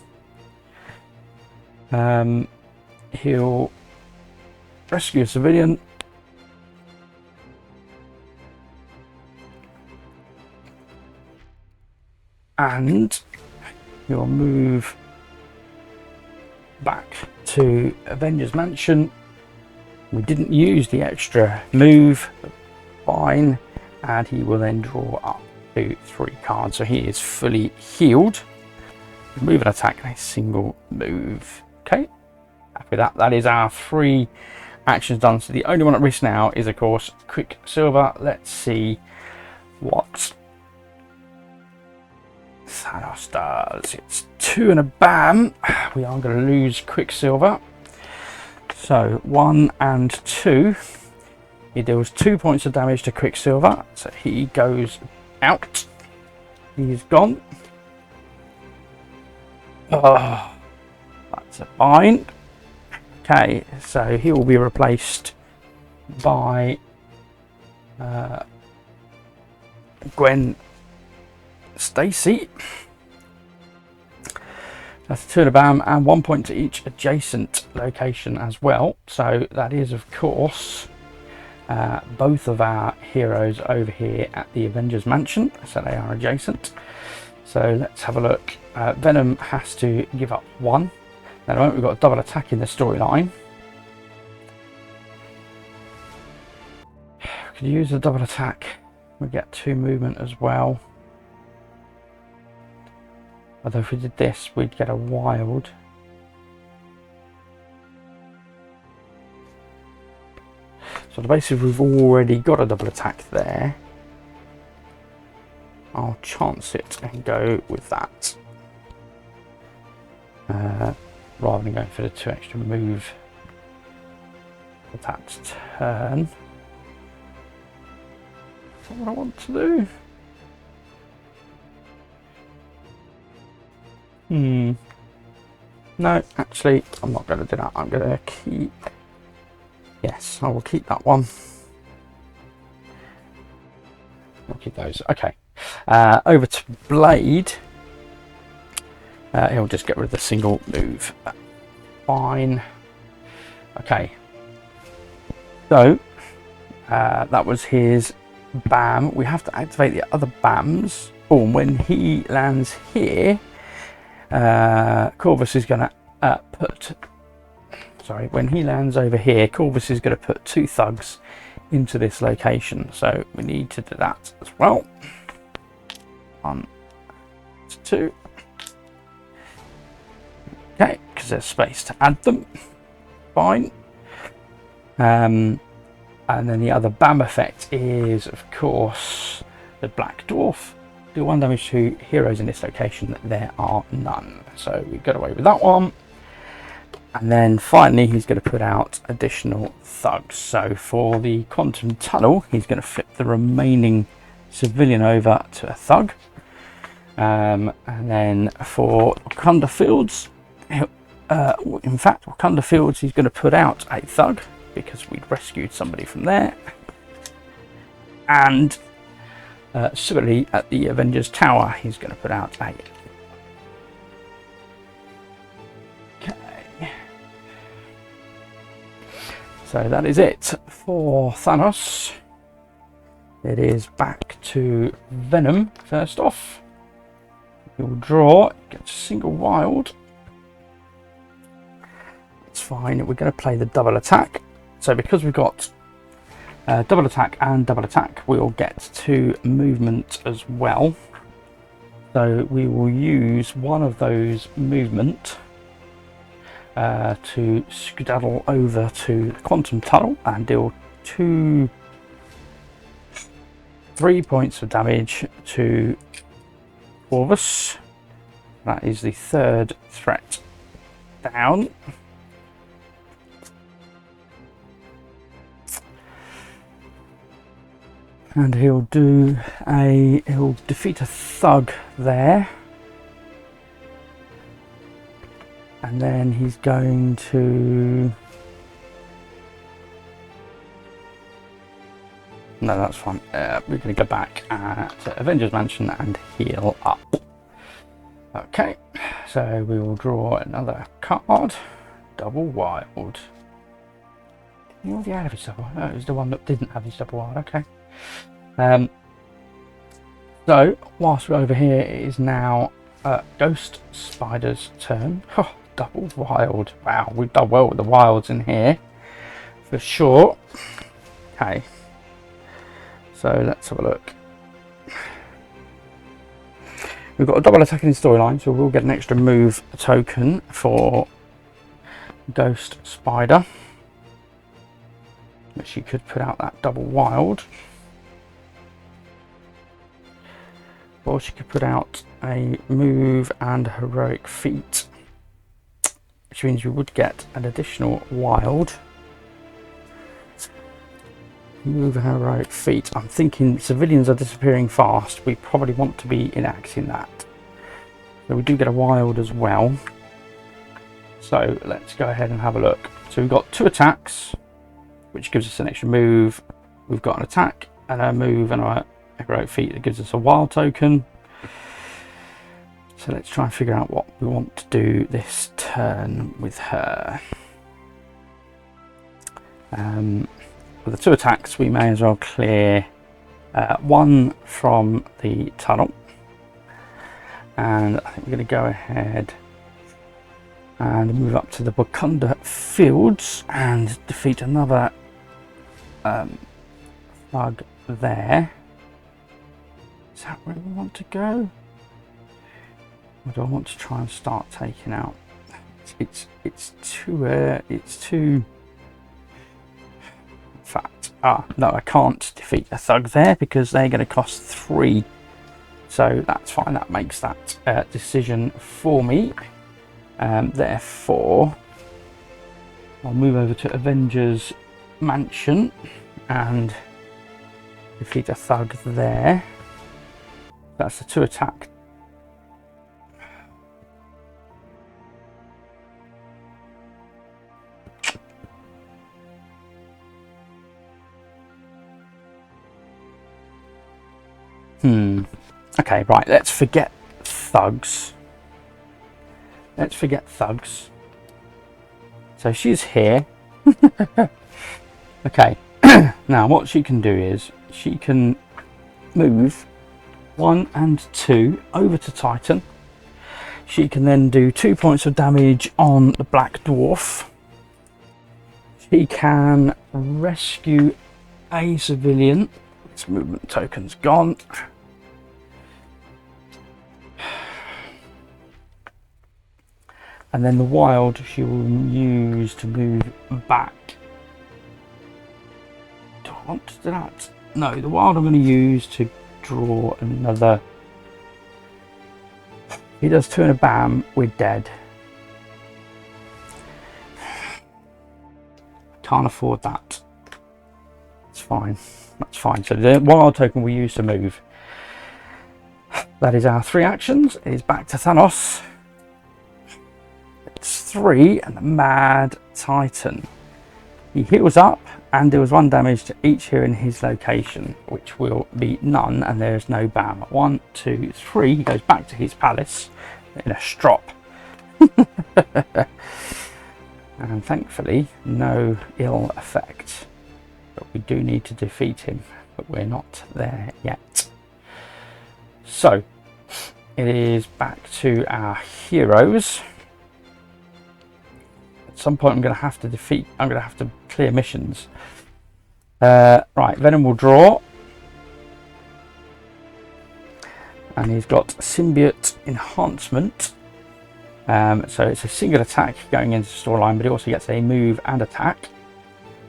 He'll rescue a civilian. And he'll move back to Avengers Mansion. We didn't use the extra move, fine, and he will then draw up to 3 cards. So he is fully healed. Move and attack and a single move. Okay, happy with that. That is our 3 actions done. So the only one at risk now is, of course, Quicksilver. Let's see what Thanos does. It's 2 and a bam. We are going to lose Quicksilver. So 1 and 2. He deals 2 points of damage to Quicksilver. So he goes out. He's gone. Oh, that's a fine. Okay, so he will be replaced by Gwen Stacy. That's 2 and a bam, and 1 point to each adjacent location as well. So that is, of course, both of our heroes over here at the Avengers Mansion. So they are adjacent. So let's have a look. Venom has to give up 1. Now, at the moment, we've got a double attack in the storyline. Could use the double attack. We get 2 movement as well. Although if we did this, we'd get a wild. So basically, we've already got a double attack there. I'll chance it and go with that. Rather than going for the 2 extra move for that turn. Is that what I want to do? No, actually, I'm not going to do that. I'm going to keep... Yes, I will keep that one. I'll keep those. Okay. Over to Blade. He'll just get rid of the single move. Fine. Okay. So, that was his BAM. We have to activate the other BAMs. Oh, and when he lands here, Corvus is going to put... Sorry, when he lands over here, Corvus is going to put 2 thugs into this location. So we need to do that as well. 1 to 2. Okay, because there's space to add them. Fine. And then the other BAM effect is, of course, the Black Dwarf. Do 1 damage to heroes in this location. There are none. So we got away with that one. And then finally he's going to put out additional thugs. So for the quantum tunnel, he's going to flip the remaining civilian over to a thug. And then for Wakanda Fields, in fact, Wakanda Fields, he's going to put out a thug because we'd rescued somebody from there. And similarly, at the Avengers Tower, he's going to put out a. Okay. So that is it for Thanos. It is back to Venom first off. He'll draw, gets a single wild. It's fine. We're going to play the double attack. So because we've got double attack and double attack, we'll get 2 movement as well. So we will use one of those movement to skedaddle over to the quantum tunnel and deal 3 points of damage to Corvus. That is the 3rd threat down. And he'll defeat a thug there. And then he's going to... No, that's fine. We're going to go back to Avengers Mansion and heal up. Okay, so we will draw another card. Double wild. He already had his double wild. No, it was the one that didn't have his double wild. Okay. So whilst we're over here, it is now Ghost Spider's turn. Oh, double wild. Wow, we've done well with the wilds in here for sure. Okay, so let's have a look. We've got a double attack in the storyline, so we'll get an extra move token for Ghost Spider, but she could put out that double wild. Or she could put out a move and heroic feat, which means we would get an additional wild. Move and heroic feat. I'm thinking civilians are disappearing fast. We probably want to be enacting that. So we do get a wild as well. So let's go ahead and have a look. So we've got 2 attacks, which gives us an extra move. We've got an attack and a move and a heroic feat that gives us a wild token. So let's try and figure out what we want to do this turn with her. With the 2 attacks, we may as well clear 1 from the tunnel, and I think we're going to go ahead and move up to the Wakanda Fields and defeat another thug there. Is that where we want to go? Or do I want to try and start taking out? It's too. In fact, no, I can't defeat a thug there because they're going to cost 3. So that's fine. That makes that decision for me. Therefore, I'll move over to Avengers Mansion and defeat a thug there. That's the 2 attack. Okay, right, let's forget thugs. So she's here. Okay, now what she can do is she can move 1 and 2 over to Titan. She can then do 2 points of damage on the Black Dwarf. She can rescue a civilian. Its movement token's gone. And then the wild she will use to move back. Do I want to do that? No, the wild I'm going to use to draw another. He does 2 and a bam, we're dead. can't afford that. It's fine. That's fine. So the wild token we use to move. That is our 3 actions. It is back to Thanos. It's 3 and the Mad Titan. He heals up and deals 1 damage to each here in his location, which will be none, and there is no bam. 1, 2, 3. He goes back to his palace in a strop. And thankfully, no ill effect. But we do need to defeat him, but we're not there yet. So, it is back to our heroes. At some point I'm going to have to clear missions. Right, Venom will draw. And he's got symbiote enhancement. So it's a single attack going into the storyline, but he also gets a move and attack.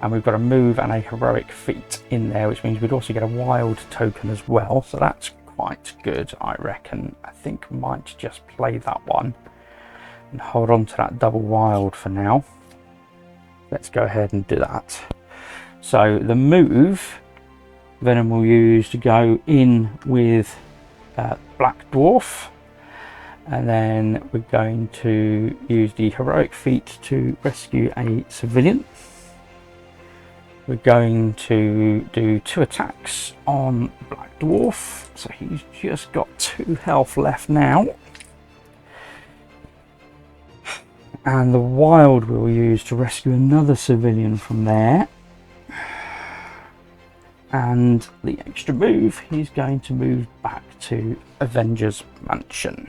And we've got a move and a heroic feat in there, which means we'd also get a wild token as well. So that's quite good, I reckon. I think I might just play that one and hold on to that double wild for now. Let's go ahead and do that. So the move Venom will use to go in with Black Dwarf, and then we're going to use the heroic feat to rescue a civilian. We're going to do 2 attacks on Black Dwarf, so he's just got 2 health left now. And the wild we'll use to rescue another civilian from there. And the extra move, he's going to move back to Avengers Mansion.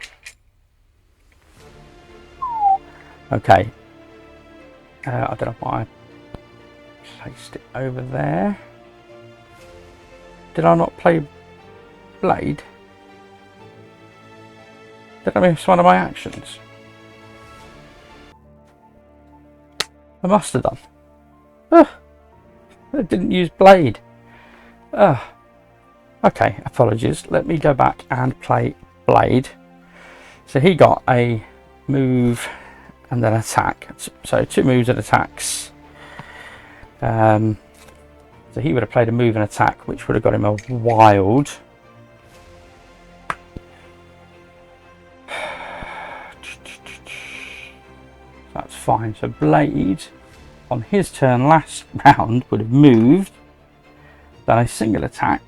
Okay. I don't know why I placed it over there. Did I not play Blade? Did I miss one of my actions? I must have done. I didn't use Blade. Okay, apologies. Let me go back and play Blade. So he got a move and an attack. So 2 moves and attacks. So he would have played a move and attack, which would have got him a wild. That's fine. So Blade, on his turn last round, would have moved, done a single attack.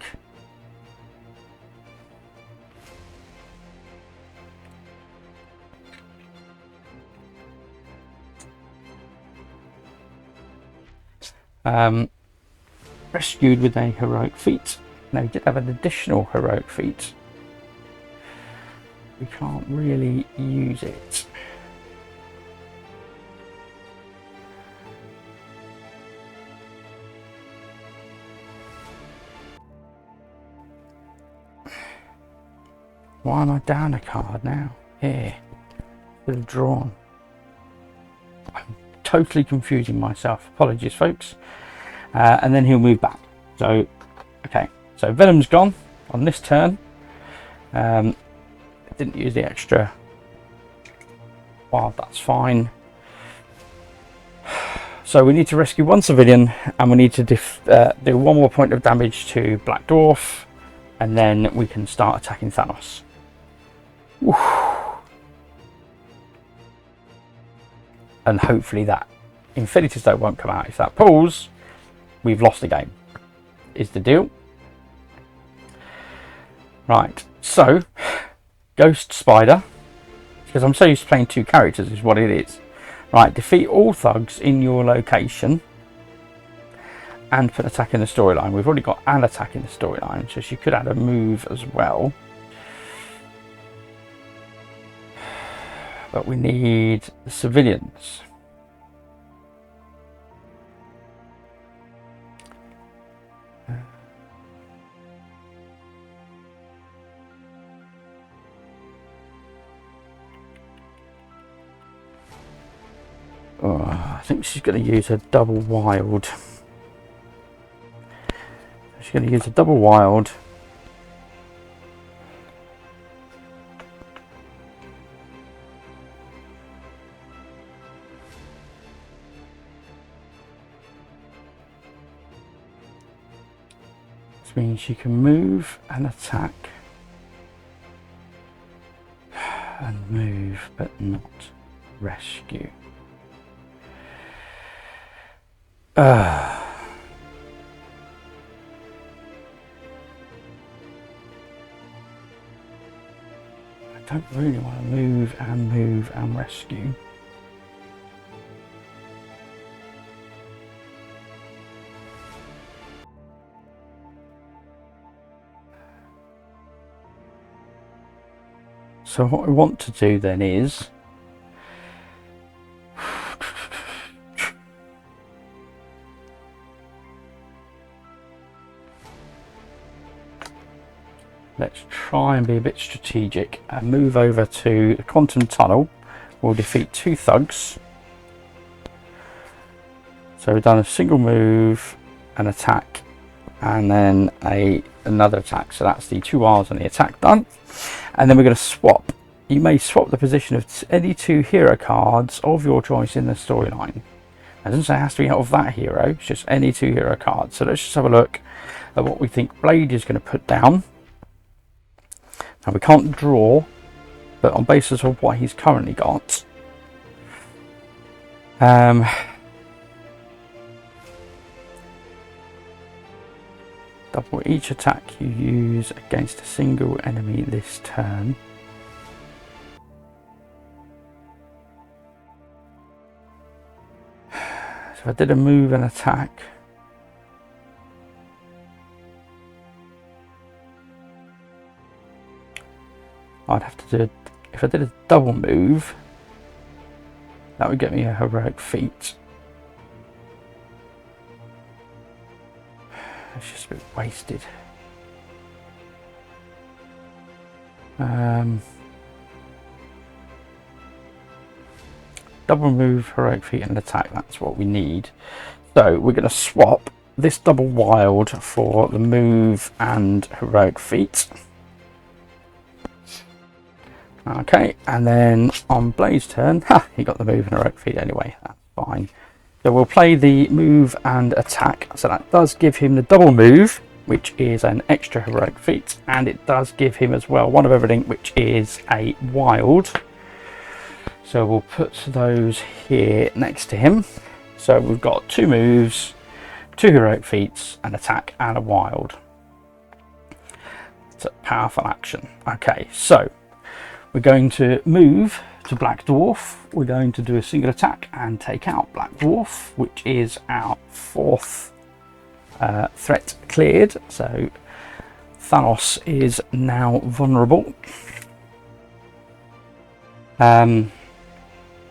Rescued with a heroic feat. Now he did have an additional heroic feat. We can't really use it. Why am I down a card now? Here. Should have drawn. I'm totally confusing myself. Apologies, folks. And then he'll move back. So, okay. So Venom's gone on this turn. Didn't use the extra wild. That's fine. So we need to rescue 1 civilian, and we need to do 1 more point of damage to Black Dwarf, and then we can start attacking Thanos. Whew. And hopefully that Infinity Stone won't come out. If that pulls, we've lost the game, is the deal. Right, so Ghost Spider, because I'm so used to playing 2 characters, is what it is. Right, defeat all thugs in your location and put attack in the storyline. We've already got an attack in the storyline, so she could add a move as well. But we need the civilians. Oh, I think she's going to use a double wild. She's going to use a double wild. which means you can move and attack and move but not rescue. I don't really want to move and rescue. So what we want to do then is let's try and be a bit strategic and move over to the quantum tunnel. We'll defeat 2 thugs. So we've done a single move, an attack, and then another attack. So that's the 2 R's and the attack done. And then we're going to swap. You may swap the position of any 2 hero cards of your choice in the storyline. It doesn't say it has to be out of that hero, it's just any 2 hero cards. So let's just have a look at what we think Blade is going to put down. Now we can't draw, but on basis of what he's currently got, double each attack you use against a single enemy this turn. So if I did a move and attack, I'd have to do, if I did a double move, that would get me a heroic feat. It's just a bit wasted. Double move, heroic feat and attack, that's what we need. So we're going to swap this double wild for the move and heroic feat. Okay, and then on Blade's turn, he got the move and heroic feat anyway, that's fine. So we'll play the move and attack. So that does give him the double move, which is an extra heroic feat, and it does give him as well one of everything, which is a wild. So we'll put those here next to him. So we've got 2 moves, 2 heroic feats, an attack and a wild. It's a powerful action. Okay, so we're going to move to Black Dwarf. We're going to do a single attack and take out Black Dwarf, which is our 4th threat cleared. So Thanos is now vulnerable.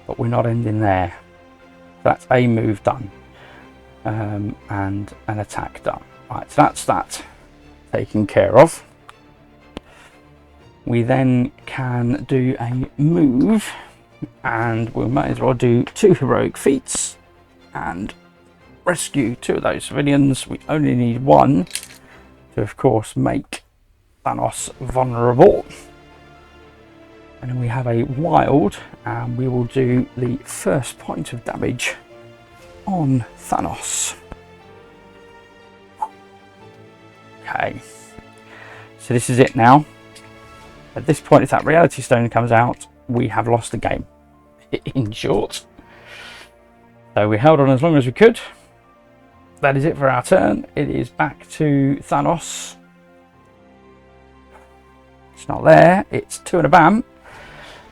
But we're not ending there. That's a move done and an attack done. Right, so that's that taken care of. We then can do a move, and we might as well do 2 heroic feats and rescue 2 of those civilians. We only need 1 to, of course, make Thanos vulnerable. And then we have a wild, and we will do the first point of damage on Thanos. Okay, so this is it now. At this point, if that reality stone comes out, we have lost the game, in short. So we held on as long as we could. That is it for our turn. It is back to Thanos. It's not there, it's 2 and a bam.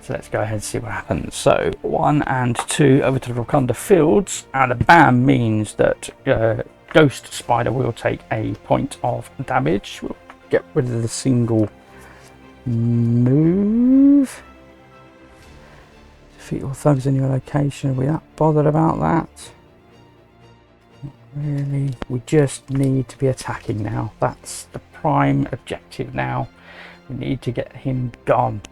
So let's go ahead and see what happens. So 1 and 2 over to the Wakanda fields, and a bam means that Ghost Spider will take a point of damage. We'll get rid of the single move. Defeat all thugs in your location. Are we that bothered about that? Not really. We just need to be attacking now. That's the prime objective now. We need to get him gone.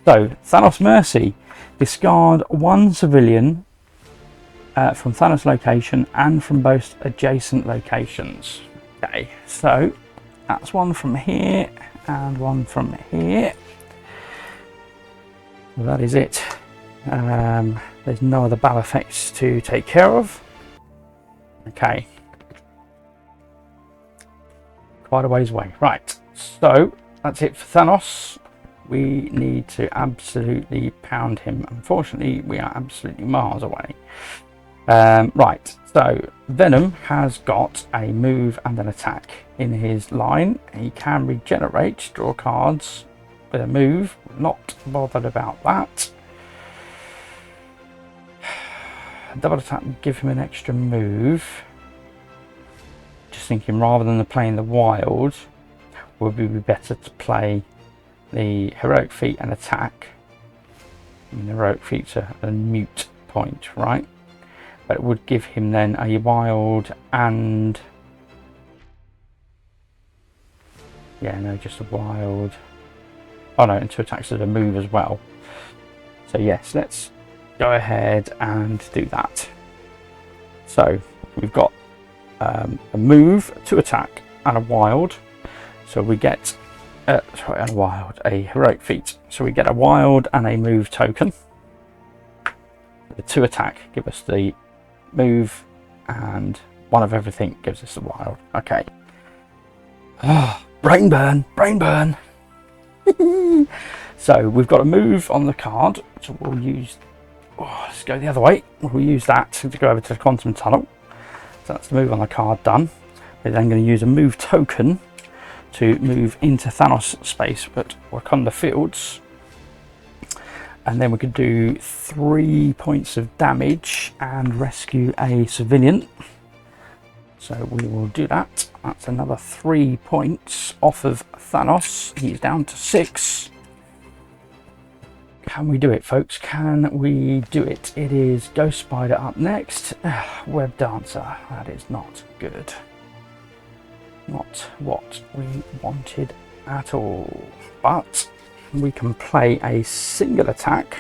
So Thanos Mercy. Discard 1 civilian from Thanos location and from both adjacent locations. Okay, so that's 1 from here and 1 from here. Well, that is it. There's no other bad effects to take care of. Okay. quite a ways away. Right, so that's it for Thanos. We need to absolutely pound him. Unfortunately, we are absolutely miles away. Right, so Venom has got a move and an attack in his line. He can regenerate, draw cards with a move. Not bothered about that. Double attack will give him an extra move. Just thinking, rather than playing the wild, would it be better to play the heroic feat and attack? I mean, the heroic feat's a mute point, right? But it would give him then a wild and... yeah, no, just a wild. Oh no, and 2 attacks as a move as well. So yes, let's go ahead and do that. So we've got a move, 2 attack, and a wild. So we get sorry, and a wild, a heroic feat. So we get a wild and a move token. The 2 attack give us the move, and 1 of everything gives us the wild. Okay. Brain burn, brain burn. So we've got a move on the card, so we'll use, let's go the other way. We'll use that to go over to the quantum tunnel. So that's the move on the card done. We're then going to use a move token to move into Thanos space at Wakanda Fields. And then we could do 3 points of damage and rescue a civilian. So we will do that. That's another 3 points off of Thanos. He's down to 6. Can we do it, folks? Can we do it? It is Ghost Spider up next. Web Dancer. That is not good. Not what we wanted at all. But we can play a single attack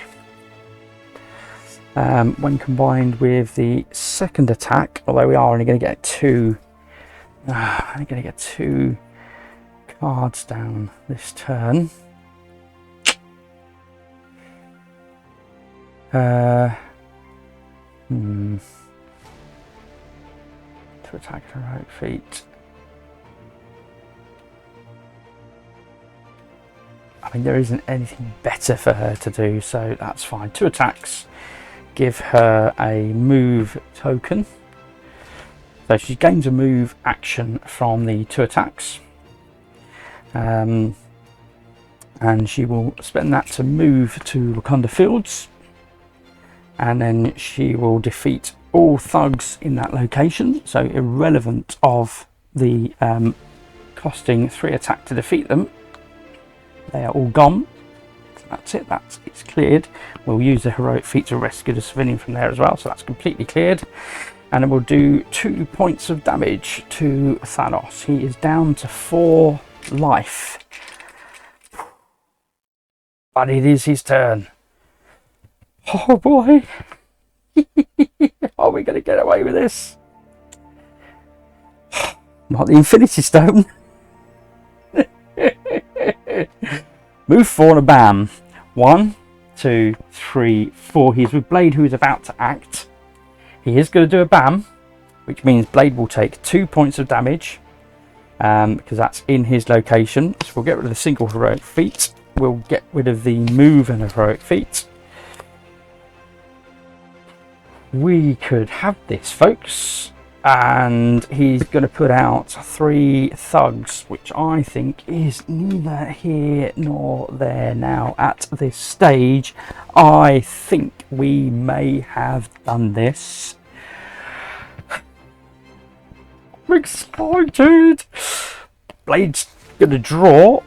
when combined with the second attack, although we are only going to get 2 only going to get 2 cards down this turn. 2 attack heroic feat. I mean, there isn't anything better for her to do, so that's fine. 2 attacks, give her a move token. So she gains a move action from the 2 attacks. And she will spend that to move to Wakanda Fields. And then she will defeat all thugs in that location. So irrelevant of the costing 3 attack to defeat them. They are all gone. So that's it, it's cleared. We'll use the heroic feat to rescue the civilian from there as well, so that's completely cleared. And then we'll do 2 points of damage to Thanos. He is down to 4 life. But it is his turn. Oh boy. Are we going to get away with this? Not the Infinity Stone. Move 4 and a bam. 1, 2, 3, 4. He's with Blade, who is about to act. He is going to do a bam, which means Blade will take 2 points of damage because that's in his location. So we'll get rid of the single heroic feat. We'll get rid of the move and heroic feat. We could have this, folks. And he's going to put out 3 thugs, which I think is neither here nor there now at this stage. I think we may have done this. I'm excited. Blade's going to draw.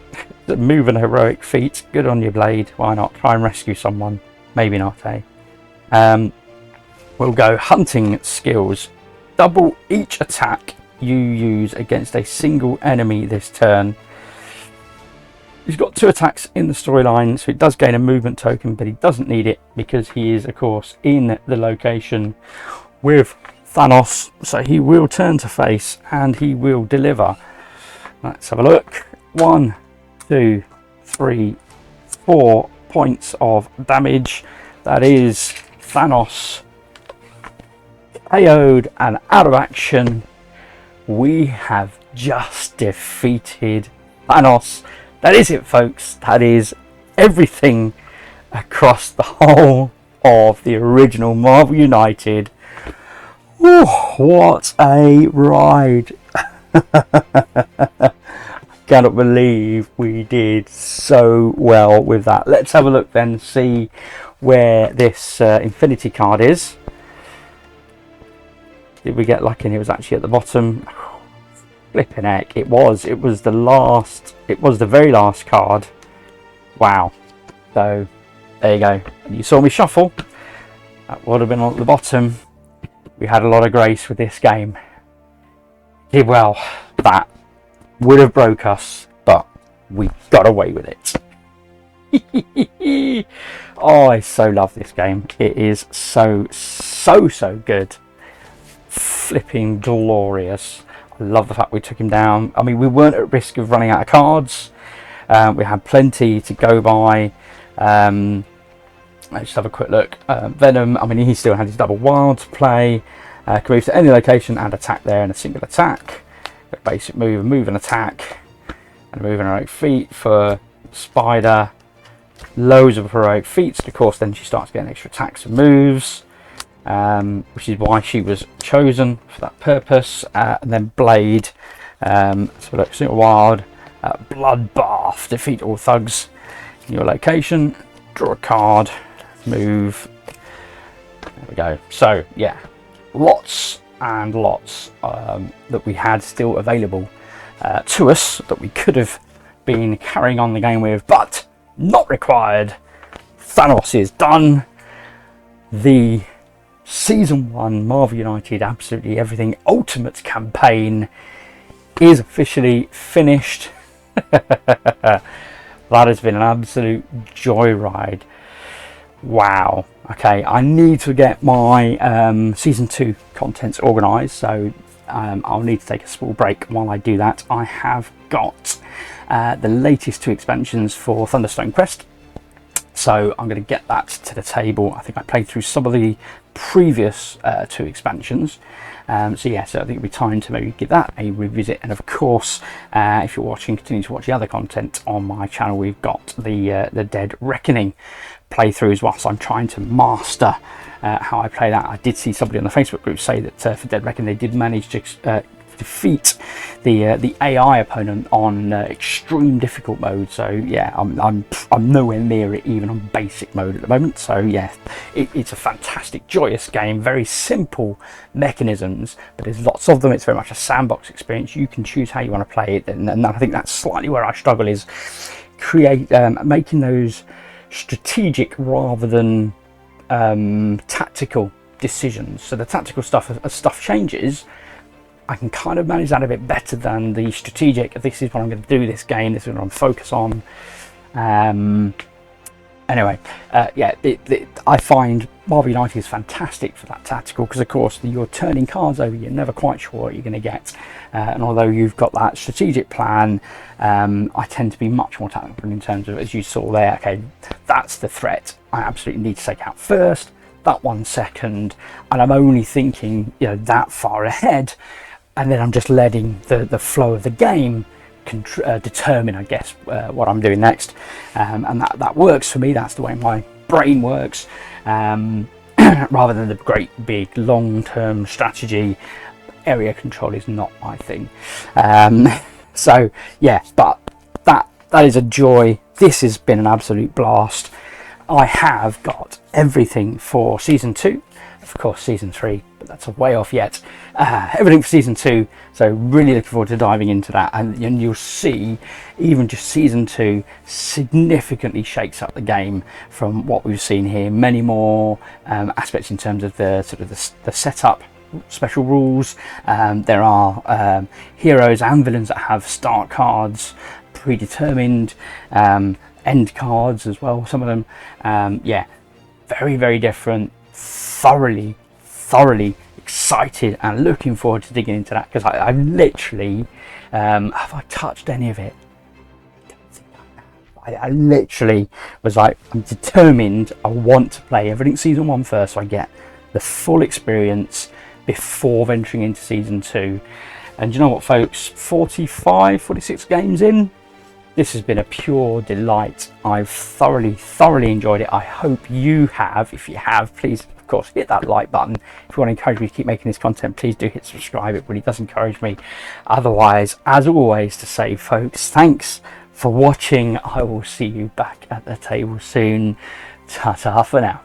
The move and heroic feat. Good on you, Blade. Why not? Try and rescue someone. Maybe not, eh? We'll go hunting skills. Double each attack you use against a single enemy this turn. He's got 2 attacks in the storyline, so he does gain a movement token, but he doesn't need it because he is, of course, in the location with Thanos. So he will turn to face and he will deliver. Let's have a look. 1, 2, 3, 4 points of damage. That is Thanos KO'd and out of action. We have just defeated Thanos. That is it, folks. That is everything across the whole of the original Marvel United. Ooh, what a ride. I cannot believe we did so well with that. Let's have a look then and see where this Infinity card is. Did we get lucky and it was actually at the bottom? Flipping heck, it was the last, it was the very last card. Wow. So there you go. You saw me shuffle. That would have been at the bottom. We had a lot of grace with this game. Did well. That would have broke us, but we got away with it. Oh, I so love this game. It is so good. Flipping glorious. I love the fact we took him down. I mean, we weren't at risk of running out of cards. We had plenty to go by. Let's just have a quick look. Venom, I mean, he still had his double wild to play. Can move to any location and attack there in a single attack. Basic move and attack. And move and heroic feat for Spider. Loads of heroic feats. Of course, then she starts getting extra attacks and moves. Which is why she was chosen for that purpose. And then Blade. So look, single wild. Bloodbath. Defeat all thugs in your location. Draw a card. Move. There we go. So yeah, lots and lots that we had still available to us that we could have been carrying on the game with, but not required. Thanos is done. The Season 1 Marvel United Absolutely Everything Ultimate campaign is officially finished. That has been an absolute joyride. Wow. Okay, I need to get my Season 2 contents organised, so I'll need to take a small break while I do that. I have got the latest 2 expansions for Thunderstone Quest, so I'm going to get that to the table. I think I played through some of the previous 2 expansions, so yeah, so I think it'll be time to maybe give that a revisit. And of course, if you're watching, continue to watch the other content on my channel. We've got the Dead Reckoning playthrough as well, so I'm trying to master how I play that. I did see somebody on the Facebook group say that for Dead Reckoning they did manage to defeat the AI opponent on extreme difficult mode. So yeah, I'm nowhere near it even on basic mode at the moment. So yeah, it's a fantastic, joyous game. Very simple mechanisms, but there's lots of them. It's very much a sandbox experience. You can choose how you want to play it, and I think that's slightly where I struggle, is making those strategic rather than tactical decisions. So the tactical stuff, as stuff changes, I can kind of manage that a bit better than the strategic. This is what I'm going to do this game, this is what I'm focused on. Anyway, yeah, I find Marvel United is fantastic for that tactical, because of course you're turning cards over, you're never quite sure what you're going to get, and although you've got that strategic plan, I tend to be much more tactical in terms of, as you saw there, okay, that's the threat I absolutely need to take out first, that one second, and I'm only thinking, you know, that far ahead, and then I'm just letting the flow of the game determine, I guess, what I'm doing next, and that works for me. That's the way my brain works, rather than the great big long-term strategy. Area control is not my thing. So yeah, but that is a joy. This has been an absolute blast. I have got everything for Season 2, of course Season 3, but that's a way off yet. Everything for Season 2, so really looking forward to diving into that, and you'll see even just Season 2 significantly shakes up the game from what we've seen here. Many more aspects in terms of the sort of the setup, special rules. There are heroes and villains that have start cards, predetermined end cards as well, some of them. Yeah, very different. Thoroughly excited and looking forward to digging into that, because I literally have I touched any of it? I don't think I have. I literally was like, I'm determined, I want to play everything Season 1 first, so I get the full experience before venturing into Season 2. And you know what, folks, 46 games in, this has been a pure delight. I've thoroughly enjoyed it. I hope you have. If you have, please, of course, hit that like button. If you want to encourage me to keep making this content, please do hit subscribe. It really does encourage me. Otherwise, as always, to say, folks, thanks for watching. I will see you back at the table soon. Ta-ta for now.